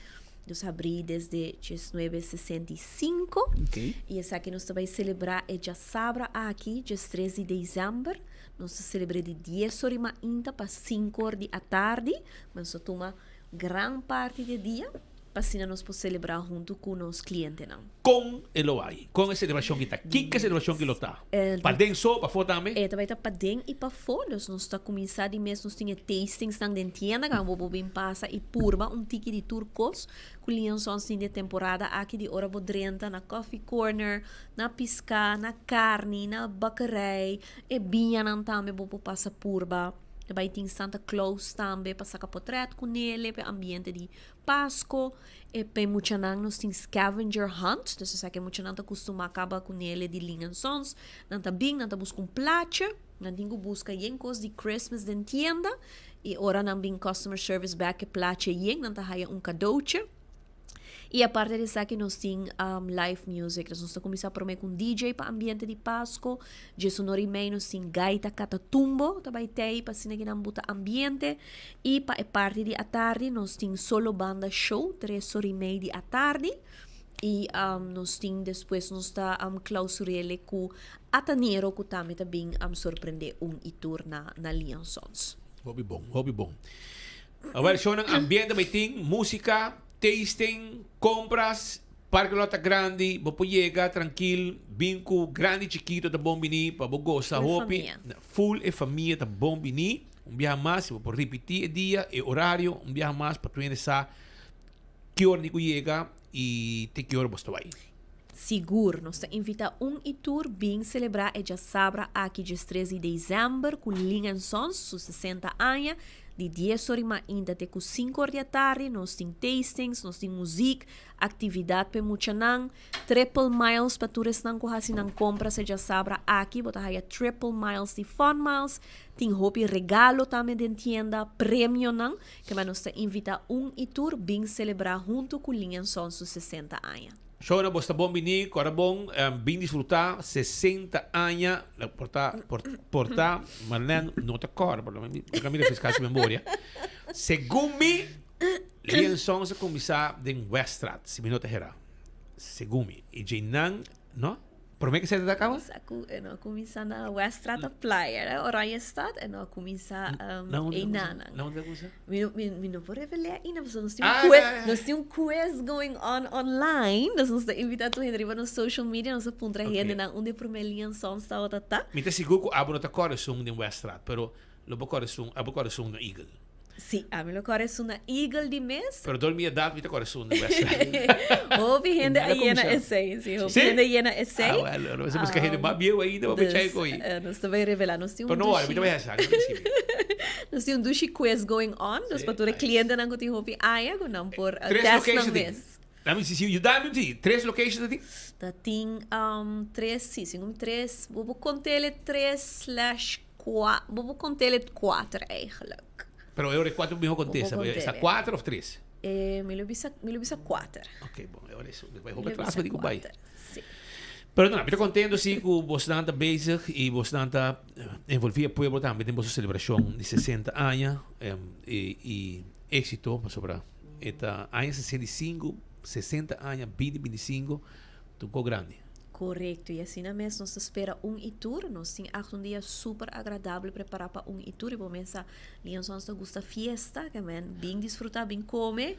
Nós abrimos desde 1965. Okay. E essa aqui nós vamos celebrar é dia sábado aqui, dia 13 de dezembro. Nós celebramos de 10 horas ainda para 5 horas da tarde. Mas só toma grande parte do dia. Para assim nós podemos celebrar junto com os clientes. Não? Com Eloai, com a celebração que está. Que celebração que está? Para dentro só, para fora também? Também está para dentro e para fora. Nós estamos começando mesmo, nós temos tastings na tienda, que vamos bem passa e purba ticket de turcos, com liaisons de temporada aqui de hora bodrenta, na coffee corner, na pisca, na carne, na bacarei, e binha também, vamos passa purba. Daarbij tem Santa Claus também para sacar portret com ele, para ambiente de Páscoa. E para muita nang nós tem scavenger hunt, então se que muita nang tá costuma acabar com ele de Lincoln Sons, não tá bem, não tá busca placa, não tem que busca yencos de Christmas de tienda e ora não bem customer service back que placa yen, não tá haya cadeautje. E a parte disso aqui nós temos live music. Nós estamos começando a prometer com DJ para ambiente de Páscoa. De sonori meio nós temos gaita catatumbo. Também tem para cima que não botar ambiente. E para a parte de à tarde nós temos solo banda show. 3h30 de à tarde. E nós temos depois nós está clausurele com Atanero que também surpreender tour na Leon Sons. Hobby bom. Agora, show ng ambiente, may ting, música, tasting, compras, parque lota grande, bopo llega, tranquilo, binco, grande, chiquito, da bombini, pa bogosa, hopi, full e família, da bombini, viaje mais, por repetir dia e horário, viaje mais, para tu sa que hora nico llega e te que hora você vai. Seguro, nós te invita tour bem celebrar e já sabra aqui dia 13 de dezembro com Lincoln Sons, 60 anos, de 10 horas ainda até 5 horas da tarde, nós temos tastings, nós temos música, atividade para muita nang, triple miles para turistas nang kuhasi nang compra se já sabra aqui, bota aí triple miles de fun miles, tem hobby regalo também de tienda, prêmio nang, que nós te invita tour bem celebrar junto com Lincoln Sons, 60 anos. Show na bosta bom bini, cora bom, bem desfrutar, 60 anos, portar, Marlene, não te cora, pelo menos, a minha fez caso de memória. Segundo me, Leon Sons a começar de Westrat, se me nota errar. Segundo me, e Jainan, não? Por que você está acabando? Eu começar na Westrat Playa, Oranje Stad, e não começar em Nana. Não, não começar? Eu não vou revelar ainda, nós temos um quiz going on online, nós nos invitamos a entrar no social media, nós apontamos a gente onde por Leon Sons está outra tá. Me te seguro que abo não te corre som de Westrat, pero lo corre som no Eagle. Sim, a meu coração na Eagle de mês. Pero dormia dado me coração de Westrat. Houve gente aí na essay, sim. Houve gente aí na essay. Ah, well, nós temos que gente mais biel ainda, vamos ver com aí. Nós também revelar, nós temos Pero não, olha, me também essa, nós temos dushi quiz going on, nós para todo cliente não tem houve aí, não por teste na mês. Dá-me se you dá-me de 3 locations assim? Tem 3, sim, 3. Vou contar ele 3/4. Vou contar ele 4 eigenlijk. Pero eu recuerdo mejor contesta. ¿Está 4 ou 3? Me lo visa 4. Ok, bom. Eu vou atrás para digo bye. Sim. Pero não, estou contente sim que você está bezig e você está envolvido o povo também tem uma celebração de 60 anos e êxito sobre esta ano 65, 60 anos, 2025, tocou grande. Correto, e assim mesmo nós espera tour, nós temos dia super agradável preparar para tour e começa Leon Sons gusta fiesta, que bem desfrutar, bem comer,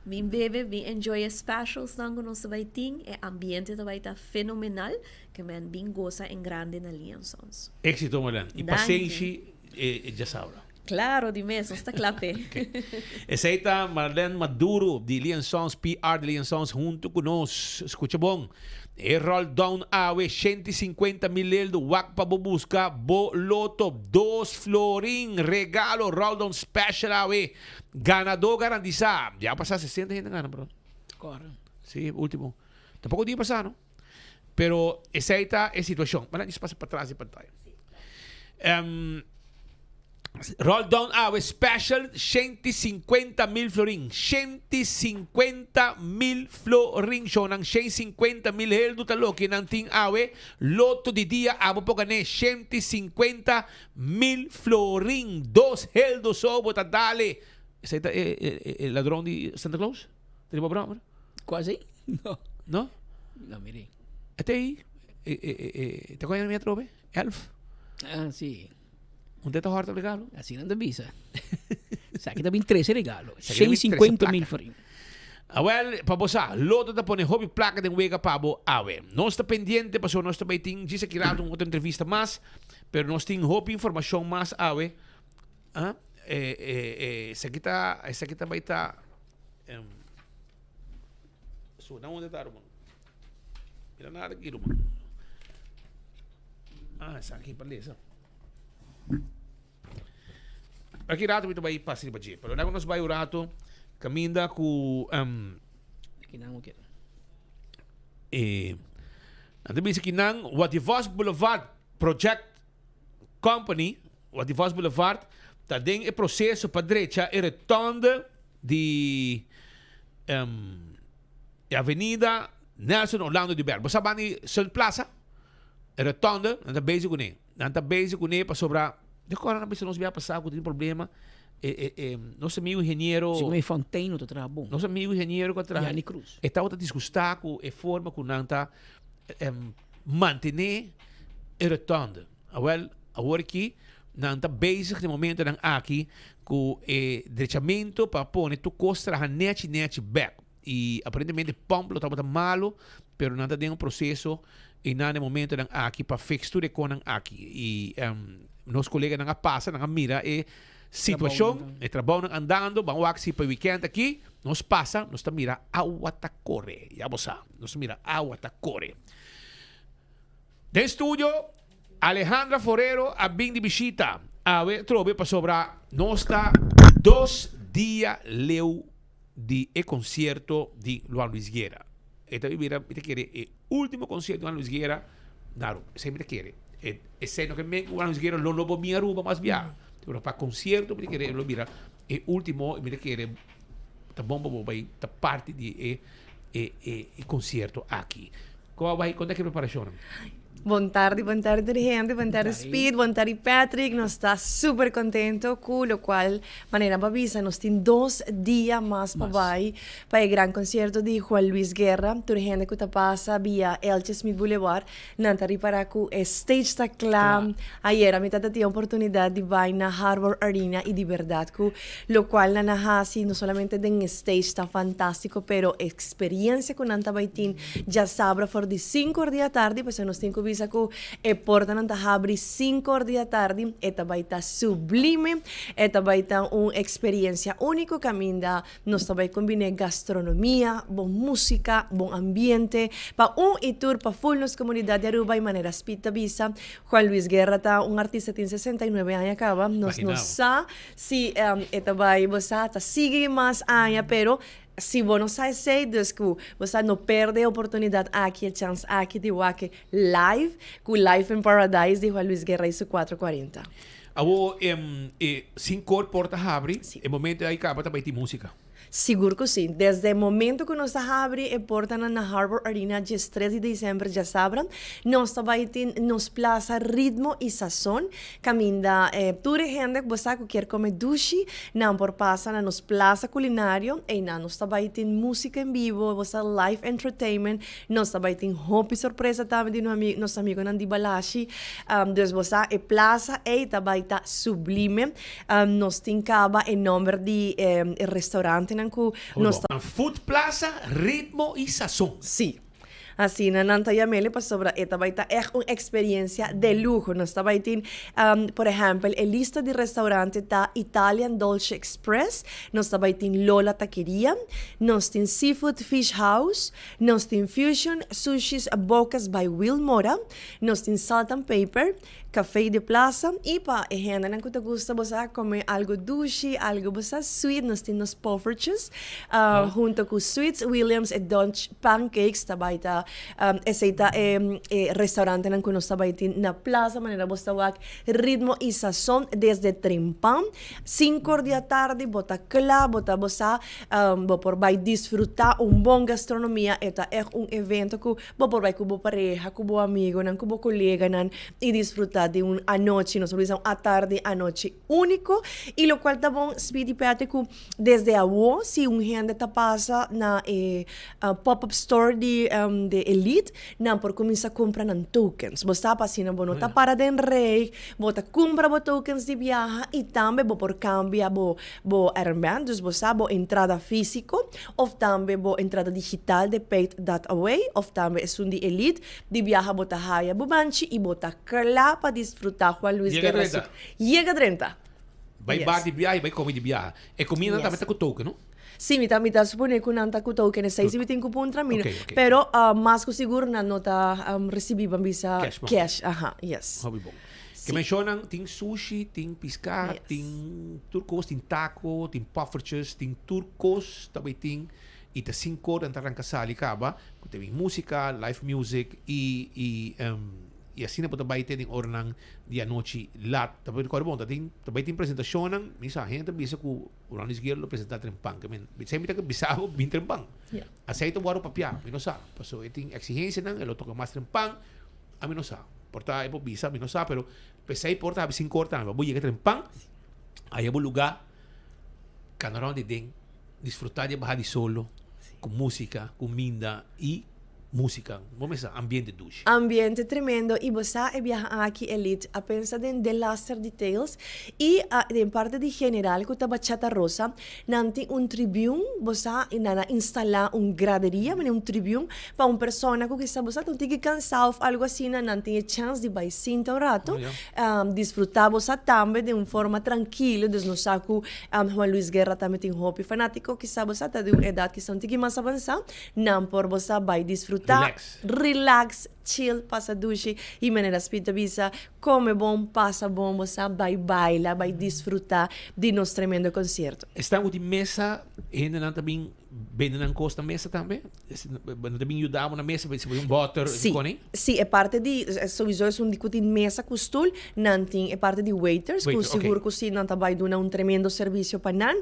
bem beber, bem enjoy specials que nós vai ter, e ambiente vai estar fenomenal, que bem goza em grande na Leon Sons. Éxito, Marlene, e paciência já sabe. Claro, de mesmo, está clape. Essa aí está Marlene Maduro, de Leon Sons, PR de Leon Sons, junto conosco. Escucha bom. E roll down awe 150.000 do wak pa busca bo loto 2 florin regalo roll down special awe ganador garantizado. Já passar 60 gente gana, bro. Claro. Sí, último. Tampoco dia passar, no? Pero essa aí está a situação. Mas isso passa para trás e para trás. Roll down our special 150.000 florin. 150.000 florin. So, nang 150.000 heldo talo kinanting awe. Loto di dia abo po kane 150.000 florin. 2 heldo sobo tadale. Ese el ladrón de Santa Claus? ¿Te lo bravo? Quase? No. ¿No? No, mire. Este ahí, ¿te acuerdas de mi trope? Elf. Ah, sì. Un tetto harto regalo? Assim não avisa. Sa que também 13 regalo. 150.000 florin. Well, para você, loto da pone hobby placa de wega pabo awe. Não está pendiente, passou nós também tem diz aqui lá outra entrevista mais, pero nós tem hobby informação mais awe. Ah, essa aqui vai estar so não onde tá, mano. Mira nada aqui, mano. Ah, essa aqui para ler, aqui rato muito vai passar para pero na nós vai o rato caminda com ante bisa kinang Wadivos Boulevard Project Company, Wadivos Boulevard, tá dentro o processo para direita e retonda de Avenida Nelson Orlando de Berbo. Sabani Sun Plaza, e retonda, nanta base com ele. Nanta base com ele para sobrar. De agora não precisa nos viar passar com tem problema. Nosso amigo engenheiro. Se me Fontaine to tra bom. Nosso amigo engenheiro que tra. Yani Cruz. Está outra disgustar com a forma com nanta manter e retonda. Well, agora aqui nanta base no momento nang aqui com o direitamento para pôr tu costa a net back. E aparentemente pompa estava malo, pero nada tem processo e nada momento nang aqui para fix tudo com nang aqui. E nos colegas nang passa nang mira e situação e trabalho nang andando, vamos aqui para weekend aqui, nos passa, nos tá mira agua ta corre. Ya você, nos mira agua ta corre. De estúdio Alejandra Forero a bem de visita. A ver, trove para sobrar. Nós está 2 dias leu de concerto de Luan Luis Guerra. Esta vivira, te quiere el último concierto de Luan Luis Guerra. Claro, sempre quiere. Ese no que me Luan Luis Guerra lo lobo mi aruba más via. Pero para concierto me quiere lo mira. El último me quiere ta bomba bobai ta parte de concierto aqui. Como vai conta que preparação? Boa tarde, dirigente, boa tarde, Speed, boa tarde, Patrick. Nós está super contento com o qual maneira para avisa. Nós temos 2 dias mais para o grande concerto de Juan Luis Guerra. Dirigente que passa via Elche Smith Boulevard. Nantari para que o stage está claro. Ayer a mitad tinha a oportunidade de ir na Harbor Arena e de verdade que o qual na Nahasi não somente den stage está fantástico, pero experiência com Nanta Baitin já sabe for de 5 da tarde, pois nós temos que visa ko e porta nanta abrir 5 da tarde, eta baita sublime, eta baita experiência única caminda, nós também combine gastronomia, bom música, bom ambiente, pa e tour pa full nos comunidade de Aruba e maneira spita visa. Juan Luis Guerra ta artista tem 69 anos acaba, nós não sa si eta bai bosa ta sigue mais anos, pero se você não sai dus que você não perde a oportunidade aqui, a chance aqui de wake live, com Life in Paradise de Juan Luis Guerra isso 4:40. Abo 5 porta abre, e momento aí acaba também tem música. Seguro que sim. Desde o momento que nós abrimos a porta na Harbor Arena, dia 3 de dezembro, já sabem, nós também temos plaza ritmo e sazón. Caminda toda gente que você quer comer sushi, não por passa na nos plaza culinário, e nós também temos música em vivo, você live entertainment, nós também temos hope surpresa também de nosso amigo Nandi Balashi. Então você é plaza e também está sublime. Nós temos caba em nome de restaurante Food Plaza, ritmo e sazón. Sí. Assim, na Nanta Yamele, para sobra, esta vai estar uma experiência de luxo. Nós também tem, por exemplo, a lista de restaurantes da Italian Dolce Express, nós também tem Lola Taqueria, nós tem Seafood Fish House, nós tem Fusion Sushis Bocas by Will Mora, nós tem Salt and Pepper, Café de Plaza, e para a gente não que gosta você comer algo doce, algo você sweet, nós temos poffertjes, junto com Sweets Williams e Dutch Pancakes, também está aceita restaurante não que nós também tem na plaza, maneira você vai ritmo e sazón desde Trimpam, 5 da tarde, bota claro, bota você por vai desfrutar bom gastronomia, eta é evento que por vai com boa pareja, com boa amigo, não com boa colega, não e desfrutar de a noite, nós utilizamos a tarde, a noite único, e o qual tá bom, Speedy Patrick, desde a UO, se gente tá passa na pop-up store de Elite, não por começar a comprar tokens. Você tá passando, você tá para den rei, você compra tokens de viagem e também por cambia bo Airbnb, dus você bo entrada físico, ou também bo entrada digital de Paid.away, ou também é de Elite, de viagem bota haya bubanchi e bota claro para desfrutar Juan Luis Guerra. Llega 30. Vai bar de viagem, vai comer de viagem. E comida também tá com token, não? Sim, me supone que não está com token, 6,25 pontos, pero mais que seguro não está recebendo visa cash. Aha, yes. Hobby bom. Que mencionan, tem sushi, tem piscar, Yes. tem turcos, tem taco, tem puffertjes, tem turcos, também tem e tem 5 horas entrar kasali kaba, tem música, live music e assim na também tem ornang dia noite lá, também bom, também tem apresentação, misa gente bisa ku ulang isgir lo apresentar trempang, kemen sempre que bisa ako bin trempang. Yeah. Aceito waro papia, minosa. Paso iting exigência nang elo toca mais trempang, a minosa. Porta ipo bisa minosa, pero pesai porta habi 5 horas, vou llegar trempang. Aí é lugar canarão de ding, disfrutar de bajar de solo, com música, comida e música. Vamos a ambiente douche. Ambiente tremendo y vos viajar aquí Elite a pensar en The Laster Details y en parte de general que bachata rosa nanti un tribune vos nada instalar un gradería un tribune para una persona que está vos un tique cansado algo así nanti a chance de bailar un rato disfrutar vos también de una forma tranquila entonces no saco Juan Luis Guerra también tiene un hobby fanático que está vos de una edad que está un tique más avanzada nan por vos vai disfrutar relax, chill, passa duche e maneira spita visa, come bom, passa bom, você vai bailar, vai desfrutar de nosso tremendo concerto. Estamos de mesa, ainda também venden na costa mesa também? Também ajudamos na mesa, se um butter, Sim, é parte de, sowieso é discutir mesa costul, nanting é parte de waiters, que seguro que sim, nanta vai dar tremendo serviço para nan.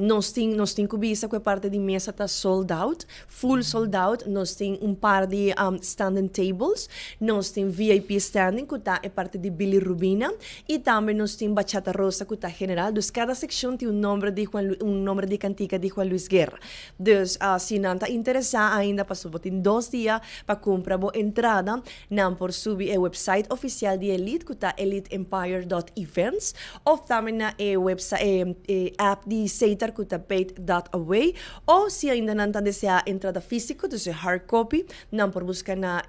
Nós tem cubisa que é parte de mesa tá sold out, full sold out, nós tem par de standing tables, nós tem VIP standing, que tá é parte de Billy Rubina, e também nós tem bachata rosa, que tá general, dus cada seção tem nome de cantica de Juan Luis Guerra. Dus se não está interessado ainda, passou em 2 dias para comprar a entrada, não por subir o website oficial de Elite, que está eliteempire.events, ou também na website app de Seitar, que está paid.away, ou se ainda não está desejando entrada física, dus hard copy, não por buscar na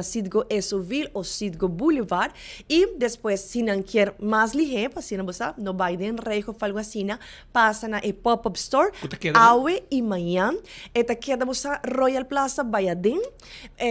Sidgo Esoville ou Sidgo Boulevard, e depois, se não quer mais ligeiro, para se não vai de enrejo, algo assim, passa na pop-up store, awe e manhã, eta queda você Royal Plaza Bayadin,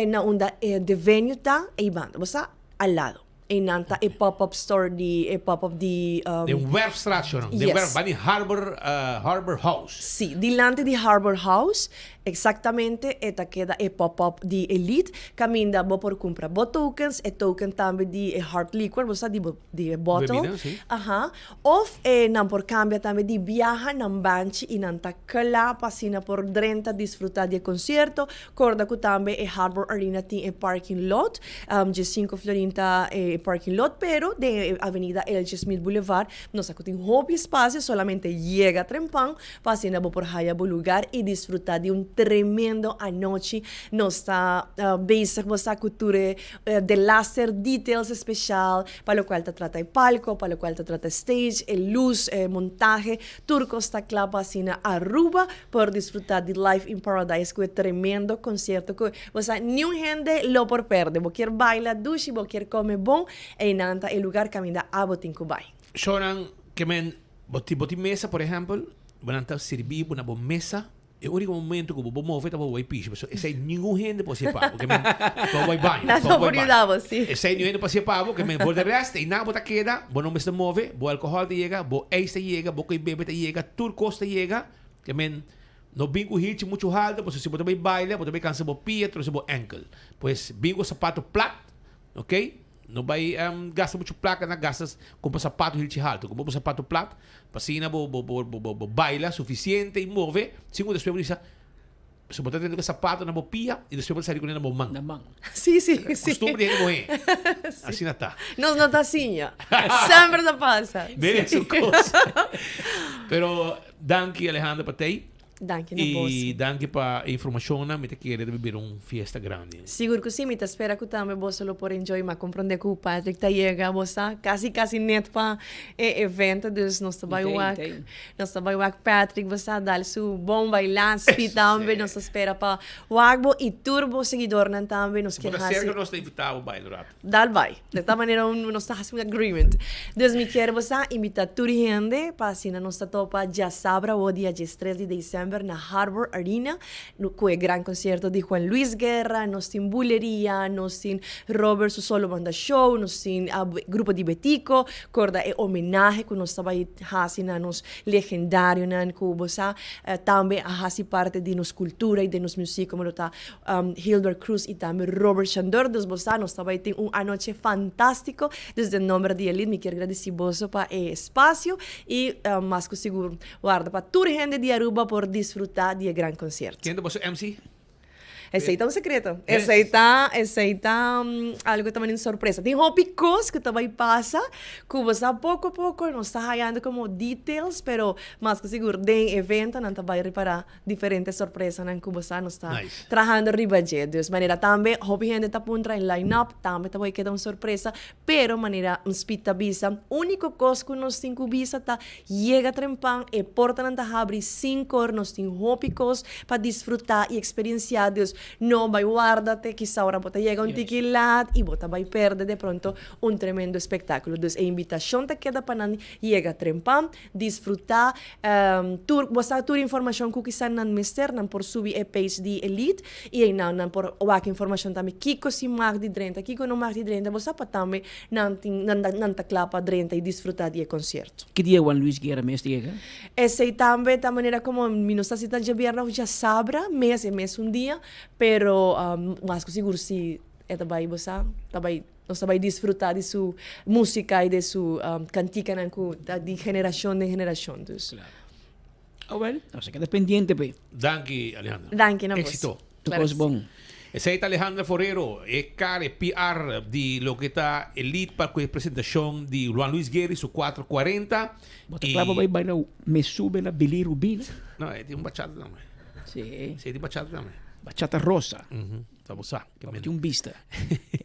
na onda de venue tá e banda, você ao lado. E nanta e pop-up store de pop-up de de Werfstraat, de Werf, vai Harbor House. Sim, dilante de Harbor House, exatamente, eta queda e pop-up de Elite, caminda bo por comprar bo tokens, e token também de hard liquor, você de bottle. Bebida, sim. Aha. Of não por cambia também de viaja nam banchi e nanta kala pasina por drenta desfrutar de concerto, corda que também e Harbor Arena tem e parking lot, de 5 florinta parking lot, pero de Avenida Elche Smith Boulevard, nos tem hobby espaço, solamente llega trempão, pasina por haya lugar e desfrutar de tremendo anoche. Nos está basic, a cultura de Laster Details especial, para lo cual te trata el palco, para lo cual te trata stage, el luz, montaje. Turco está clapa así na Aruba por disfrutar de Life in Paradise, que es tremendo concierto. Que, ni un gente lo por perder. Vos quer bailar, duche, vos quer comer bom, e nanta el lugar camina a botin Kubai. Shoran, que men, boti mesa, por ejemplo, van a servir una buena mesa. É o único momento que eu vou mover, eu vou piso. Esse aí ninguém gente pode ser pago, porque eu vou banho. Nada por idade, sim. Esse aí ninguém pode ser pago, porque vou de resto, e nada bota queda, vou não me se move, vou álcool te chega, vou ex te chega, vou que bebe te chega, turcos te chega, que men no bingo hit muito alto, você se bota bem baile, bota bem cansa bo pie, trouxe bo ankle. Pois bingo sapato plat, ok? Não vai gastar muito placa, não gastas com sapato hit alto, com sapato plat, pasina bo baila suficiente e move, segundo depois diz, se botar dentro do sapato na bopia e depois sair com ele na mão. Na mão. Sim, sim, sim. Costume de morrer. Assim não tá. Nós não tá assim, sempre não passa. Beleza, coisa. Pero danke Alejandra Patei. Danke na E danke para a informação, me te querer beber fiesta grande. Seguro que sim, me te espera que também você lo por enjoy, mas compreender que o Patrick tá chega, você quase net para evento, dus nós trabalhamos Patrick, você dá seu bom bailance também, nós espera para o Agbo e turbo seguidor não também, nós queremos fazer. Cerca nós te invitar ao baile rato. Dal vai, de esta maneira nós tá fazendo agreement. Dus me quero você invitar toda gente para assim nós tá topa já sabra o dia 3 de dezembro December na Harbor Arena, com o grande concerto de Juan Luis Guerra, nós tem Buleria, nós tem Robert Susolo Banda Show, nós tem grupo de Betico, corda é homenagem que nós estamos fazendo nos legendário na Cuba, também a fazer parte de nos cultura e de nos música, como está Hilbert Cruz e também Robert Chandor, nós estamos tem uma noite fantástico, desde o nome de Elite, me quero agradecer para o espaço e mais que seguro, guarda para toda a gente de Aruba por desfrutar de grande concerto. Quem é você MC? Esse aí tá um secreto. Esse aí tá algo também de surpresa. Tem picos que também passa, que você pouco a pouco não está ganhando como details, pero mais que seguro, tem evento, não vai reparar diferentes surpresas que você não está trabalhando riba de Deus. Maneira também, hobby gente tá punta em line-up, também vai quedar uma surpresa, pero maneira spita visa, único coisa que nós tem que visa tá, chega trempang, e porta não tá abre 5 horas, nós tem picos para desfrutar e experienciar Deus. No vai guardate, quizá ahora bota llega un tiquilat y bota vai perde de pronto un tremendo espectáculo. Entonces, a invitación te queda para llega trempam, disfrutar, bosta toda información que quizá nan mister, nan por subir e page de Elite y aí nan por wak información também kiko si mag di drenta, kiko no mag di drenta, bosta pa também nan ta clapa drenta y disfrutar de concerto. Que dia Juan Luis Guerra mes llega? Esse também da maneira como minusta cita de viernes já sabra, mês um dia, pero mas que seguro se é também você também nós também desfrutar de sua música e de sua cantica de geração em geração. Well, o sea, queda pendiente, pe. Danke, Alejandra. Danke, na Éxito. Tudo bom. Essa é Alejandra Forero, é cara PR de lo que está Elite para a apresentação de Juan Luis Guerra, su 440. Bota claro, vai bailar Me Sube na Bilirubina. Não, tem bachata também. Sim. Sim, tem bachata também. Bachata rosa. Vamos lá. Tem vista.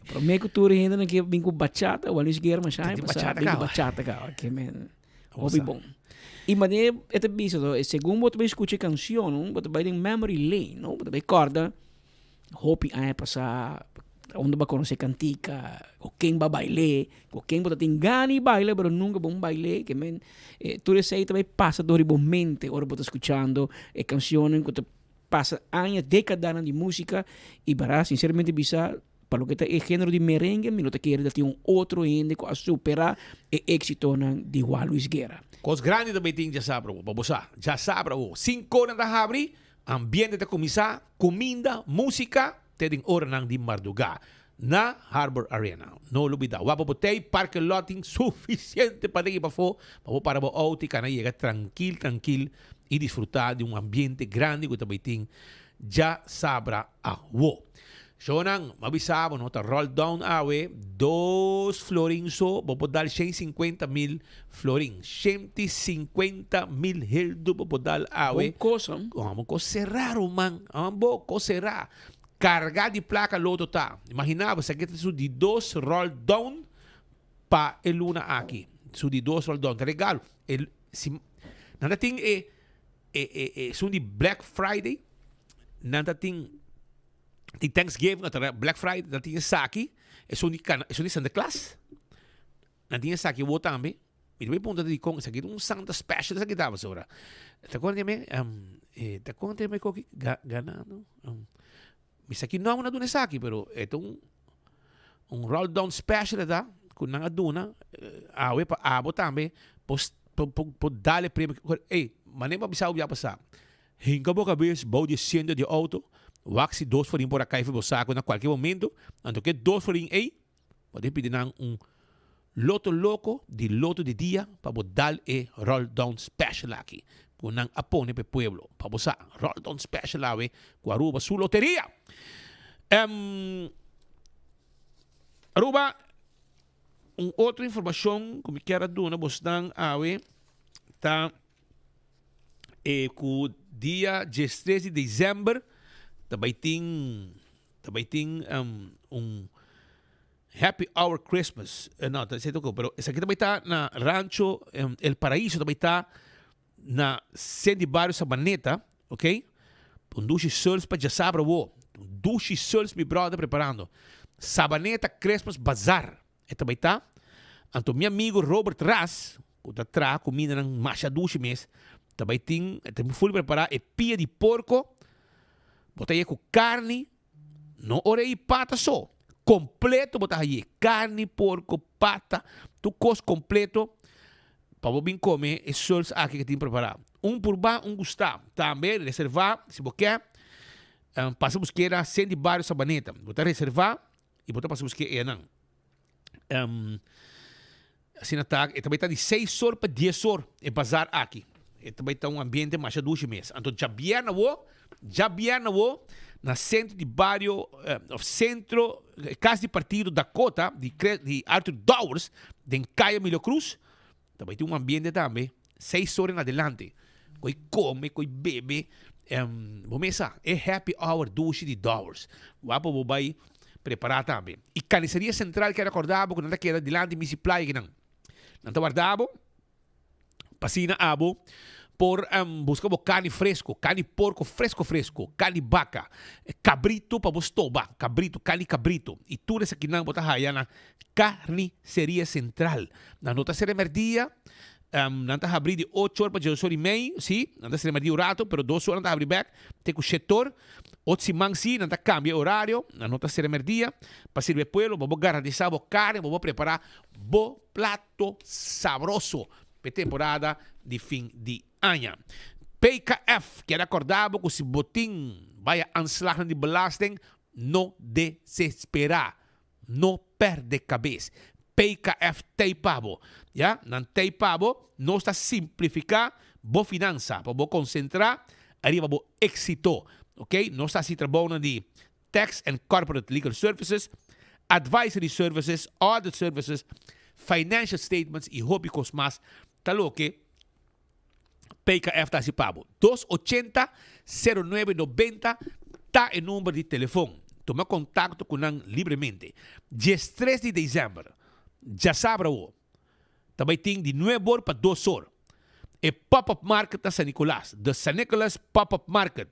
Pero me que tu ainda não que vim com bachata, o Luis Guerra, mas aí bachata cá, que men. Hobby bom. E mas é bicho, segundo você vai escutar canção, você vai em memory lane, não? Você vai corda. Hobby aí passar onde vai conhecer cantica, ou quem vai bailar, ou quem vai ter gana baile, pero nunca vai bailar, que men. Tu aí também passa doribamente, ora você escutando canções que passa anos, décadas de música e para sinceramente bisa para o que é género de merengue, me não te quer ter um outro ainda a superar o êxito de Juan Luis Guerra. Cos grande também tem já sabe, babosa, já sabe, 5 horas da abre, ambiente de começar, comida, música, tem hora nang de madrugada na Harbor Arena. Não olvida, wapa botei parque loting suficiente para ir para fora, para o auto e chega tranquilo e desfrutar de um ambiente grande que também tem já sabra a wo. Shonang, mabisabo, no, ta roll down awe, 2 florins so, vou dar 150,000 florins. 150,000 hildo, vou dar awe. Vamos coserrar, man. Vamos coserrar. Cargar de placa loto tá. Imaginava, se aqui tem de 2 roll down pa el luna aqui. Su de 2 roll down. Te regalo. Nada tem su de Black Friday. Nada tem de Thanksgiving, Black Friday, dat tinha saki, é só de Santa Claus. Não tinha saki, eu vou também. E depois ponto de com, isso aqui um Santa Special, isso aqui estava sobre. Tá contando-me, tá contando-me que ganando. Isso aqui não é uma saki, pero é um roll down special, tá? Com na duna, awe pa abo também, pos dar prêmio. Ei, mané para bisau já passar. Hinga boca vez, bau de senda de auto. Waxi 2 florin por acá e foi saco na qualquer momento. Ando que 2 florin aí, pode pedir loto louco de loto de dia para dar e roll down special aqui. Com nang apone pe pueblo para bosa roll down special awe com Aruba su loteria. Aruba outra informação como quero dar bostan awe tá com dia 13 de dezembro também tem Happy Hour Christmas. Não, tá certo, pero essa aqui também está na Rancho El Paraíso, também está na Sandy Barrio Sabaneta, ok? Dushi Sols para já sabe, Dushi Sols, meu brother, preparando. Sabaneta Christmas Bazaar. E também está. Então, meu amigo Robert Ras, que está comida na Macha Dushi mês, Também tem full preparar e pia de porco. Botar aí com carne. Não orei pata só. Completo botar aí. Carne, porco, pata. Tu cos completo. Para você comer, é só aqui que tem preparado. Por ba, gustar. Também reservar, se você quer. Passa buscar a 100 bairros sabaneta. Botar reservar e botar passa buscar não. Assim e também está de 6 horas para 10 horas é bazar aqui. E também está ambiente mais de 2 meses. Então já vierna na centro de bairro, centro, casa de partido Dakota, de Arthur Dowers, de Caia Milho Cruz. Também tem ambiente também. 6 horas em adelante. Coi come, coi bebe. Vamos é happy hour duche de Dowers. Vamos vai preparar também. E carniceria central que acordava quando era delante de playa que não. Não guardava. Passina abo por buscamos carne fresco, carne porco fresco, carne vaca, cabrito para bostoba, carne cabrito. E tudo isso aqui não botar aí na carniceria central. Na nota será merdia. Nanta abrir de 8 horas para 2 horas e meia, sim. Nanta será merdia o rato, pero 2 horas nanta abrir back. Tem que o setor. 8 simang sim, nanta cambia horário. Na nota será merdia. Para servir pueblo, vamos garantizar a carne, vamos preparar bo plato sabroso. Para temporada de fim de ano. PKF, que era acordado que se botim vai aanslagen de belasting, não desesperar, não perde cabeça. PKF Teipabo, ja? Nan Teipabo, não está simplificar bo finança, para bo concentrar, arriba bo éxito, ok? Não está se trabalhando de tax and corporate legal services, advisory services, audit services, financial statements e hobbycos mais, talo que PKF está se pabo. 280-0990 está o número de telefone. Toma contato com nós livremente. 13 de dezembro, já sabe o. Também tem de 9 horas para 2 horas. É Pop-Up Market na San Nicolás. The San Nicolás Pop-Up Market.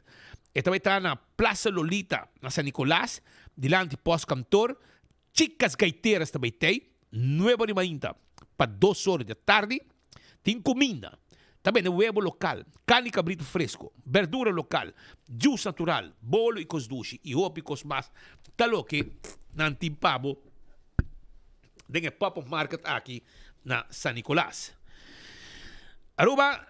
E também está na Plaza Lolita, na San Nicolás, dilante pós-cantor. Chicas gaiteiras também tem. 9h30 para 2 horas da tarde. Tem comida. Também huevo local, carne cabrito fresco, verdura local, juice natural, bolo e cosduche e ópicos mais. Talo que não tem pabo. Tem pop-up market aqui na San Nicolás. Aruba,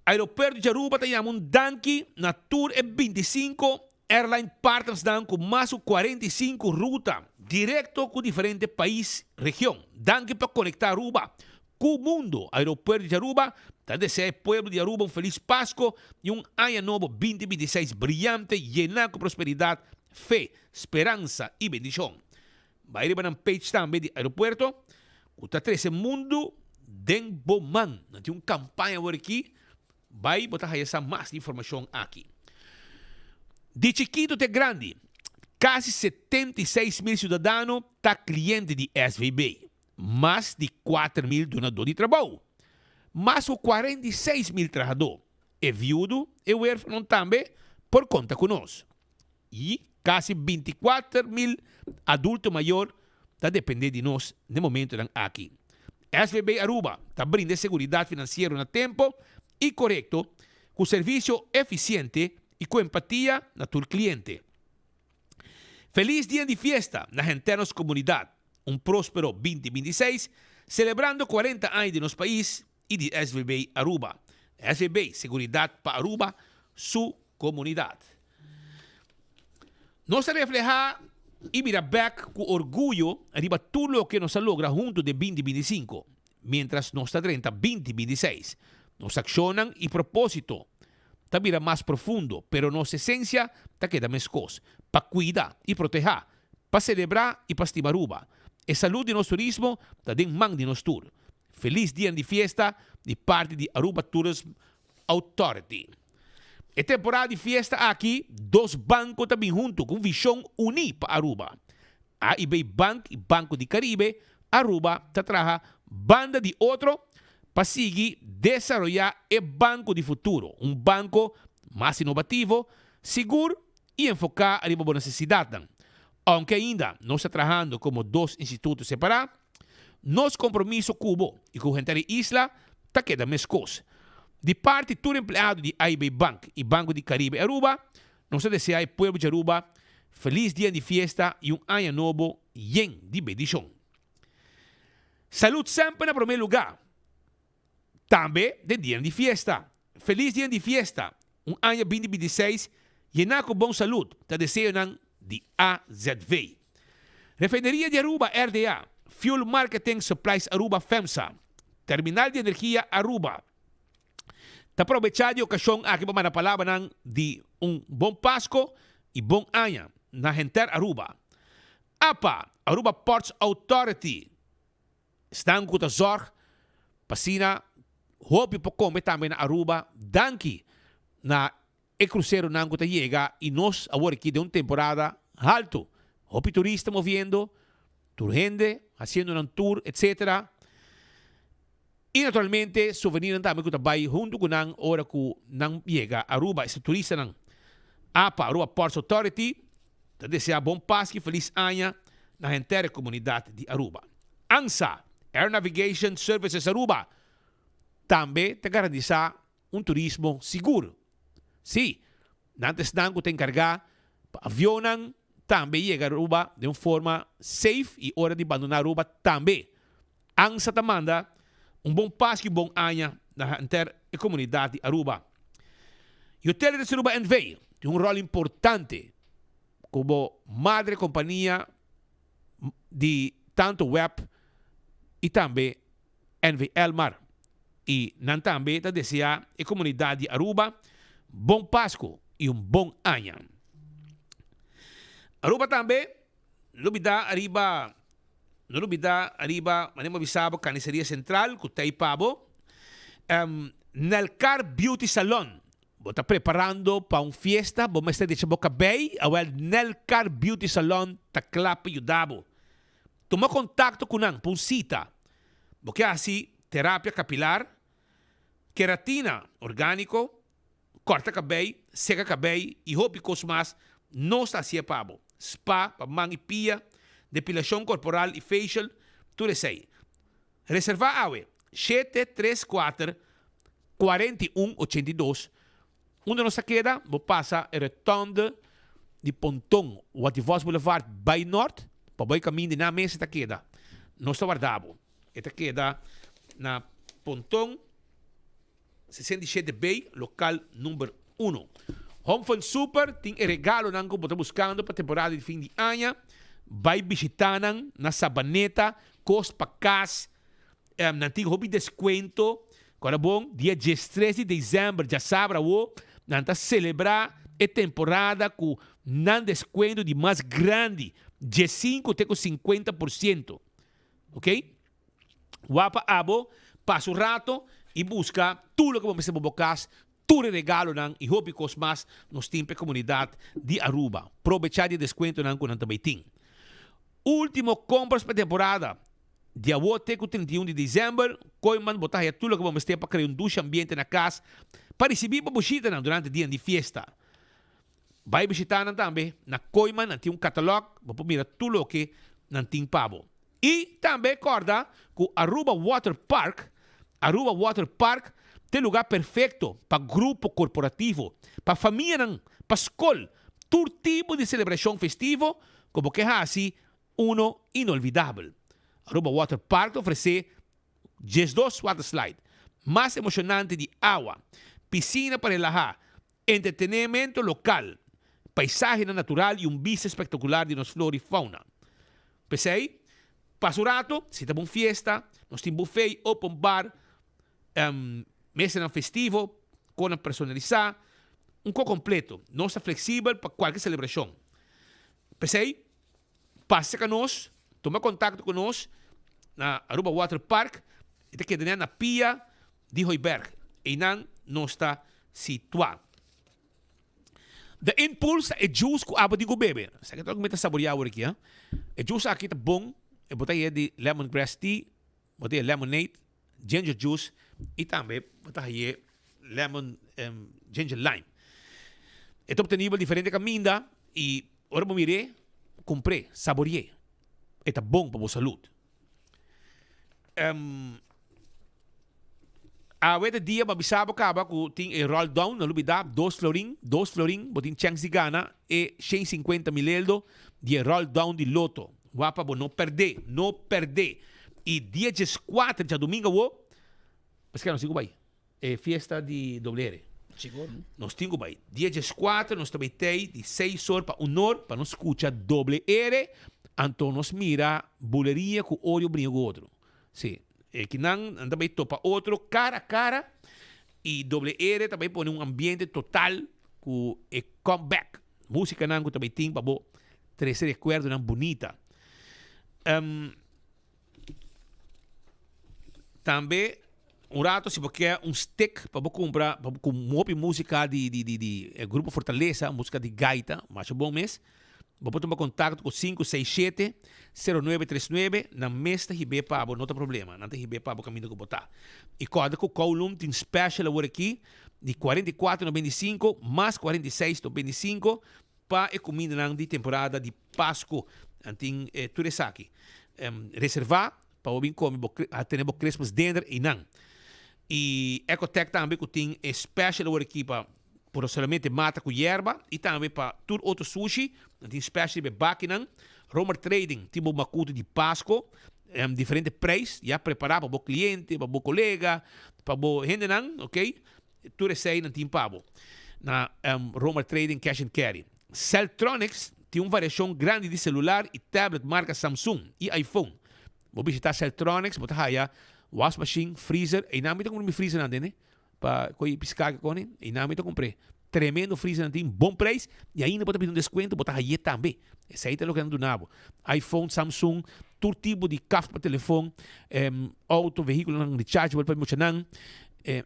aeroporto de Aruba tem danki na Tour E25 Airline Partners dan com mais de 45 rutas direto com diferentes países, região. Danke para conectar Aruba com o mundo. Aeroporto de Aruba, te deseja pueblo de Aruba feliz Páscoa e ano novo 2026 brilhante, lleno com prosperidade, fé, esperança e bendição. Vai ir para a page também de aeroporto, que está 13 mundo den Boman. Tem campanha por aqui, vai botar essa mais informação aqui. De chiquito até grande, quase 76 mil cidadãos estão clientes de SVB. Mais de 4 mil donadores de trabalho. Mais de 46 mil trabalhadores. É viúdo e huérfão também por conta conosco. E quase 24 mil adultos maiores estão dependendo de nós no momento aqui. SVB Aruba está brindando segurança financeira no tempo e correto, com serviço eficiente e com empatia na tua cliente. Feliz dia de fiesta na internos comunidade. Próspero 2026, celebrando 40 anos de nosso país e de SVB Aruba. SVB, seguridade para Aruba, sua comunidade. Nós reflejar e mirar back com orgulho arriba tudo o que nos logra junto de 2025, mientras nós está 2026. Nos accionan e propósito está mira mais profundo, pero nossa essência está queda mais cos, para cuidar e proteger, para celebrar e para estimar Aruba. E saúde de nosso turismo está dentro man de nosso tour. Feliz dia de fiesta de parte de Aruba Tourism Authority. E temporada de fiesta aqui, 2 bancos também junto com visão unida para Aruba. AIB Bank e Banco de Caribe, Aruba está traja banda de outro para seguir desenvolver o banco de futuro. Banco mais inovativo, seguro e enfocado a boa necessidade. Aunque ainda não está trabalhando como 2 institutos separados, nosso compromisso cubo e com a gente isla está queda mais coisa. De parte todo empleado de AIB Bank e Banco de Caribe Aruba, nós desejamos ao povo de Aruba feliz dia de fiesta e ano novo lleno de bendição. Saúde sempre na primeiro lugar. Também de dia de fiesta. Feliz dia de fiesta. Ano 2026 llenar com bom saúde. Te desejo de AZV. Refineria de Aruba RDA. Fuel Marketing Supplies Aruba FEMSA. Terminal de Energia Aruba. Te aprovechar de ocasião aqui para a palavra de bom Pasko e bom ano na gente Aruba. APA, Aruba Ports Authority. Estão com a zorg. Pasina, hope para comer também na Aruba. Danke na cruzeiro não que chega e nós agora aqui de uma temporada alto. Hope turista moviendo, tour gente, haciendo un tour, etc. E naturalmente, souvenir também que vai junto com a hora que não chega a Aruba, esse turista não. APA, Aruba Ports Authority, te deseja bom Páscoa e feliz ano na inteira comunidade de Aruba. ANSA, Air Navigation Services Aruba, também te garantiza turismo seguro. Sim, antes não te encargar, avião também chega a Aruba de uma forma safe e hora de abandonar Aruba também. ANSA te manda bom Páscoa e bom ano na inteira comunidade de Aruba. E o Hotel de Aruba NV tem rol importante como madre companhia de tanto web e também NV Elmar. E não também te deseja a comunidade de Aruba bom Páscoa e bom ano. Aruba também, lubida arriba, manemo bisabo, Carniceria Central, Kutay Pabo, Nelcar Beauty Salon. Bota preparando para uma fiesta, vamos estar de Boca Bay, awel Nelcar Beauty Salon, taklapa yudabo. Toma contato com nang, por cita. Porque assim, terapia capilar, queratina orgânico, corta cabelo, seca cabelo e roupas mais, não está assim pabo. Spa, pamang e pia, depilação corporal e facial, tudo isso aí. Reservar awe, 734 4182. Onde nós queda, vou passar a rotonda de Pontão, o Ativos Boulevard, by North, para o caminho de na mesa está queda. Nós está guardado. Esta queda na Pontão, 67B, local número 1. Home Fun Super tem regalo que você está buscando para a temporada de fim de ano. Vai visitar na Sabaneta, cost para casa. Não tem hobby desconto. Agora bom, dia 13 de dezembro, já sabe, nós está celebrar a temporada com um desconto de mais grande, de 5 até 50%. Ok? Wapa abo, passa o rato e busca tudo o que vamos fazer para tudo regalo e hobby mais nos tempos comunidade de Aruba. Aproveitar de desconto com nós também tem. Último compras para a temporada. Dia 8 até 31 de dezembro, Koiman botar tudo que vamos ter para criar duche ambiente na casa, para receber para visita durante o dia de festa. Vai visitar também na Koiman, tem catálogo, para mirar tudo o que não tem pabo. E também recorda que Aruba Water Park tem lugar perfeito para grupo corporativo, para família, para escola, todo tipo de celebração festiva, como que é assim, inolvidável. Aruba Water Park oferece 12 water slide, mais emocionante de água, piscina para relajar, entretenimento local, paisaje natural e vista espetacular de nos flora e fauna. Pensei, passa o rato, se tem uma fiesta, nós temos buffet, open bar, mesa festivo, com personalizar, completo, não está flexível para qualquer celebração. Pensei, passe conosco, toma contato conosco na Aruba Water Park, e te queda na pia de Hoiberg, e não está situado. The Impulse é juice que aba de bebe. Sa que tô saborear aqui, hein? É juice aqui tá bom, eu botei de lemongrass tea, botei lemonade, ginger juice e também botei lemon ginger lime. É obtenível diferente caminho e ora eu mirei, comprei, saboreei. É bom para a saúde. Awet dia babisabo kaba ku ting e roll down na lubida 2 florin, botin chance de gana e 150 mileldo de roll down de loto. Wapa bo no perder. E dia 4 de domingo wo, mas que não sigo bem. É fiesta de doblere. Seguro. Nós tingo bem. Dia 4 nós também tem de 6 horas para 1 hora para nós escutar doble ere, então nós mira buleria com olho brinco outro. Sim. É que não anda bem topa outro cara a cara e doble ere também põe ambiente total com e comeback. Música não que também tem para bo trazer recuerdo não bonita. Também rato se você quer stick para você comprar com música de grupo Fortaleza, música de gaita, mas bom mês. Você tomar contato com 567-0939 na mesta hibe pabo, não tem problema. Não tem hibe pabo caminho que botar. E cada com column tem special agora aqui de 44,95 mais 46,95 para a comida de temporada de Páscoa. Tem tudo isso aqui. Reservar para o bem comer, ter Christmas dinner e não. E Ecotec também que tem special agora aqui para por solamente mata com erva e também para todo outro sushi, tem special de baquinan, Romer Trading, tipo macuto de Páscoa, diferente preço, já preparar para o cliente, para o colega, para o gente não, ok? Tudo isso aí não tem pabo. Na Romer Trading Cash and Carry. Celltronics tem uma variação grande de celular e tablet marca Samsung e iPhone. Vou visitar Celltronics, vou ter wash machine, freezer, e não me tem como freezer não, né? Para piscar com ele, e não me comprei. Tremendo freezer, tem bom preço, e ainda pode pedir desconto, botar aí também. Esse aí é o que ando do nabo. iPhone, Samsung, todo tipo de café para telefone, auto, veículo rechargeable para mochanan,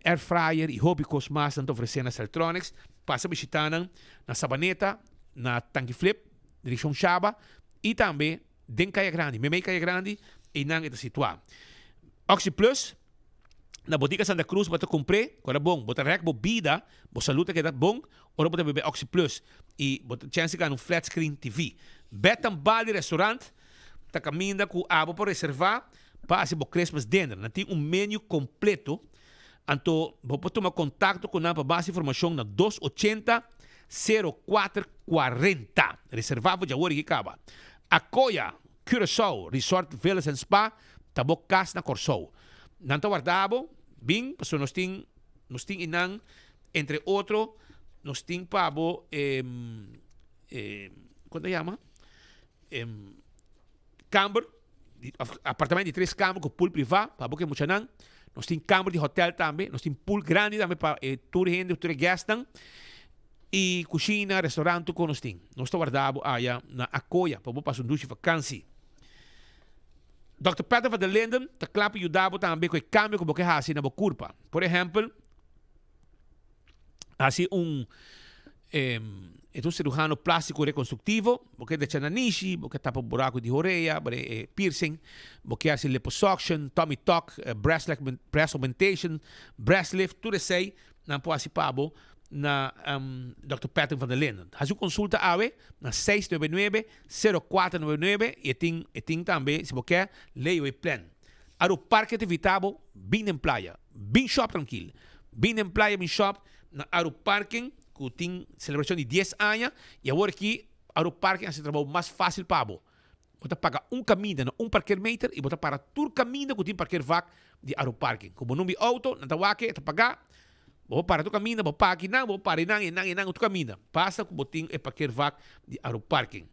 air fryer e hobby cosmas, tanto oferecendo na Celltronics, passa visitando na Sabaneta, na Tanque Flip, direção Chaba, e também den Caia Grande, Memei Caia Grande, e não é situado. Oxy Plus, na botica Santa Cruz, você comprei, agora bom, você rec bebida, você saluta que é bom, ou você beber Oxy Plus, e você chance de ganhar flat screen TV. Betam Bali Restaurant, tá caminhando com abo para reservar, para esse Christmas dinner, não tem menu completo, então você tomar contato com a base de informação na 280-0440, reservado de agora que acaba. Acoya, Curaçao, Resort Villas and Spa, tabo kas na Corsou. Nanto guardabo, bem, porque nós temos inang, entre outros, nós temos pabo, quando chama? Camber, apartamento de 3 câmaras com pool privado, para que muita não. Nós temos câmara de hotel também, nós temos pool grande também para tour gente, tour gastam. E cozinha, restaurante, com nós temos. Nós estamos guardado na Acoya, para passar um duche vacância. Dr. Peter van der Linden, te klappen ajudava também com o câmbio que você faz na curva. Por exemplo, assim é um cirurgião plástico reconstrutivo, você deixa na niche, você tapa buraco de orelha, piercing, você faz liposuction, tummy tuck, breast augmentation, breast lift, tudo isso aí, não pode ser na Dr. Patrick van der Linden. Faz uma consulta na 699-0499 e tem também, se você quer, leia o plano. O parque de Vitabo, bem em praia, bem shop tranquilo, bem em praia, bem shop, na aeroparking, que tem celebração de 10 anos, e agora aqui, aeroparking é o trabalho mais fácil para você. Você paga caminho, um parqueamento, e você para todo caminho que tem parquear de aeroparking. Como não tem auto, não tem você pagar. Vou para tu caminho, vou para aqui, não, vou para e não, tu caminho. Passa com o botinho e para vac de aeroparking.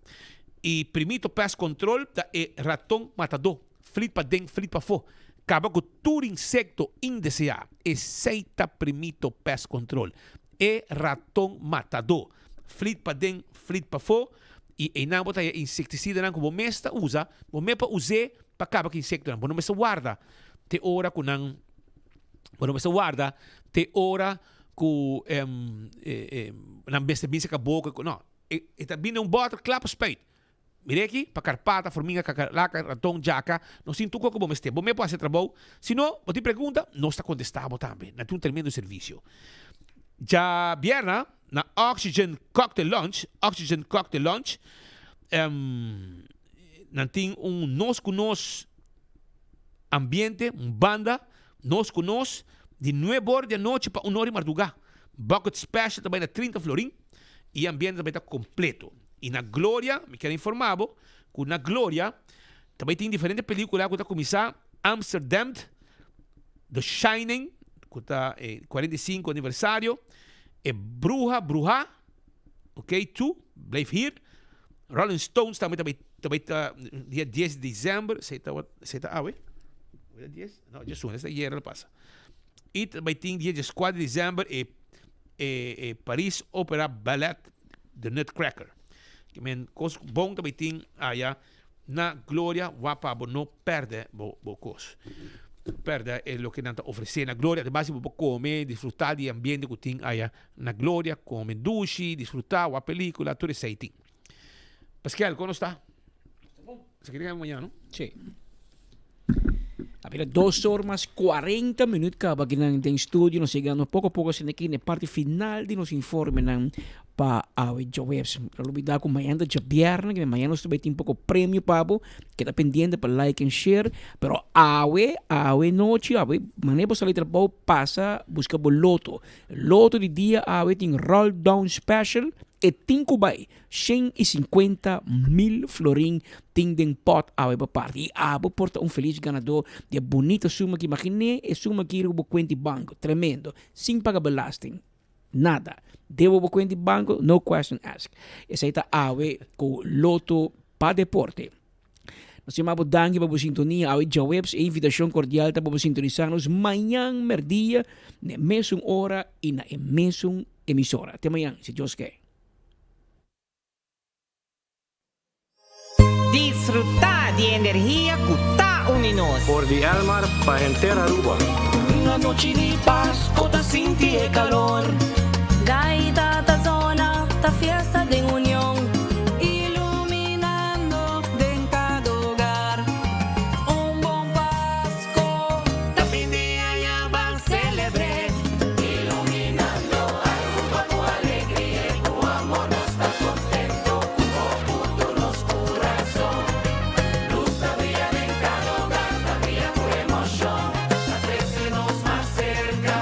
E primeiro pest control é ratão matador. Flit para dentro, flit para fora. Acaba com todo insecto indesejado. Aceita primeiro pest control. É ratão matador. Flit para dentro, flit para fora. E não botar inseticida não que o mesta usa. O mesta usa para acabar com insecto não. O mesta guarda. Te hora com não. Quando você guarda, tem hora que não besta bem a boca, não. E também um bota clap speed. Mire aqui, para carpata, formiga, cacalaca, ratão, jaca, não sinto como bom este. Bom me pode ser trabalho. Se não, você pergunta, não está contestado também. Não tem tremendo serviço. Já vierna na Oxygen Cocktail Lunch, não tem nós ambiente, banda. Nós de 9 horas da noite para 1 hora de madrugada. Bucket Special também na 30 florim. E o ambiente também está completo. E na Glória, me quero informar, que na Glória também tem diferentes películas que está começando. Amsterdam, The Shining, que está 45 aniversário. E Bruja, ok, tu, Blijf Hier. Rolling Stones também está dia 10 de dezembro. Você está dia 10? Não, dia 1, essa year passa. E também tem dia 4 de dezembro e Paris Opera Ballet, The Nutcracker. Que men coisa bom também tem aí na Glória, wapa não perde o coisa. Perde é o que nanta oferecer na Glória, de base para comer, desfrutar do ambiente que tem aí na Glória, comer duche, desfrutar a película, tudo isso aí tem. Pascal, como está? Você quer amanhã, não? Sim. Había 2 horas más 40 minutos acaba aqui no estúdio. Nós chegamos pouco a pouco aqui na parte final de nos informe para a webs. Não olvidar que amanhã é viernes, que amanhã nós também tem pouco prêmio papo, que está pendiente para like and share. Pero awe noite, maneira para sair trabalho passa busca o loto. Loto de dia awe tem roll down special. E 5 by 150,000 florim tem den pot awe para parte. E abo porta feliz ganador de bonita suma que imaginei e suma que irá conta banco. Tremendo. Sem pagar belasting. Nada. Debo conta banco, no question asked. Essa é a awe com loto para deporte. Nós chamamos danke para a sintonia awe Jawebs e invitação cordial para sintonizar-nos amanhã, merdia, na mesma hora e na mesma emissora. Até amanhã, se Deus quer. Disfrutar de energía que está unidos. Por di Almar pa entera Aruba. Una noche de paz, cota sinti e calor. Gaita ta zona, ta fiesta de unión. Iluminando en cada hogar. Un buen Pasco, ta fin de año va a celebrar. Iluminando Aruba con alegría y con amor nos está contento. Con punto nos corazón. Luz ta brilla en cada hogar, ta brilla con emoción. Ta traernos más cerca,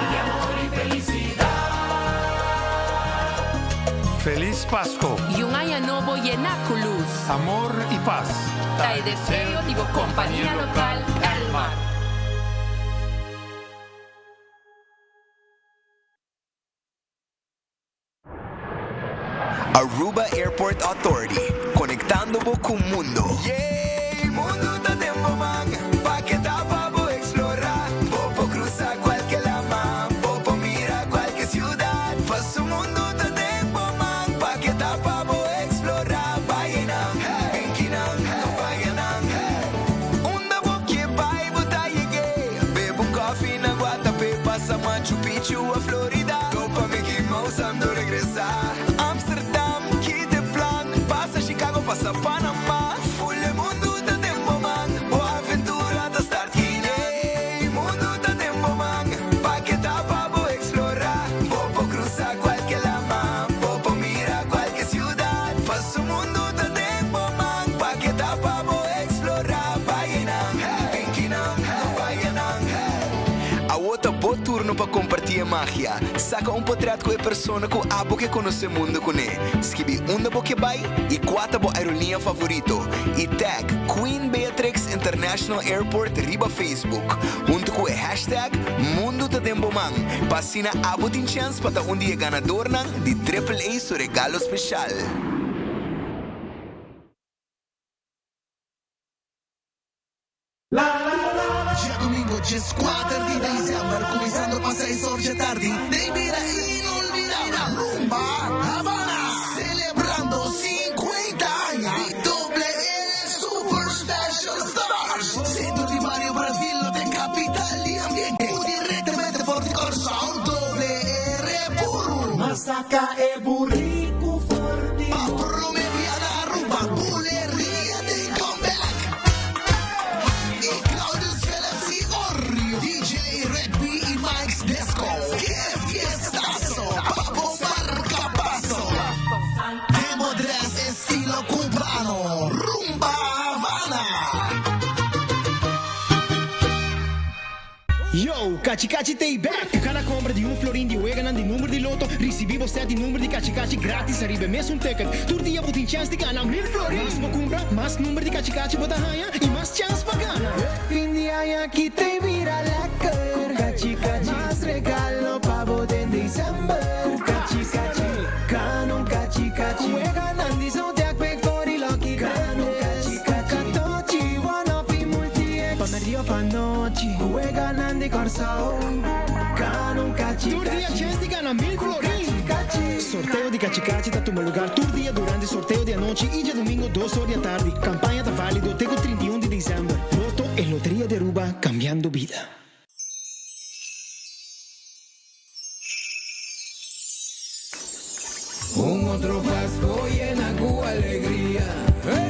de amor y felicidad. Feliz Pasco, Y un año nuevo llena con luz. amor y paz. Te deseo, digo, compañía local, Almar. Aruba Airport Authority, conectando con el mundo. Yay, mundo está tempo man, pa que tapa vou explorar, vou cruzar cualquier lama, vou mirar cualquier ciudad. Faz o mundo está tempo man, pa que tapa vou explorar, Bayenang, Benkinang, Bayenang. Unda vou que vai botar lleguei, bebo coffee na Guatapé, passa Machu Picchu a Florida, topa Mickey Mouse ando regressar. Passa Panamá, full mundo tá tempo man, boa aventura tá start aqui. Mundo tá tempo man, pa que tapa vou explorar, vou cruzar qualquer lama, vou mirar qualquer ciudad. Faz o mundo tá tempo man, pa que tapa vou explorar, Bayenang, Benkinang, Bayenang. A outra boa turno para compartilhar magia. Saca portrait com a persona que abo que conhece o mundo com ele. Escreve da boa que vai e 4 bo aerolinha favorito. E tag Queen Beatrix International Airport riba Facebook. Junto com o hashtag Mundo ta Tempo Man. Passina abo tem chance para um dia ganador de AAA seu regalo especial. Ya domingo, 4 de diciembre, começando para 6 horas da tarde. De vida inolvidable, Rumba Havana, celebrando 50 años de doble L Super Special Stars. Centro de Barrio Brasil, de capital y ambiente. Directamente por el corazón, doble R puro. Masaca e burrico forte. Pa promediar a rumba, bulería de comeback. Y Claudio Phillips y Orrio, DJ Red B y Mike's Disco. ¡Qué fiestazo! Pa' bombar capazo. Demo dress estilo cubano. Rumba Havana. Cachi Cachi Take Back. Cada compra de florin de ganhar de número de loto, recebi você de número de Cachi Cachi grátis, arriba mesmo ticket. Todo dia você tem chance de ganhar 1000 florin. Mais para comprar, mais número de Cachi Cachi você ganha e mais chance para ganhar. Fin de año aquí te mira la cara. Cachi Cachi, más regalo para bote en diciembre. Cachi Cachi, canon Cachi Cachi. Juega Nandi, so te akwek for the lucky canon Cachi Cachi. Katochi, one of the multi ex. Pamerio panochi, juega Nandi Corsao. Canon Cachi Cachi. Todo dia chance de ganhar 1000 florin. Sorteio de Cachi Cachi tá tomando lugar todo dia durante sorteio de noite e de domingo 2 horas da tarde. Campanha tá válido até o 31 de dezembro. Loto é Loteria de Aruba, cambiando vida. Otro Pasco llena con alegría,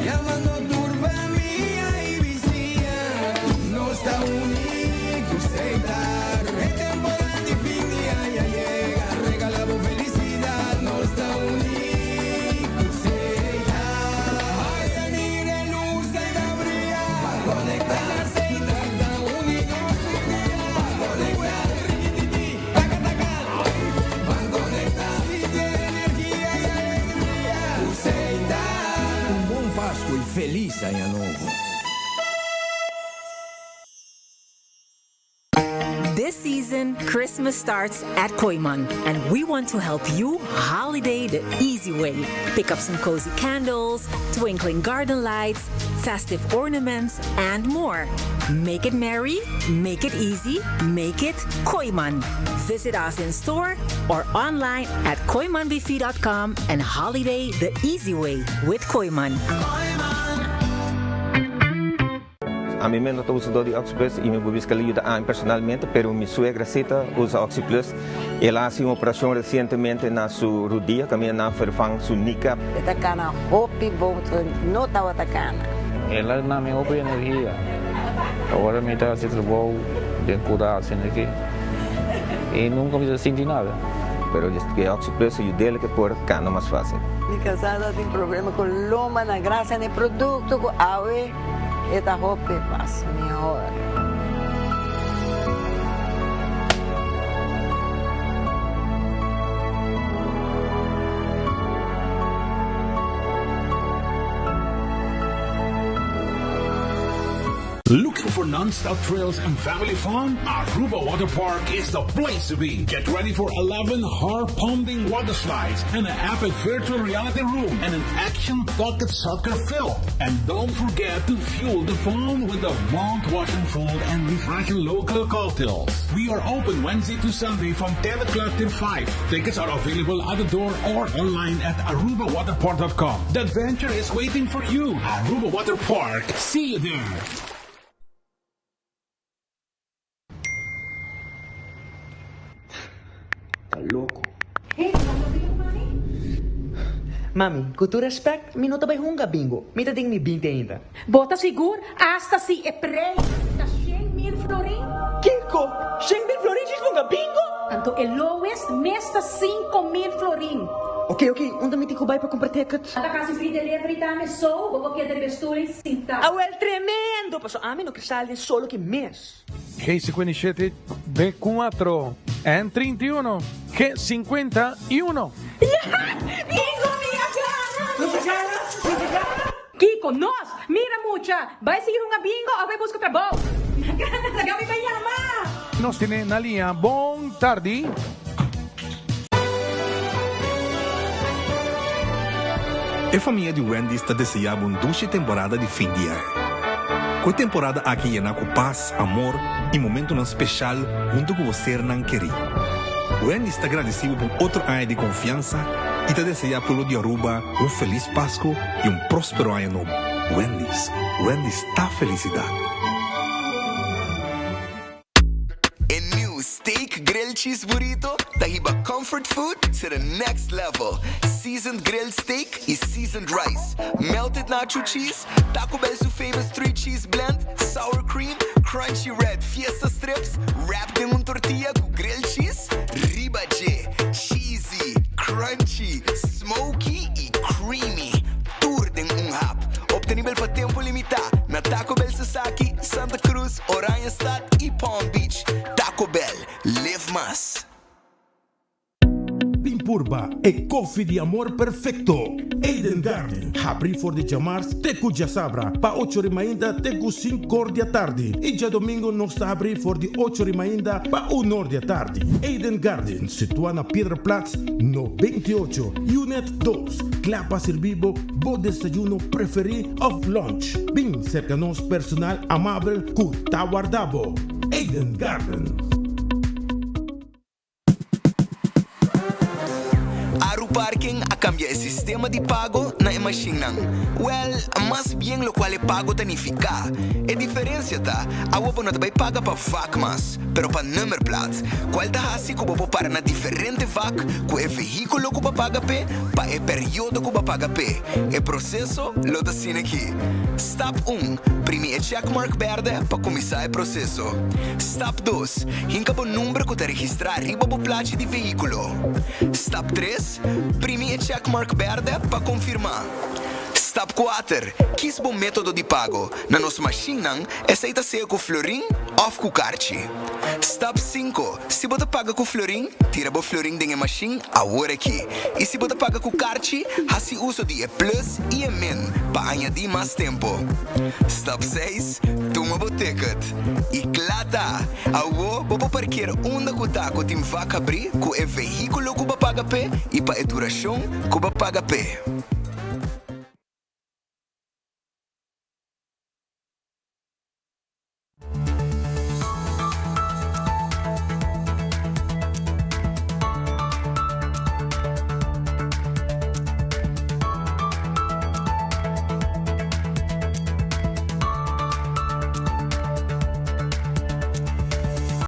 llamando turba mía y vicía. No está único, aceitar. Es temporada de fin de año llega, regalamos felicidad. No está único, aceitar. Ay, Daniel, luz de Gabriel, para conectar aceitar. Está único, para conectar. Para conectar. Páscoa e feliz Ano Novo. This season, Christmas starts at Koiman, and we want to help you holiday the easy way. Pick up some cozy candles, twinkling garden lights, festive ornaments, and more. Make it merry, make it easy, make it Koiman. Visit us in store or online at koimanbv.com and holiday the easy way with Koiman. A mí me nota uso de OxyPlus y me busca ayuda a mí personalmente, pero mi suegra cita usa OxyPlus. Ela hace una operación recientemente en su rodilla, también na vervang su kneecap. Esta cana hopi bom no estaba atacando. Ela na minha hopi energia. Agora me está sendo bom de cuidar assim aqui. E nunca me senti nada. Pero desde que OxyPlus ayuda ele que por cana mais fácil. Mi casada tem problema com loma na graça de produto com ave. Esta roupa faz melhor. Looking for non-stop thrills and family fun? Aruba Water Park is the place to be. Get ready for 11 heart-pounding water slides and an epic virtual reality room and an action pocket soccer field. And don't forget to fuel the fun with the mouth-watering food and refreshing local cocktails. We are open Wednesday to Sunday from 10 o'clock till 5. Tickets are available at the door or online at arubawaterpark.com. The adventure is waiting for you. Aruba Water Park. See you there. Louco. Mami, com todo respeito, me não tá bem runga bingo. Me tá tem me binte ainda. Bota seguro, hasta si é prei. Tá 100,000 florin. Kinko, 100,000 florin de runga bingo? Tanto é lowest, mesta 5,000 florin. Ok, onde me tem que ir para comprar tickets? A casa free delivery também só, vou querer de besturi cinta. Ah, well, tremendo! Passou a mim no cristal solo que mês. G57 B4 N31 G51. Bingo, minha cara! Kiko, nós, mira mucha. Vai seguir uma bingo ou vai buscar outra bol? Sagami vai chamar. Nos tiene na linha. Bom tarde. A família de Wendy está desejando uma dulce temporada de fim de ano. Com a temporada aqui llena com paz, amor e momento especial junto com você não querer. Wendy está agradecido por outro ano de confiança e te deseja pelo de Aruba feliz Páscoa e próspero ano novo. Wendy está felicidade. Steak grilled cheese burrito, tahiba comfort food to the next level. Seasoned grilled steak is seasoned rice. Melted nacho cheese, Taco Bell's famous 3-cheese blend, sour cream, crunchy red fiesta strips, wrapped in tortilla with grilled cheese, ribaje, cheesy, crunchy, smoky e creamy. Tour din hap. Obtenível para tempo limitado na Taco Bell Sasaki, Santa Cruz, Oranjestad e Palm Beach. Taco Bell. Aruba e koffie di amor perfecto. Eden Garden, abri for de chamars teku jasabra, pa 8 rimainda teku 5 cordia tardi. E já domingo nos está abri for de 8 rimainda pa 1 hora tardi. Eden Garden, situa na Piedraplatz, no 28, Unit 2. Clapa servibo, bo desayuno preferi of lunch. Bin cerca nos personal amable ku tawardabo. Eden Garden. Parking a cambia el sistema de pago na machine. Well, más bien lo cual pago tanifica. A diferencia ta, a wopo na tabay paga pa vac mas, pero pa number plate. Qual ta hasi ko bopo para na diferente vac, ko e veículo ko paga pe, pa e periodo ko paga pe. E processo lo da sine aqui. Step 1, primi e checkmark verde pa começar o processo. Step 2, hinka bo número ko ta registrar riba bo placa de veículo. Step 3, primi e checkmark verde para confirmar. Step 4. Quis bom método de pago. Na nossa machine, aceita ser com florim ou com cartão. Step 5. Se você paga com florim, tira o florim da machine agora aqui. E se você paga com cartão, assim uso de plus e min para añadir mais tempo. Step 6. Toma o ticket. E claro, agora você parquear onde você está tem vaca abrir com o veículo que você paga pé e para a duração que você paga pé.